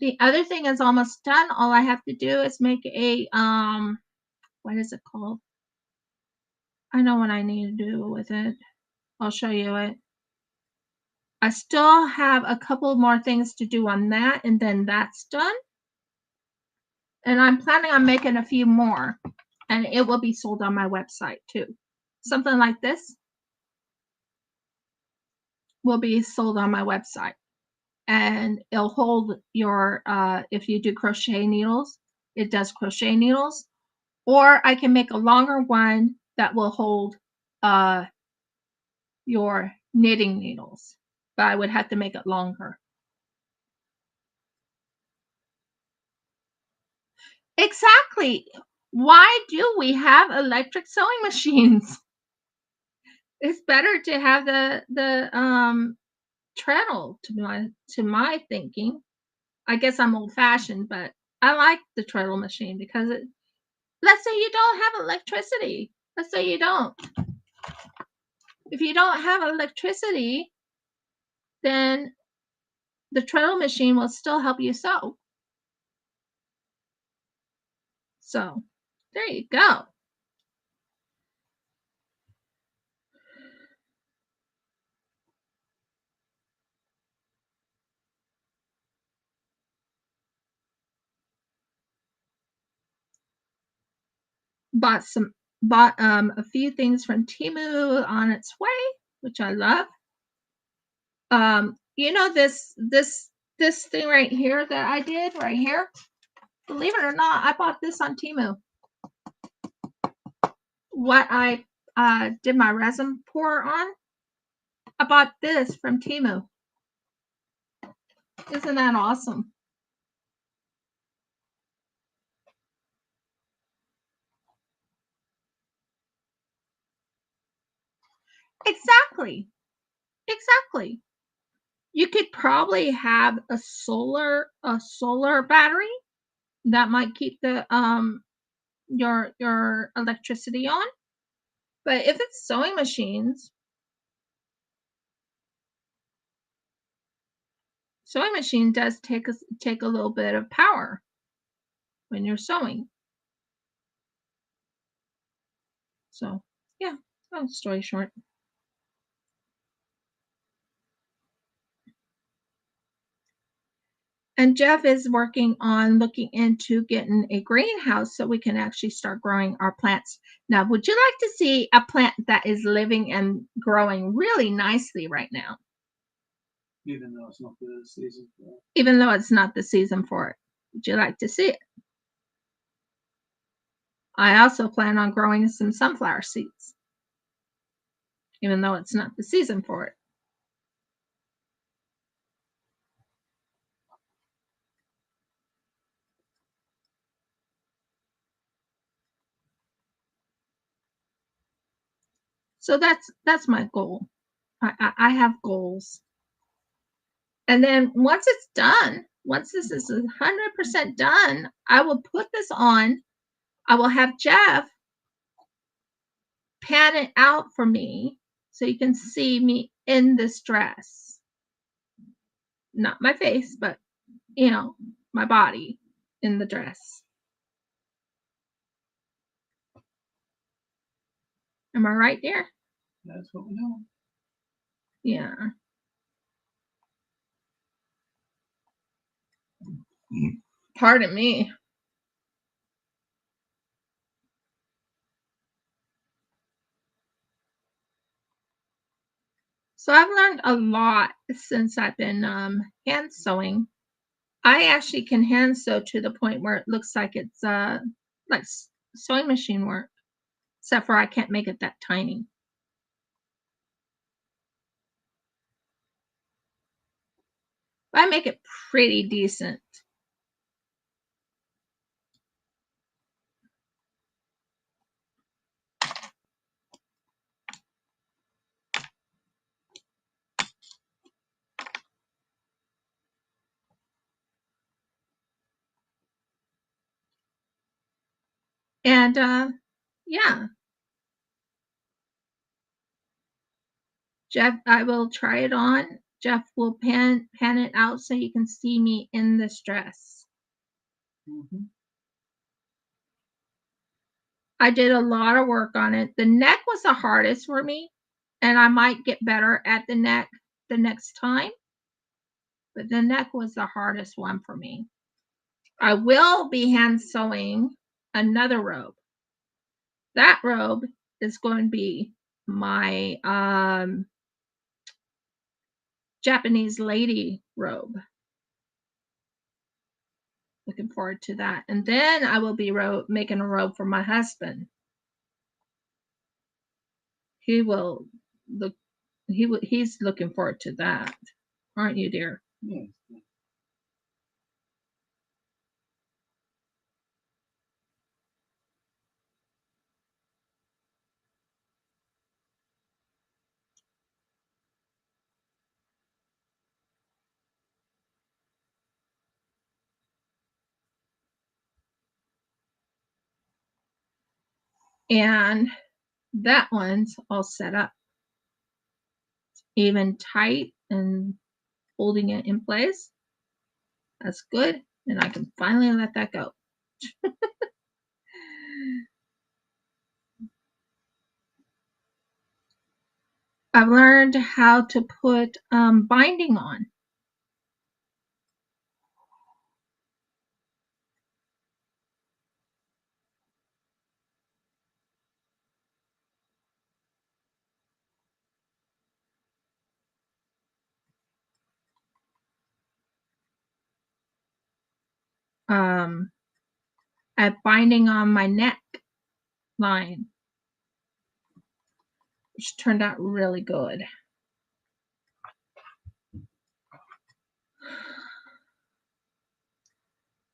the other thing is almost done. All I have to do is make a what is it called? I know what I need to do with it. I'll show you it. I still have a couple more things to do on that and then that's done. And I'm planning on making a few more and it will be sold on my website too. Something like this will be sold on my website and it'll hold your if you do crochet needles, it does crochet needles, or I can make a longer one that will hold your knitting needles, but I would have to make it longer. Exactly. Why do we have electric sewing machines? It's better to have the treadle to my thinking. I guess I'm old fashioned, but I like the treadle machine because it, let's say you don't have electricity. Let's say you don't. If you don't have electricity, then the treadle machine will still help you sew. So there you go. Bought a few things from Temu on its way, which I love. You know this thing right here that I did right here. Believe it or not, I bought this on Temu. What I did my resin pour on, I bought this from Temu. Isn't that awesome? Exactly. You could probably have a solar battery that might keep the your electricity on. But if it's sewing machines does take a little bit of power when you're sewing. So yeah, long story short. And Jeff is working on looking into getting a greenhouse so we can actually start growing our plants. Now, would you like to see a plant that is living and growing really nicely right now? Even though it's not the season for it. Even though it's not the season for it. Would you like to see it? I also plan on growing some sunflower seeds, even though it's not the season for it. So that's my goal. I have goals. And then once it's done, once this is 100% done, I will put this on. I will have Jeff pan it out for me so you can see me in this dress. Not my face, but you know, my body in the dress. Am I right there? That's what we know. Yeah. Pardon me. So I've learned a lot since I've been hand sewing. I actually can hand sew to the point where it looks like it's like sewing machine work, except for I can't make it that tiny. But I make it pretty decent. And yeah, Jeff, I will try it on. Jeff will pan it out so you can see me in this dress. Mm-hmm. I did a lot of work on it. The neck was the hardest for me, and I might get better at the neck the next time, but the neck was the hardest one for me. I will be hand sewing another robe. That robe is going to be my Japanese lady robe. Looking forward to that. And then I will be making a robe for my husband. He will look. He's looking forward to that, aren't you, dear? Yes. And that one's all set up, even tight and holding it in place. That's good. And I can finally let that go. I've learned how to put binding on. At binding on my neck line, which turned out really good.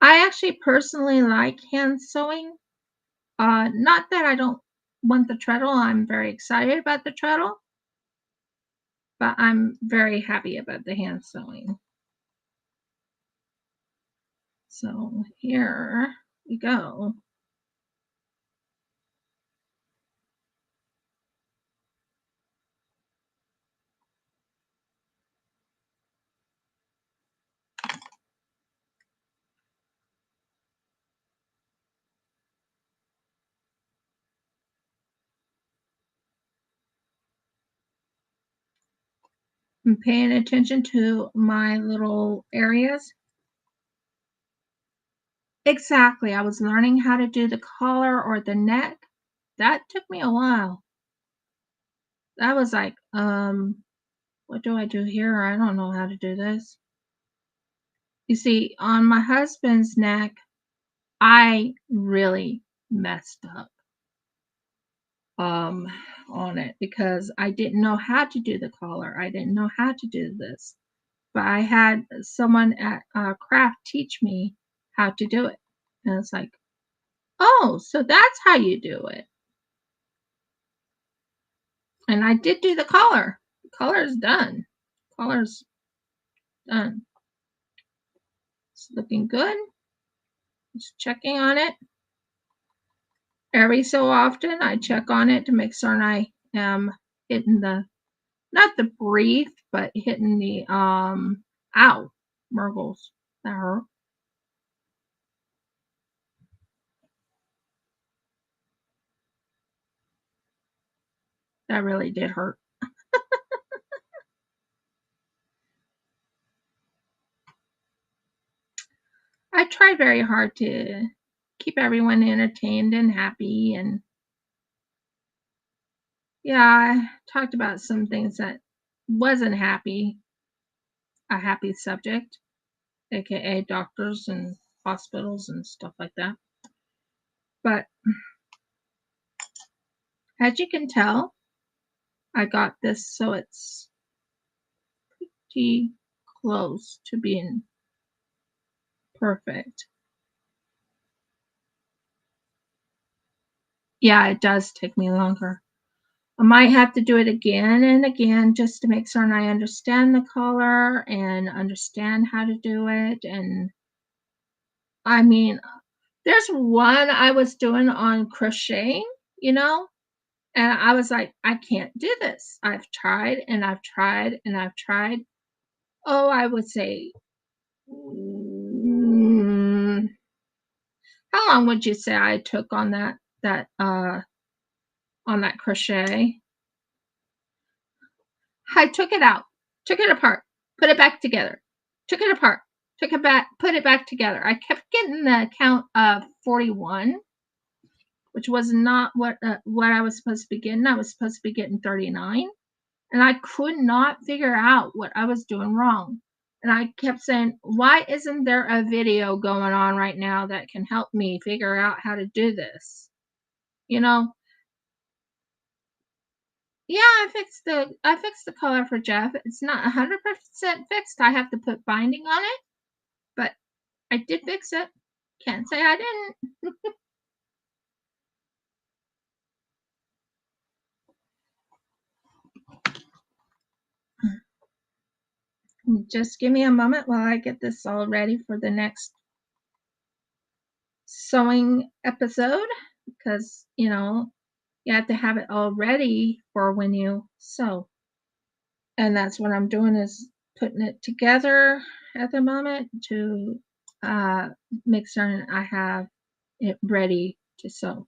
I actually personally like hand sewing. Not that I don't want the treadle. I'm very excited about the treadle, but I'm very happy about the hand sewing. So here we go. I'm paying attention to my little areas. Exactly. I was learning how to do the collar or the neck. That took me a while. That was like, what do I do here? I don't know how to do this. You see, on my husband's neck, I really messed up on it because I didn't know how to do the collar. I didn't know how to do this. But I had someone at craft teach me how to do it. And it's like, oh, so that's how you do it. And I did do the collar. The collar's done. Collar's done. It's looking good. Just checking on it. Every so often I check on it to make certain I am hitting the, not the brief, but hitting the ow, Murgles. That hurt. That really did hurt. I try very hard to keep everyone entertained and happy, and yeah, I talked about some things that wasn't happy, a happy subject, aka doctors and hospitals and stuff like that. But as you can tell, I got this so it's pretty close to being perfect. Yeah, it does take me longer. I might have to do it again and again just to make certain I understand the color and understand how to do it. And I mean, there's one I was doing on crocheting, you know, and I was like, I can't do this. I've tried and I've tried and I've tried. Oh, I would say, mm, how long would you say I took on that crochet? I took it out, took it apart, put it back together, took it apart, took it back, put it back together. I kept getting the count of 41, which was not what I was supposed to be getting. I was supposed to be getting 39, and I could not figure out what I was doing wrong. And I kept saying, "Why isn't there a video going on right now that can help me figure out how to do this?" You know, yeah, I fixed the color for Jeff. It's not 100% fixed. I have to put binding on it, but I did fix it. Can't say I didn't. Just give me a moment while I get this all ready for the next sewing episode, because you have to have it all ready for when you sew. And that's what I'm doing, is putting it together at the moment to make certain I have it ready to sew.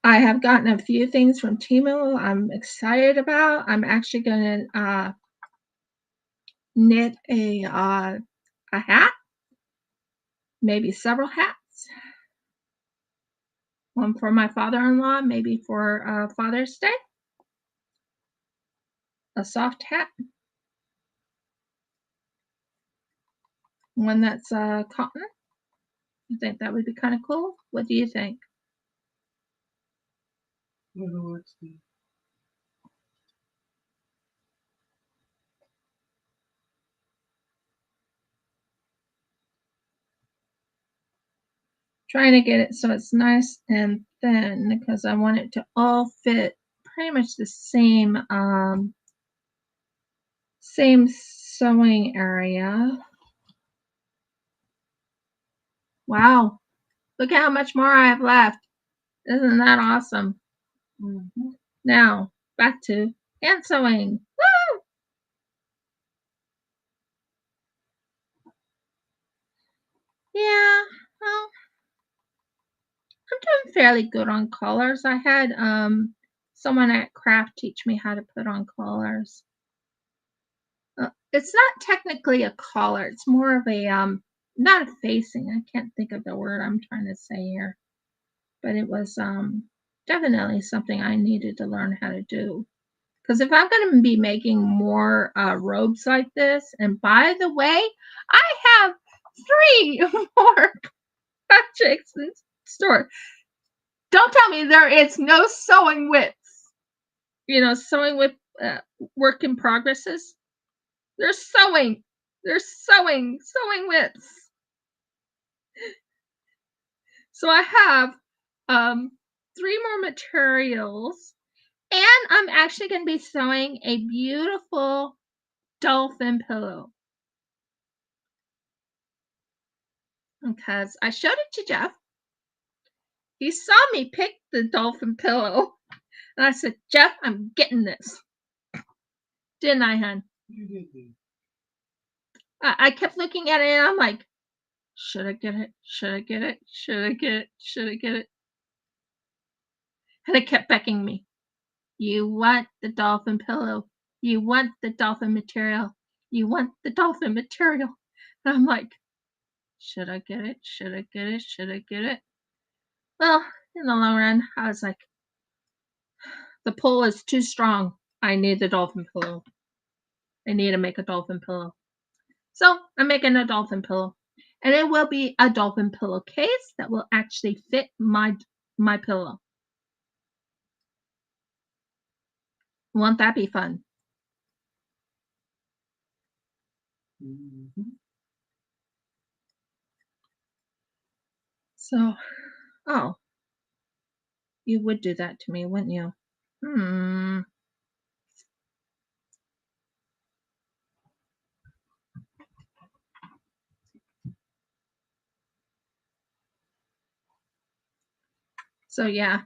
I have gotten a few things from Temu I'm excited about. I'm actually going to knit a hat, maybe several hats. One for my father-in-law, maybe for Father's Day. A soft hat. One that's cotton. I think that would be kind of cool. What do you think? Trying to get it so it's nice and thin because I want it to all fit pretty much the same sewing area. Wow, look at how much more I have left. Isn't that awesome? Mm-hmm. Now back to hand sewing. Woo! Yeah, well, I'm doing fairly good on colors. I had someone at Craft teach me how to put on colors. It's not technically a collar. It's more of a not a facing. I can't think of the word I'm trying to say here, but it was definitely something I needed to learn how to do. Because if I'm going to be making more robes like this, and by the way, I have 3 more projects in store. Don't tell me there is no sewing whips. Sewing whip work in progresses. They're sewing. They're sewing whips. So I have 3 more materials, and I'm actually going to be sewing a beautiful dolphin pillow. Because I showed it to Jeff. He saw me pick the dolphin pillow. And I said, Jeff, I'm getting this. Didn't I, hon? You did. I kept looking at it and I'm like, should I get it? Should I get it? Should I get it? Should I get it? And it kept beckoning me. You want the dolphin pillow. You want the dolphin material. You want the dolphin material. And I'm like, should I get it? Should I get it? Should I get it? Well, in the long run, I was like, The pull is too strong. I need the dolphin pillow. I need to make a dolphin pillow. So I'm making a dolphin pillow. And it will be a dolphin pillowcase that will actually fit my pillow. Won't that be fun? Mm-hmm. So, oh, you would do that to me, wouldn't you? So yeah,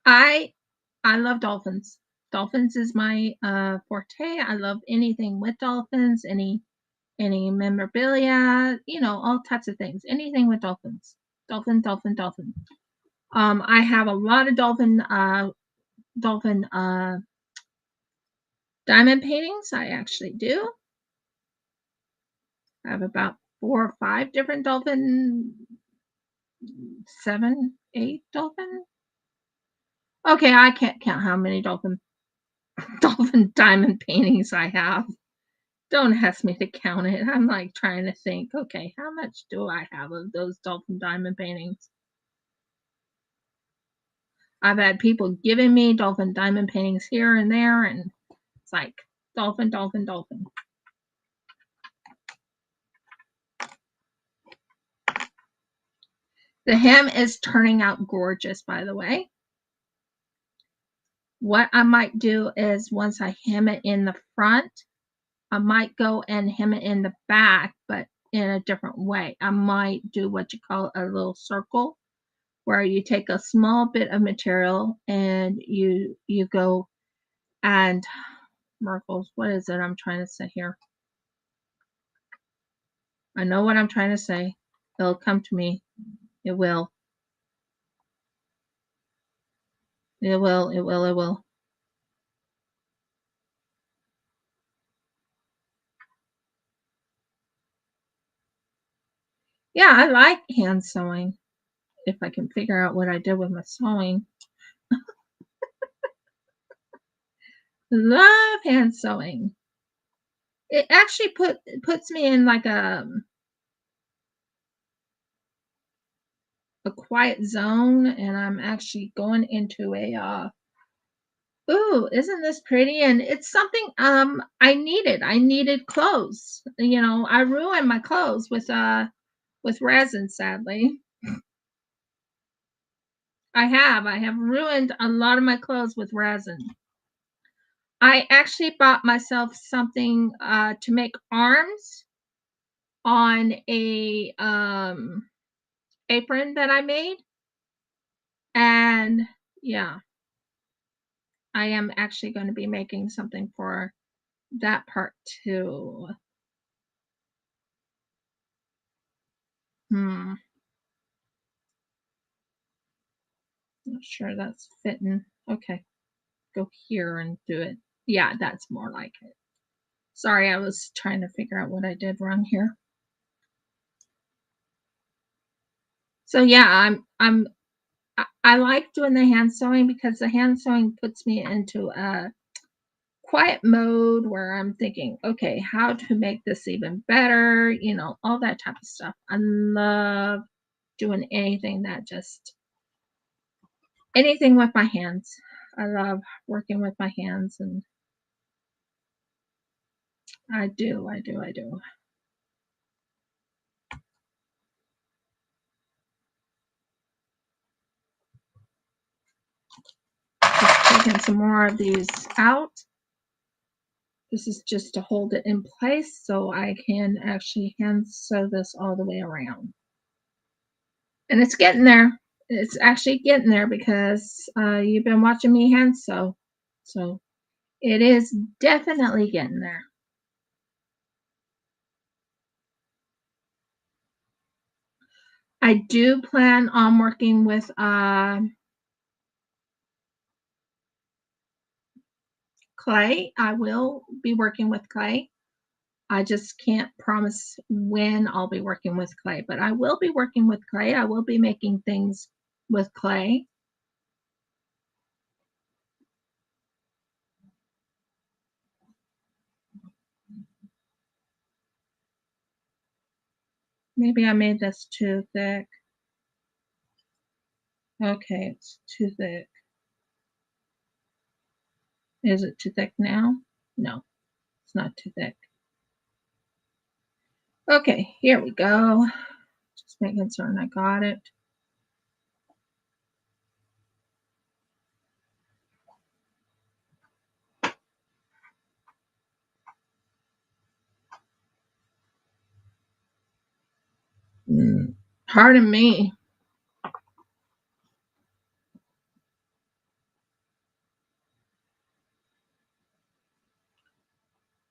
I love dolphins. Dolphins is my forte. I love anything with dolphins, any memorabilia, you know, all types of things. Anything with dolphins. Dolphin, dolphin, dolphin. I have a lot of dolphin diamond paintings. I actually do. I have about 4 or 5 different dolphin, 7, 8 dolphin. Okay, I can't count how many dolphin diamond paintings I have. Don't ask me to count it. I'm like trying to think, okay, how much do I have of those dolphin diamond paintings? I've had people giving me dolphin diamond paintings here and there, and it's like dolphin, dolphin, dolphin. The hem is turning out gorgeous, by the way. What I might do is once I hem it in the front, I might go and hem it in the back, but in a different way. I might do what you call a little circle, where you take a small bit of material and you go and Merkles, what is it I'm trying to say here? I know what I'm trying to say. It'll come to me. It will. It will. It will. It will. Yeah, I like hand sewing. If I can figure out what I did with my sewing. Love hand sewing. It actually puts me in like a quiet zone, and I'm actually going into a ooh, isn't this pretty? And it's something I needed. I needed clothes. You know, I ruined my clothes with resin, sadly. I have ruined a lot of my clothes with resin. I actually bought myself something to make arms on a apron that I made. And yeah, I am actually going to be making something for that part too. Not sure that's fitting. Okay, go here and do it. Yeah, that's more like it. Sorry, I was trying to figure out what I did wrong here. So yeah, I like doing the hand sewing because the hand sewing puts me into a quiet mode where I'm thinking, okay, how to make this even better, you know, all that type of stuff. I love doing anything anything with my hands. I love working with my hands, and I do. Just taking some more of these out. This is just to hold it in place so I can actually hand sew this all the way around. And it's getting there. It's actually getting there because you've been watching me hand sew. So it is definitely getting there. I do plan on working with clay. I will be working with clay. I just can't promise when I'll be working with clay, but I will be working with clay. I will be making things with clay. Maybe I made this too thick. Okay, it's too thick. Is it too thick now? No, it's not too thick. Okay, here we go. Just making certain I got it. Pardon me.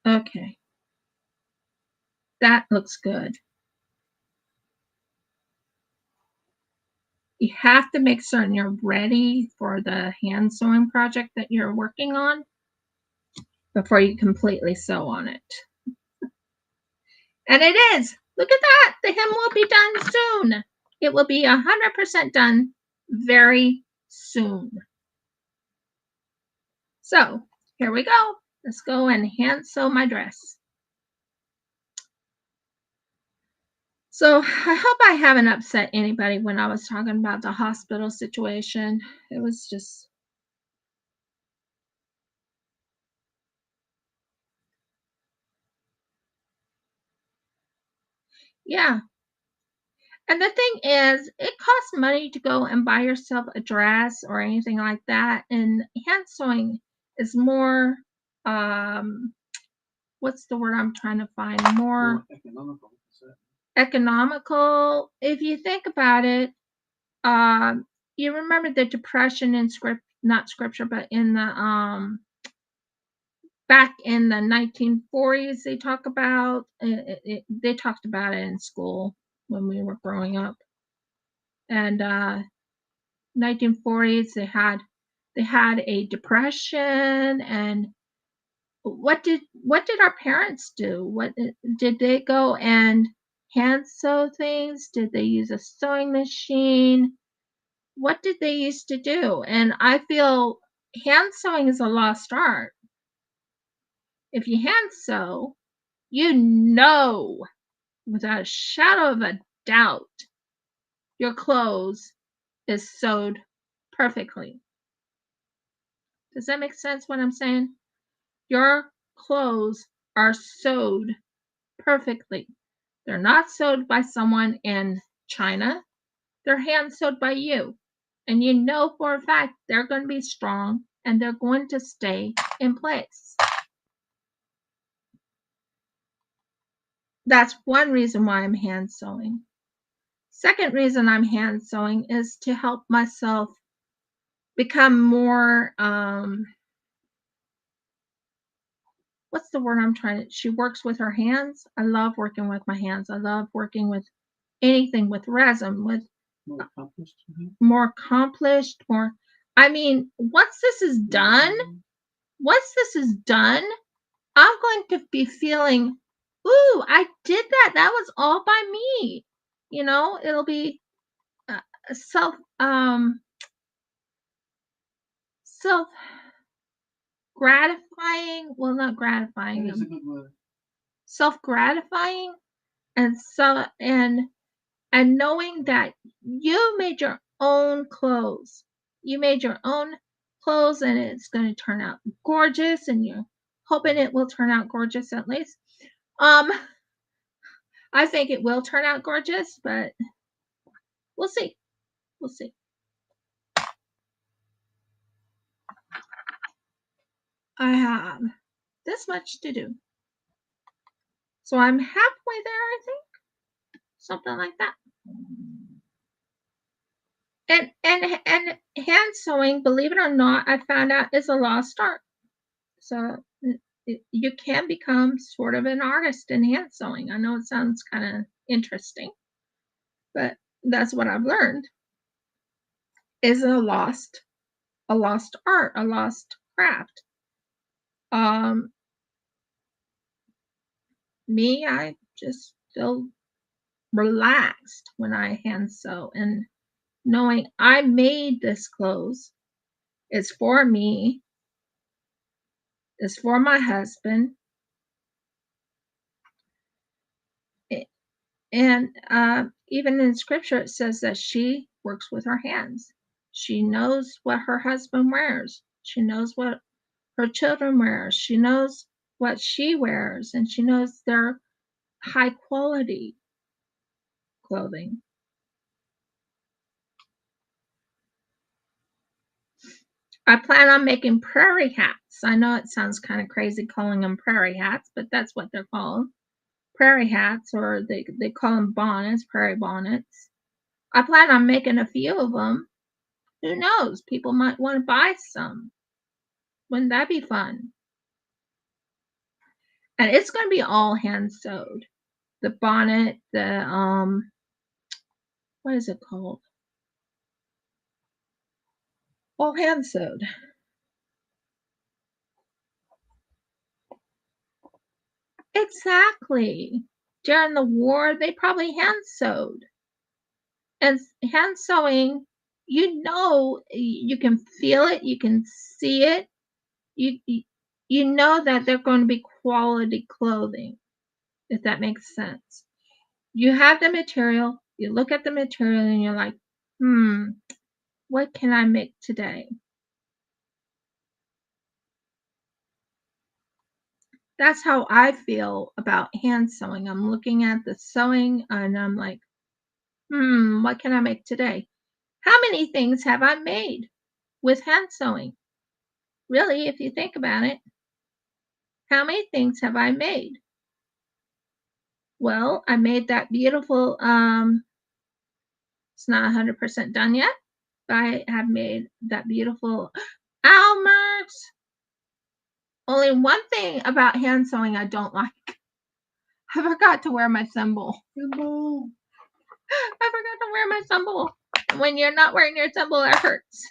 Okay. That looks good. You have to make certain you're ready for the hand sewing project that you're working on before you completely sew on it. And it is. Look at that. The hem will be done soon. It will be 100% done very soon. So here we go. Let's go and hand sew my dress. So I hope I haven't upset anybody when I was talking about the hospital situation. It was just, yeah. And the thing is, it costs money to go and buy yourself a dress or anything like that. And hand sewing is more, what's the word I'm trying to find? More economical. If you think about it, you remember the Depression in not scripture, but in the back in the 1940s, they talk about they talked about it in school when we were growing up. And 1940s, they had a depression. And what did our parents do? What did they go and hand sew things? Did they use a sewing machine? What did they used to do? And I feel hand sewing is a lost art. If you hand sew, you know without a shadow of a doubt your clothes is sewed perfectly. Does that make sense what I'm saying? Your clothes are sewed perfectly. They're not sewed by someone in China. They're hand sewed by you. And you know for a fact they're going to be strong and they're going to stay in place. That's one reason why I'm hand sewing. Second reason I'm hand sewing is to help myself become more, what's the word I'm trying to, she works with her hands. I love working with my hands. I love working with anything with resin, with more accomplished, more, I mean, once this is done, I'm going to be feeling, ooh, I did that. That was all by me. You know, it'll be self gratifying. Well, not gratifying. That is a good word. Self gratifying, and and knowing that you made your own clothes. You made your own clothes, and it's going to turn out gorgeous, and you're hoping it will turn out gorgeous at least. I think it will turn out gorgeous, but we'll see. We'll see. I have this much to do. So I'm halfway there, I think. Something like that. And hand sewing, believe it or not, I found out is a lost art. So you can become sort of an artist in hand sewing. I know it sounds kind of interesting, but that's what I've learned. Is a lost art, a lost craft. Me, I just feel relaxed when I hand sew, and knowing I made this clothes. It's for me. It's for my husband. And even in scripture, it says that she works with her hands. She knows what her husband wears. She knows what her children wear. She knows what she wears, and she knows their high quality clothing. I plan on making prairie hats. I know it sounds kind of crazy calling them prairie hats, but that's what they're called. Prairie hats, or they call them bonnets, prairie bonnets. I plan on making a few of them. Who knows? People might want to buy some. Wouldn't that be fun? And it's going to be all hand sewed. The bonnet, the what is it called? All hand sewed. Exactly. During the war, they probably hand sewed. And hand sewing, you can feel it, you can see it. You know that they're going to be quality clothing, if that makes sense. You have the material, you look at the material and you're like, what can I make today? That's how I feel about hand sewing. I'm looking at the sewing and I'm like, what can I make today? How many things have I made with hand sewing? Really, if you think about it, how many things have I made? Well, I made that beautiful, it's not 100% done yet, but I have made that beautiful Almers. Only one thing about hand sewing I don't like. I forgot to wear my thimble. I forgot to wear my thimble. When you're not wearing your thimble, it hurts.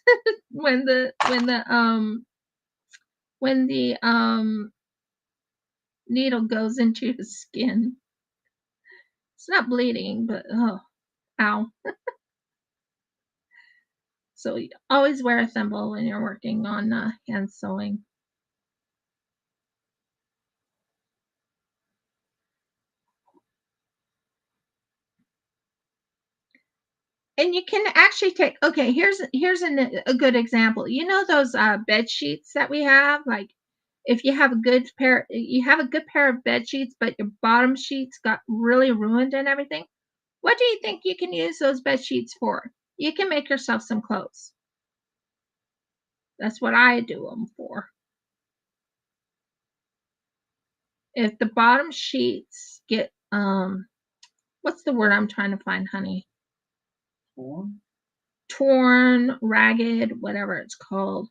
when the needle goes into your skin. It's not bleeding, but ow. So you always wear a thimble when you're working on hand sewing. And you can actually take, okay, here's a good example. You know those bed sheets that we have? Like if you have a good pair of bed sheets, but your bottom sheets got really ruined and everything. What do you think you can use those bed sheets for? You can make yourself some clothes. That's what I do them for. If the bottom sheets get what's the word I'm trying to find, honey? Torn, ragged, whatever it's called,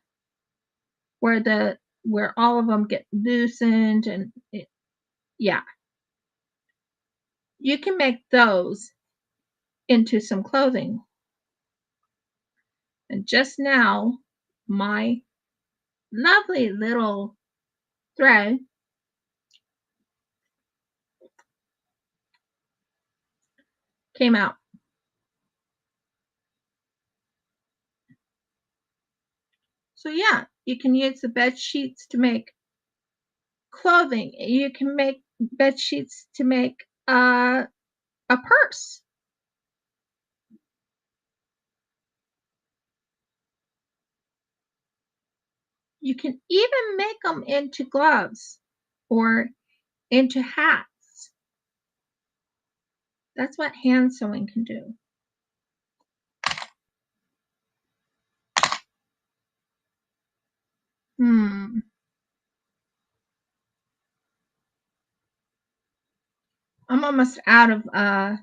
where all of them get loosened and yeah, you can make those into some clothing. And just now, my lovely little thread came out. So yeah, you can use the bed sheets to make clothing. You can make bed sheets to make a purse. You can even make them into gloves or into hats. That's what hand sewing can do. I'm almost out of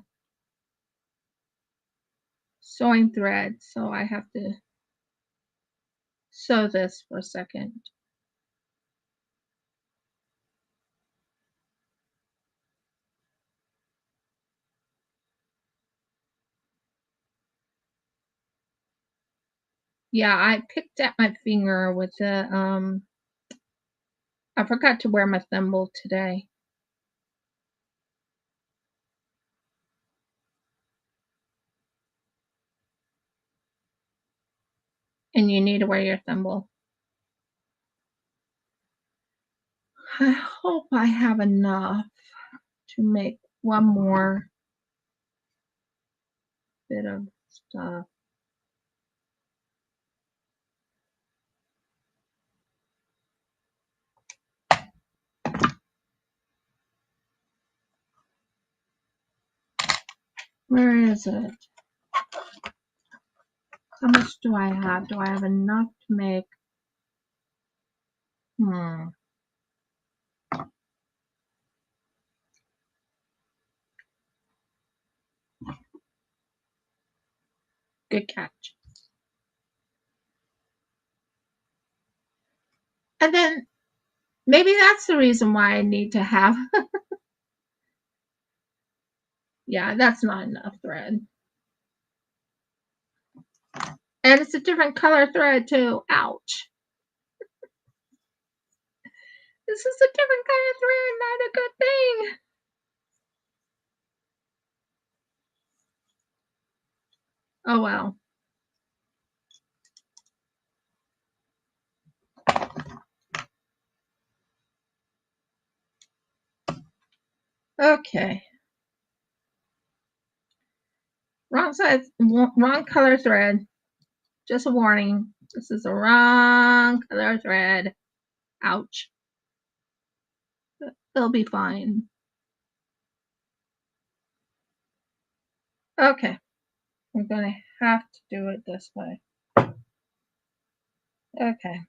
sewing thread, so I have to sew this for a second. Yeah, I picked at my finger with the I forgot to wear my thimble today. And you need to wear your thimble. I hope I have enough to make one more bit of stuff. Where is it? How much do I have? Do I have enough to make? Good catch. And then maybe that's the reason why I need to have. Yeah, that's not enough thread. And it's a different color thread too. Ouch. This is a different color thread, not a good thing. Oh well. Okay. Wrong size, wrong color thread. Just a warning. This is the wrong color thread. Ouch. It'll be fine. Okay. We're going to have to do it this way. Okay.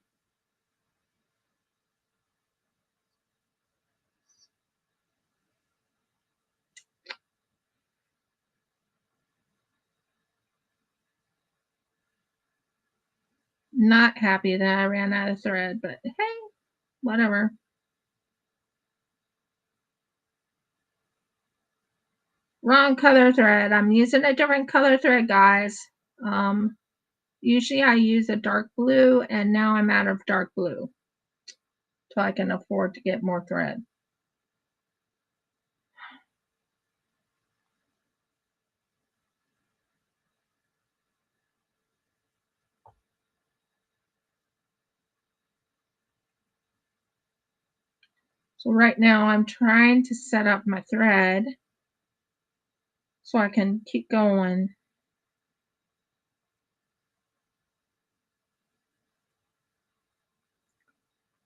Not happy that I ran out of thread, but hey, whatever. Wrong color thread. I'm using a different color thread, guys. Usually I use a dark blue, and now I'm out of dark blue. So I can afford to get more thread. So right now I'm trying to set up my thread so I can keep going.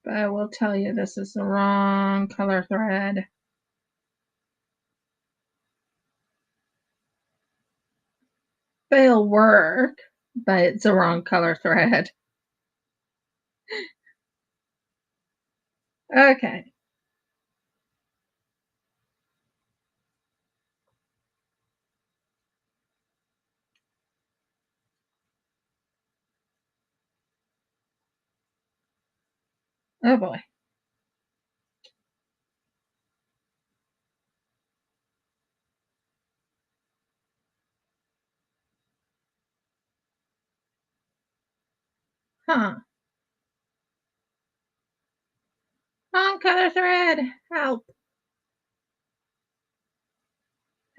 But I will tell you, this is the wrong color thread. But it'll work, but it's the wrong color thread. Okay. Oh boy. Huh. Wrong color thread. Help.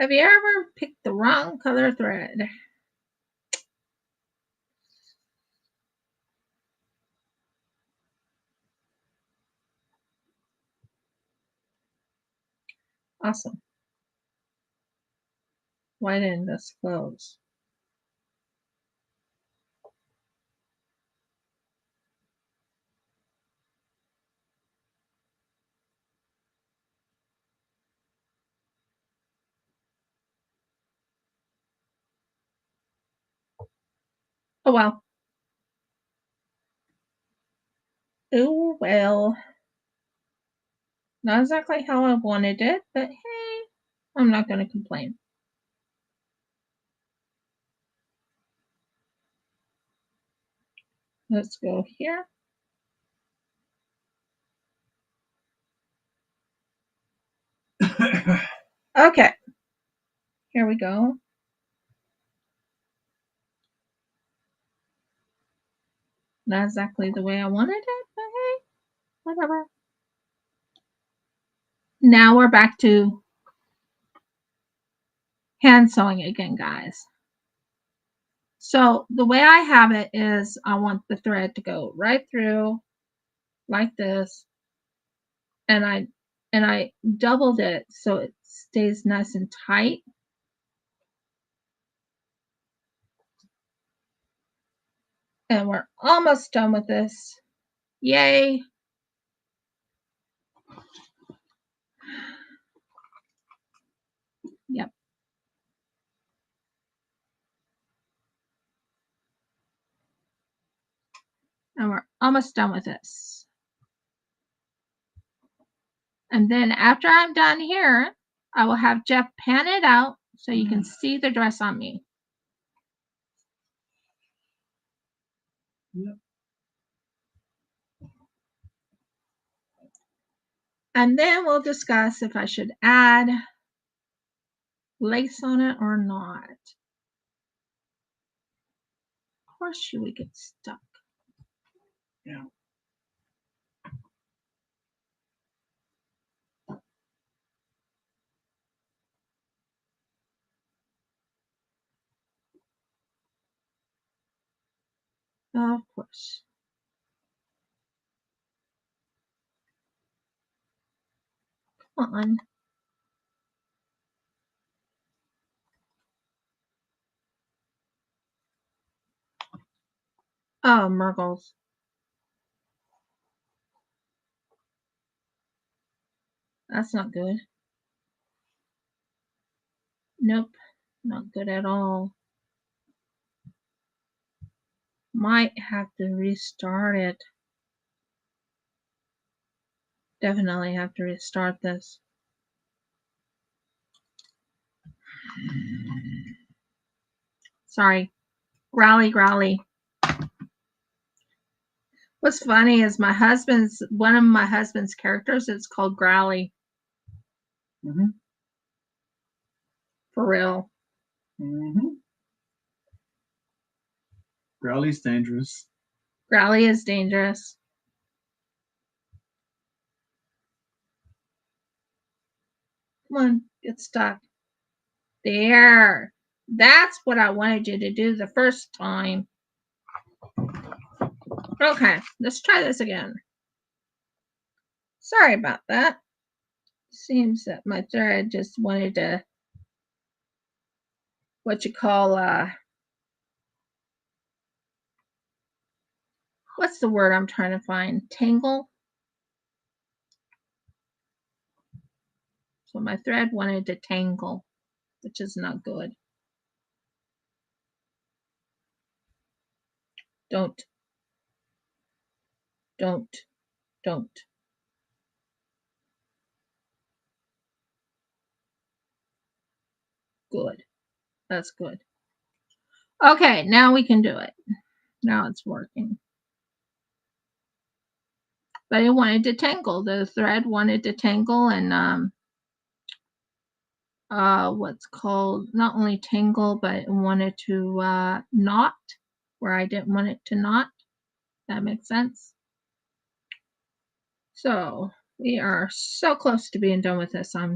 Have you ever picked the wrong color thread? Awesome. Why didn't this close? Oh well. Oh well. Not exactly how I wanted it, but hey, I'm not going to complain. Let's go here. Okay. Here we go. Not exactly the way I wanted it, but hey, whatever. Now we're back to hand sewing again, guys. So the way I have it is I want the thread to go right through like this, and I doubled it so it stays nice and tight. And we're almost done with this. Yay. Yep. And we're almost done with this. And then after I'm done here, I will have Jeff pan it out so you can see the dress on me. Yep. And then we'll discuss if I should add lace on it or not. Of course, she would get stuck. Yeah. Of course. Come on. Oh, Murgles. That's not good. Nope, not good at all. Might have to restart it. Definitely have to restart this. Sorry. Growly. What's funny is one of my husband's characters, it's called Growly. Mm-hmm. For real. Mm-hmm. Growly's dangerous. Growly is dangerous. Come on, get stuck. There. That's what I wanted you to do the first time. Okay, let's try this again. Sorry about that. Seems that my thread just wanted to, what's the word I'm trying to find? Tangle? So my thread wanted to tangle, which is not good. Don't. Good. That's good. Okay, now we can do it. Now it's working. But it wanted to tangle. The thread wanted to tangle and what's called not only tangle, but it wanted to knot where I didn't want it to knot. That makes sense. So we are so close to being done with this. I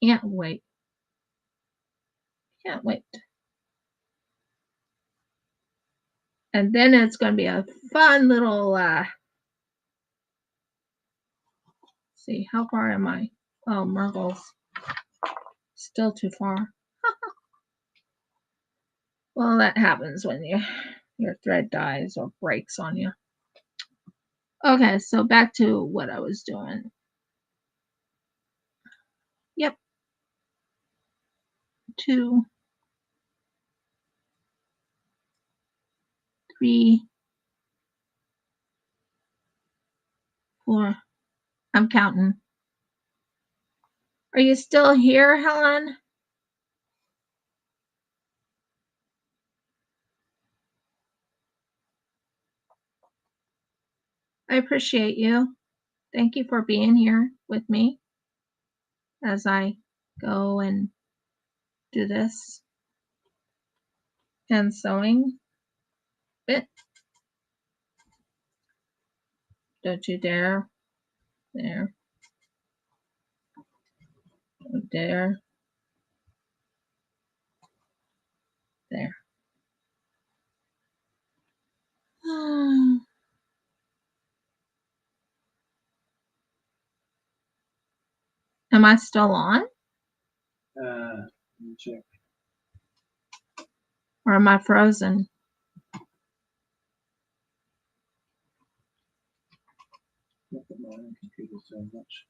can't wait. Can't wait. And then it's going to be a fun little, see, how far am I? Oh, Murgles. Still too far. Well, that happens when your thread dies or breaks on you. Okay, so back to what I was doing. Yep. 2, 3, 4. I'm counting. Are you still here, Helen? I appreciate you. Thank you for being here with me as I go and do this and sewing bit. Don't you dare. There. Don't dare. There. Am I still on? Let me check. Or am I frozen? people so much.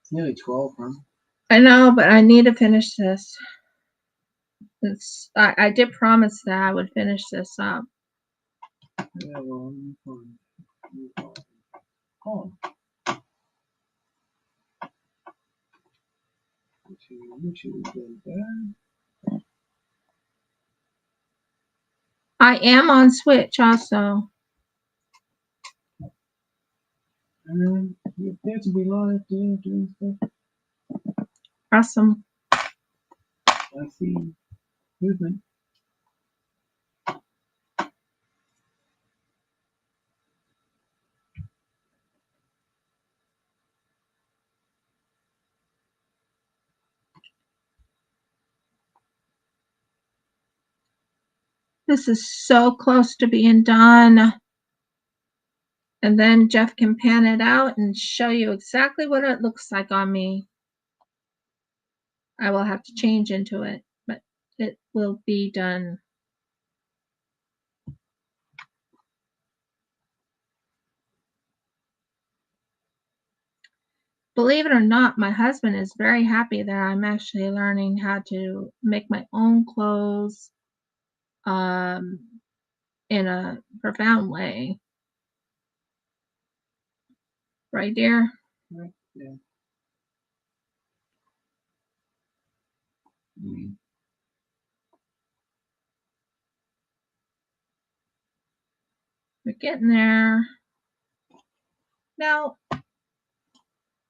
It's nearly 12, huh? I know, but I need to finish this. I did promise that I would finish this up. Yeah, well, I'm fine. Oh. I am on Switch also. You appear to be live doing stuff. Awesome. I see movement. This is so close to being done. And then Jeff can pan it out and show you exactly what it looks like on me. I will have to change into it, but it will be done. Believe it or not, my husband is very happy that I'm actually learning how to make my own clothes in a profound way. Right, dear? Right, yeah. We're getting there. Now,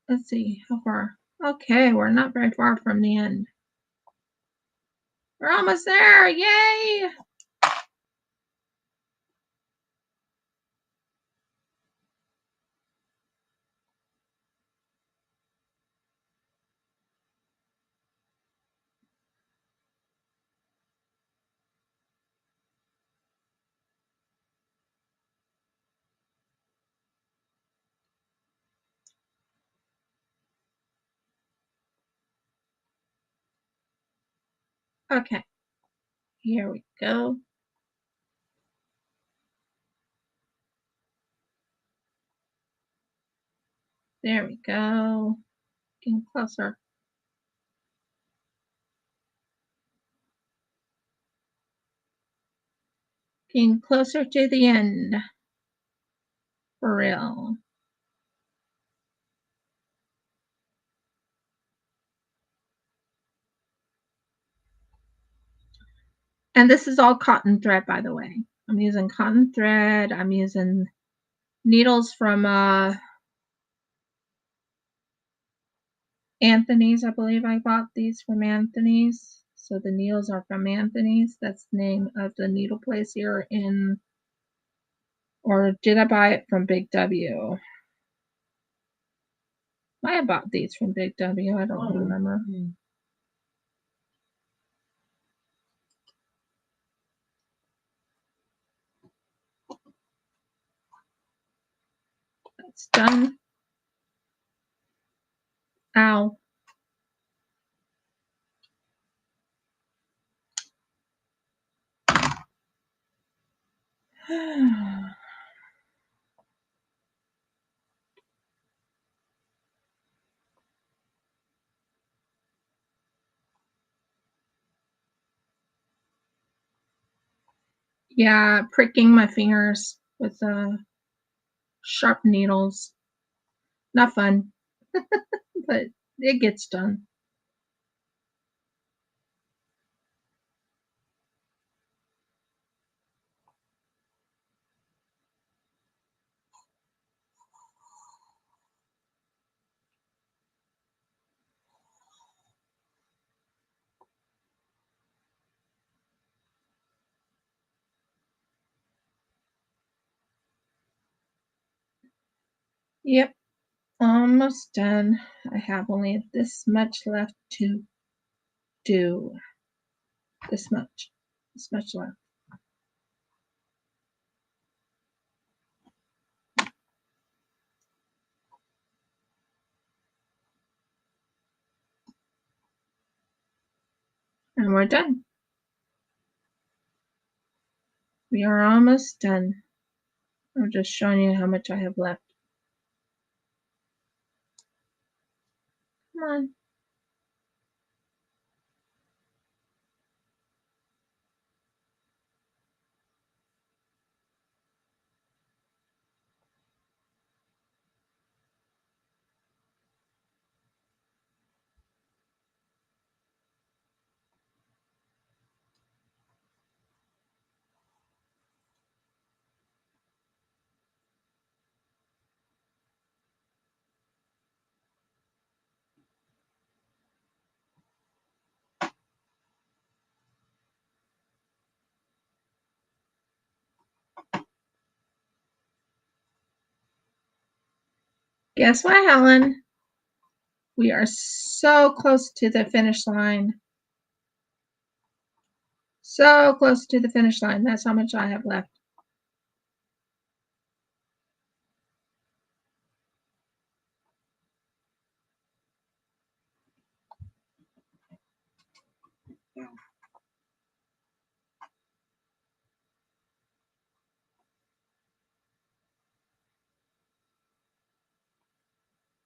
let's see, how far? Okay, we're not very far from the end. We're almost there, yay! Okay, here we go. There we go. Getting closer. Getting closer to the end. For real. And this is all cotton thread, by the way. I'm using cotton thread. I'm using needles from Anthony's. I believe I bought these from Anthony's. So the needles are from Anthony's. That's the name of the needle place here in, or did I buy it from Big W? I have bought these from Big W. I don't remember. That's done. Ow. Yeah, pricking my fingers with sharp needles. Not fun, but it gets done. Yep, almost done. I have only this much left to do. This much left. And we're done. We are almost done. I'm just showing you how much I have left. Come on. Guess what, Helen? We are so close to the finish line. So close to the finish line. That's how much I have left.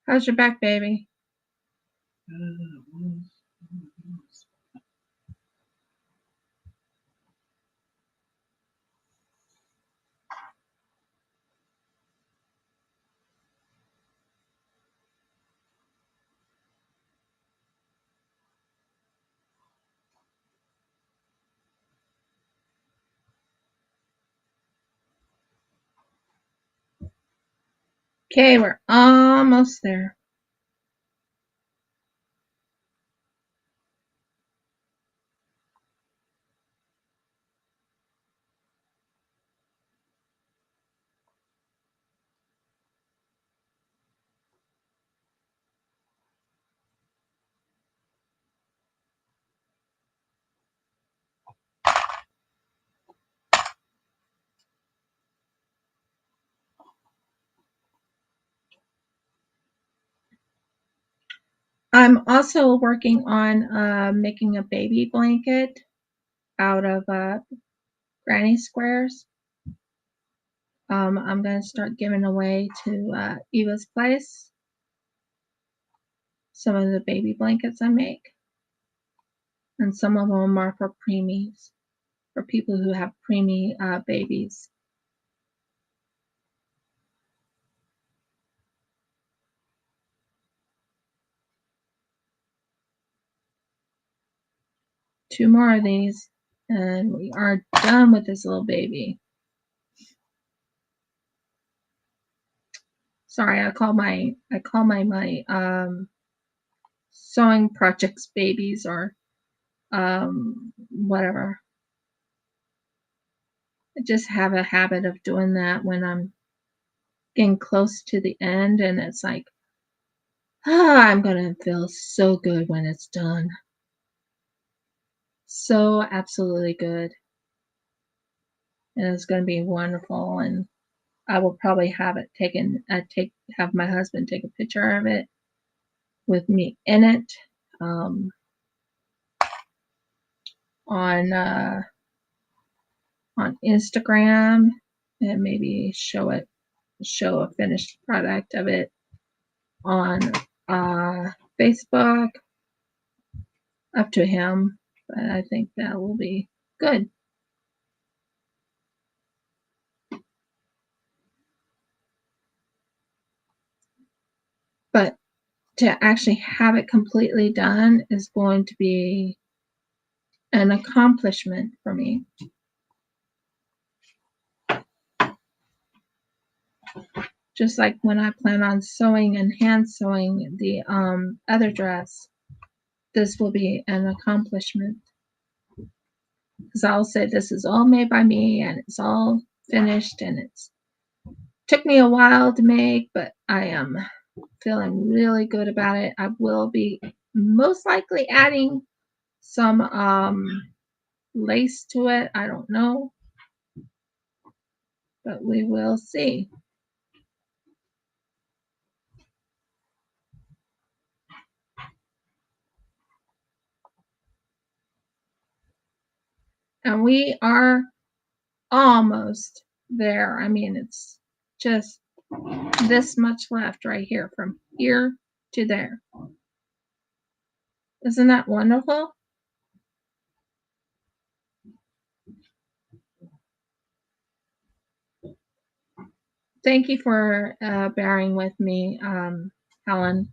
How's your back, baby? Okay, we're almost there. I'm also working on making a baby blanket out of granny squares. I'm going to start giving away to Eva's place some of the baby blankets I make. And some of them are for preemies, for people who have preemie babies. Two more of these, and we are done with this little baby. Sorry, I call my sewing projects babies or whatever. I just have a habit of doing that when I'm getting close to the end, and it's like, I'm gonna feel so good when it's done. So absolutely good. And it's gonna be wonderful, and I will probably have it taken, have my husband take a picture of it with me in it on Instagram, and maybe show a finished product of it on Facebook. Up to him, but I think that will be good. But to actually have it completely done is going to be an accomplishment for me. Just like when I plan on sewing and hand sewing the other dress, this will be an accomplishment. Because I'll say this is all made by me and it's all finished, and it's took me a while to make, but I am feeling really good about it. I will be most likely adding some lace to it. I don't know, but we will see. And we are almost there. I mean, it's just this much left right here, from here to there. Isn't that wonderful? Thank you for bearing with me, Helen.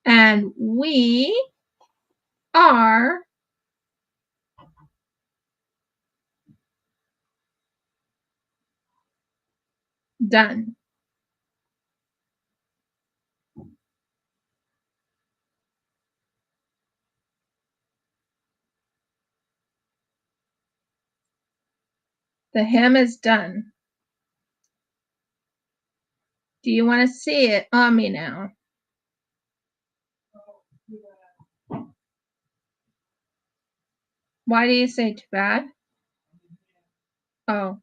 And we are done. The hem is done. Do you want to see it on me now? Why do you say too bad? Oh,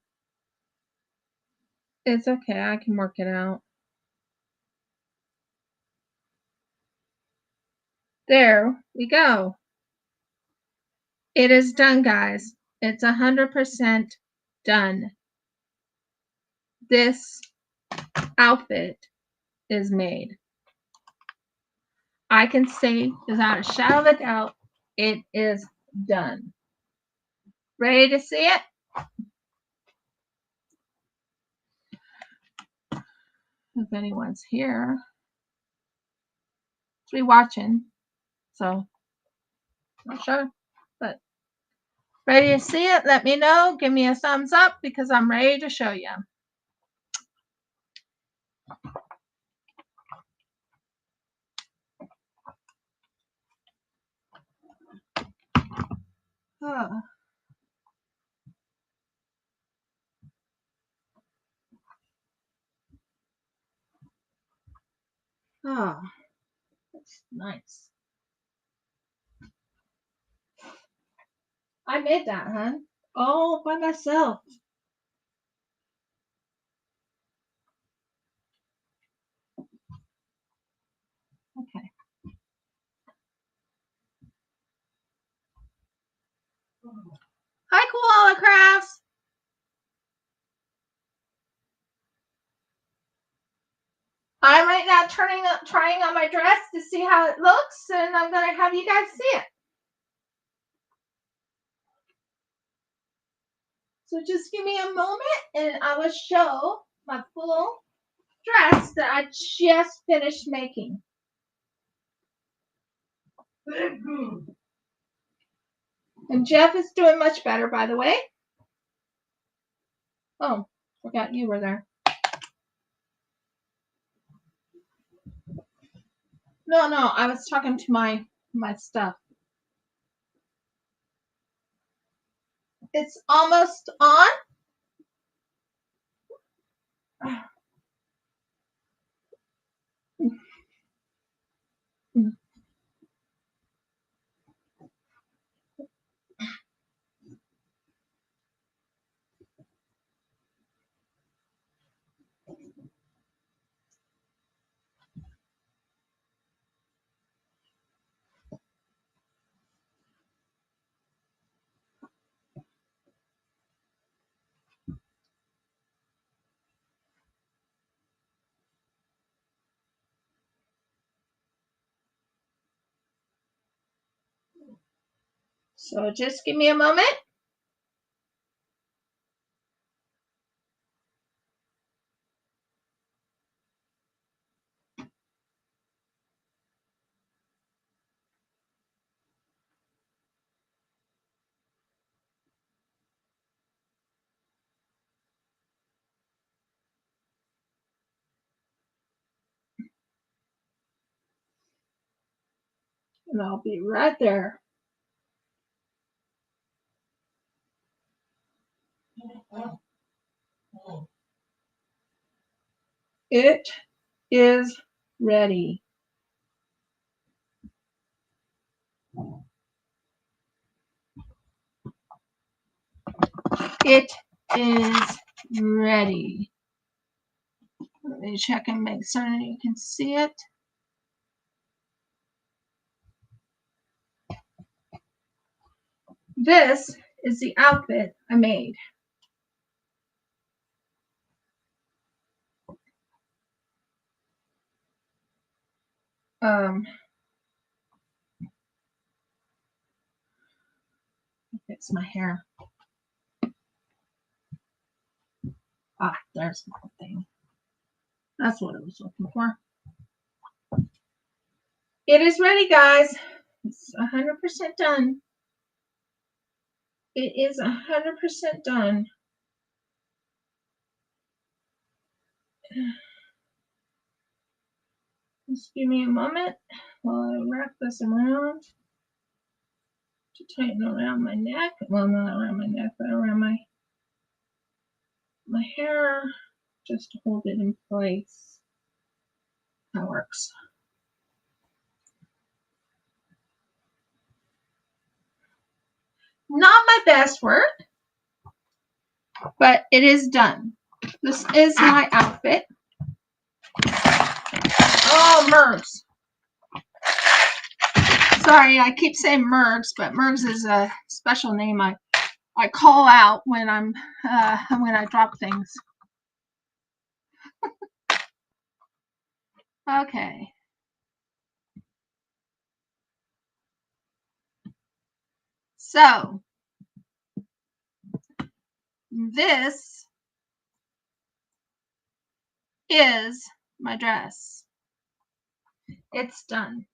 it's okay. I can work it out. There we go. It is done, guys. It's 100% done. This outfit is made. I can say without a shadow of a doubt, it is done. Ready to see it? If anyone's here, it's watching, so not sure. But ready to see it? Let me know. Give me a thumbs up because I'm ready to show you. Oh. Oh, that's nice. I made that, huh? All by myself. Okay. Hi, Koala Crafts. I'm right now trying on my dress to see how it looks, and I'm gonna have you guys see it. So just give me a moment, and I will show my full dress that I just finished making. And Jeff is doing much better, by the way. Oh, forgot you were there. No, I was talking to my stuff. It's almost on. So just give me a moment. And I'll be right there. It is ready. It is ready. Let me check and make certain you can see it. This is the outfit I made. Fix my hair. Ah, there's my thing. That's what I was looking for. It is ready, guys. It's 100% done. It is 100% done. Just give me a moment while I wrap this around to tighten around my neck. Well, not around my neck, but around my hair, just to hold it in place. That works. Not my best work, but it is done. This is my outfit. Oh, Mergs. Sorry, I keep saying Mergs, but Mergs is a special name I call out when when I drop things. Okay. So this is my dress. It's done.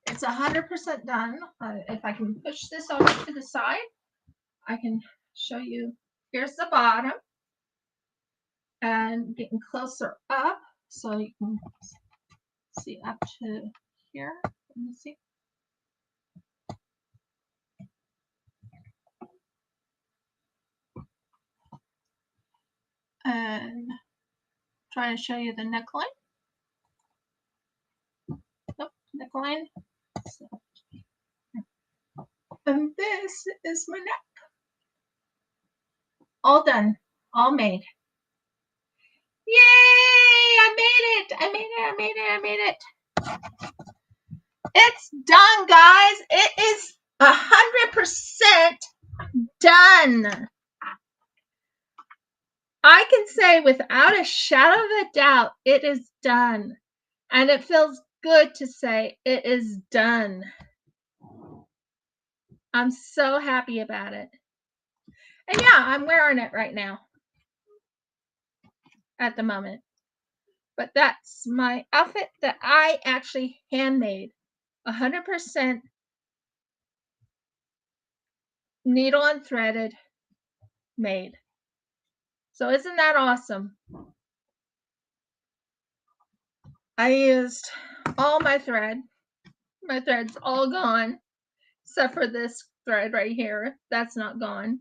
It's 100% done. If I can push this over to the side, I can show you. Here's the bottom. And getting closer up so you can see up to here. Let me see. And try to show you the neckline. Nope, neckline. So, and this is my neck. All done. All made. Yay! I made it! I made it! I made it! I made it! It's done, guys! It is 100% done. I can say without a shadow of a doubt, it is done. And it feels good to say it is done. I'm so happy about it. And yeah, I'm wearing it right now at the moment. But that's my outfit that I actually handmade. 100% needle and threaded made. So isn't that awesome? I used all my thread. My thread's all gone, except for this thread right here. That's not gone.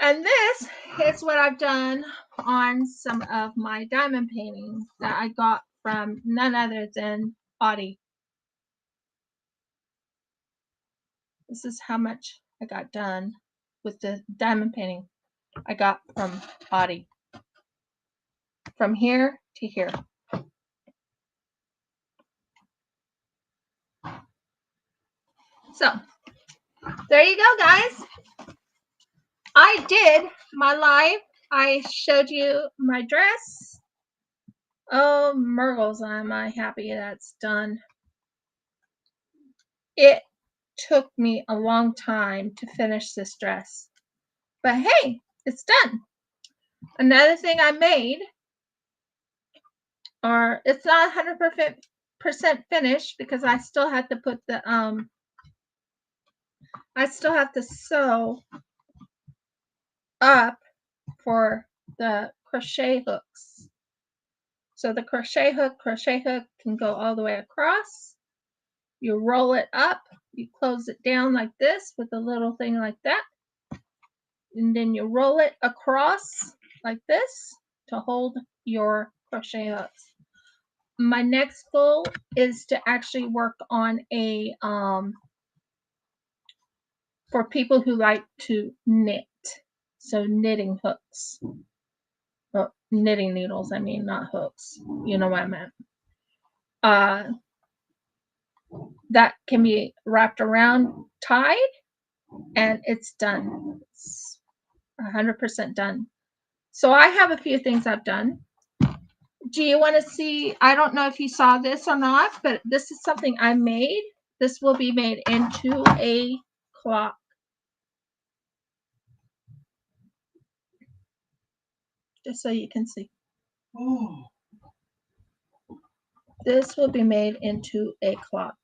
And this is what I've done on some of my diamond paintings that I got from none other than Oddy. This is how much I got done with the diamond painting I got from Oddy. From here to here. So, there you go, guys. I did my live. I showed you my dress. Oh, Murgles, am I happy that's done. It took me a long time to finish this dress. But hey, it's done. Another thing I made, or it's not 100% finished because I still have to put the I still have to sew up for the crochet hooks. So the crochet hook can go all the way across. You roll it up, you close it down like this with a little thing like that. And then you roll it across like this to hold your crochet hooks. My next goal is to actually work on a for people who like to knit. So knitting hooks. Well, knitting needles, I mean, not hooks. You know what I meant. that can be wrapped around, tied, and it's done. It's 100% done. So I have a few things I've done. Do you want to see? I don't know if you saw this or not, but this is something I made. This will be made into a clock. Just so you can see. Oh. This will be made into a clock.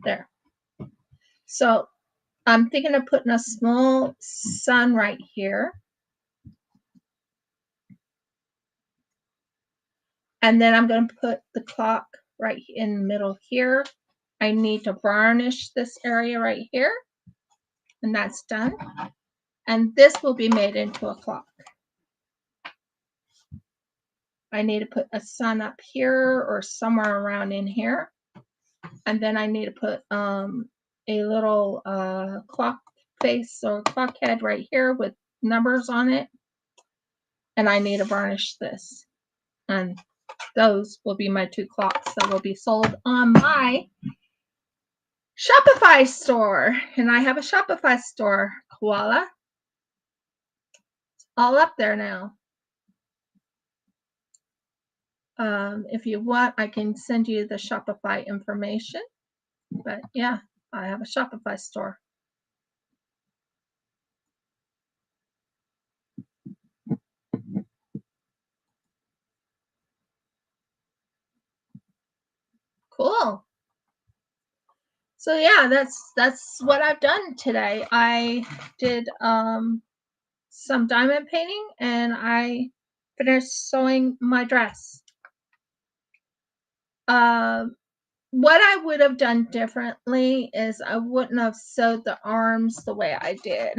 There. So I'm thinking of putting a small sun right here. And then I'm going to put the clock right in the middle here. I need to varnish this area right here. And that's done. And this will be made into a clock. I need to put a sun up here or somewhere around in here. And then I need to put a little clock face or clock head right here with numbers on it. And I need to varnish this. And those will be my 2 clocks that will be sold on my Shopify store. And I have a Shopify store, Koala. It's all up there now. If you want, I can send you the Shopify information. But yeah, I have a Shopify store. Cool. So yeah, that's what I've done today. I did some diamond painting and I finished sewing my dress. What I would have done differently is I wouldn't have sewed the arms the way I did.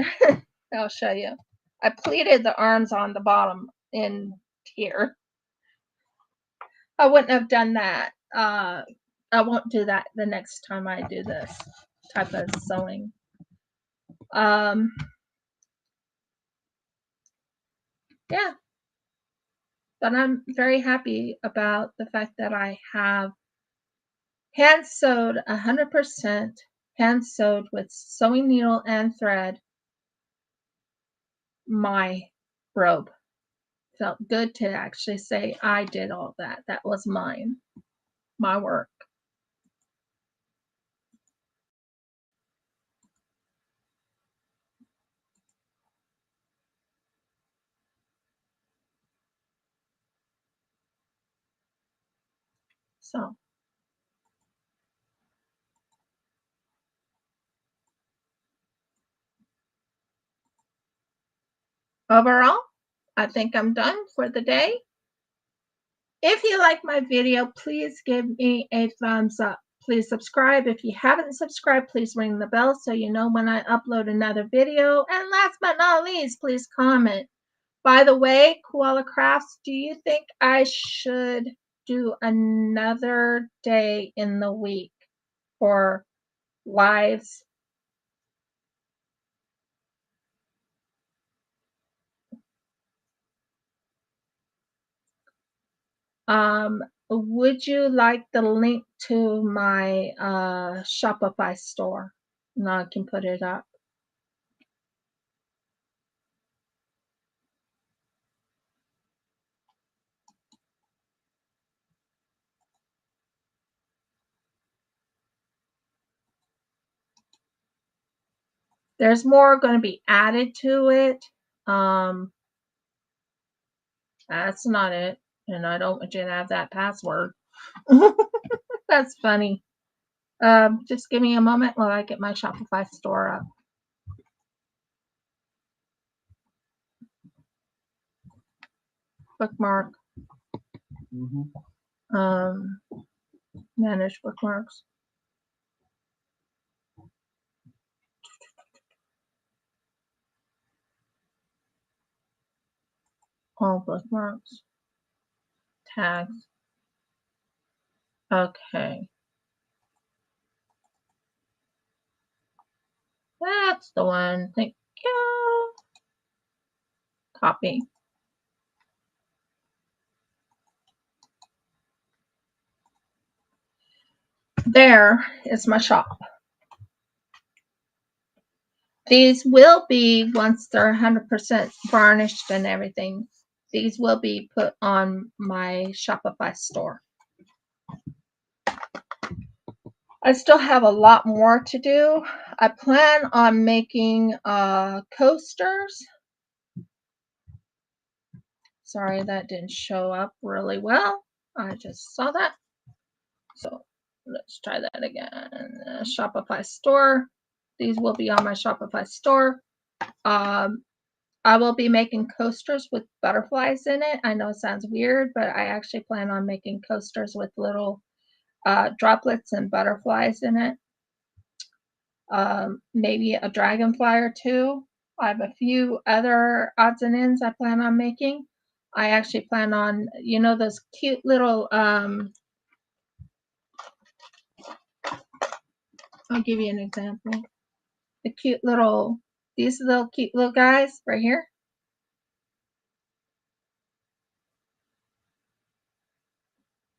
I'll show you. I pleated the arms on the bottom in here. I wouldn't have done that. I won't do that the next time I do this type of sewing. Yeah. But I'm very happy about the fact that I have hand sewed 100%, hand sewed with sewing needle and thread, my robe. Felt good to actually say I did all that. That was mine, my work. So overall, I think I'm done for the day. If you like my video, please give me a thumbs up. Please subscribe. If you haven't subscribed, please ring the bell so you know when I upload another video. And last but not least, please comment. By the way, Koala Crafts, do you think I should do another day in the week for lives? Would you like the link to my Shopify store? Now I can put it up. There's more going to be added to it. That's not it. And I don't want you to have that password. That's funny. Just give me a moment while I get my Shopify store up. Bookmark. Manage bookmarks. All bookmarks. Tags. Okay. That's the one. Thank you. Copy. there is my shop. These will be, once they're 100% varnished and everything, these will be put on my Shopify store. I still have a lot more to do. I plan on making coasters. Sorry, that didn't show up really well. I just saw that. So let's try that again. Shopify store. These will be on my Shopify store. I will be making coasters with butterflies in it. I know it sounds weird, but I actually plan on making coasters with little droplets and butterflies in it. Maybe a dragonfly or two. I have a few other odds and ends I plan on making. I actually plan on, you know, those cute little, I'll give you an example. The cute little, these little cute little guys right here.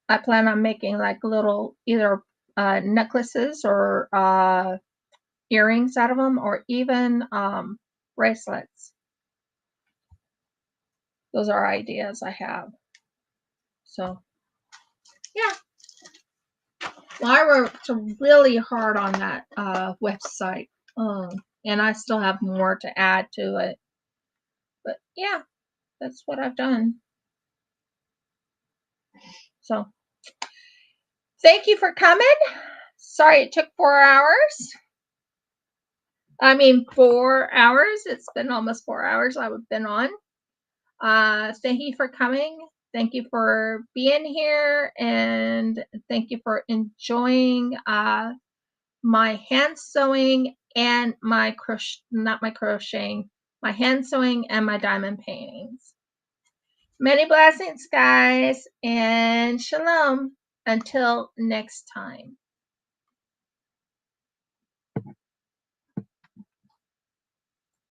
I plan on making like little either necklaces or earrings out of them, or even bracelets. Those are ideas I have. So, yeah. Well, I worked really hard on that website, and I still have more to add to it. But yeah, that's what I've done. So, thank you for coming. Sorry it took 4 hours. I mean, 4 hours. It's been almost 4 hours I've been on. Thank you for coming. Thank you for being here, and thank you for enjoying my hand sewing and my crocheting, my hand sewing and my diamond paintings. Many blessings, guys, and shalom until next time.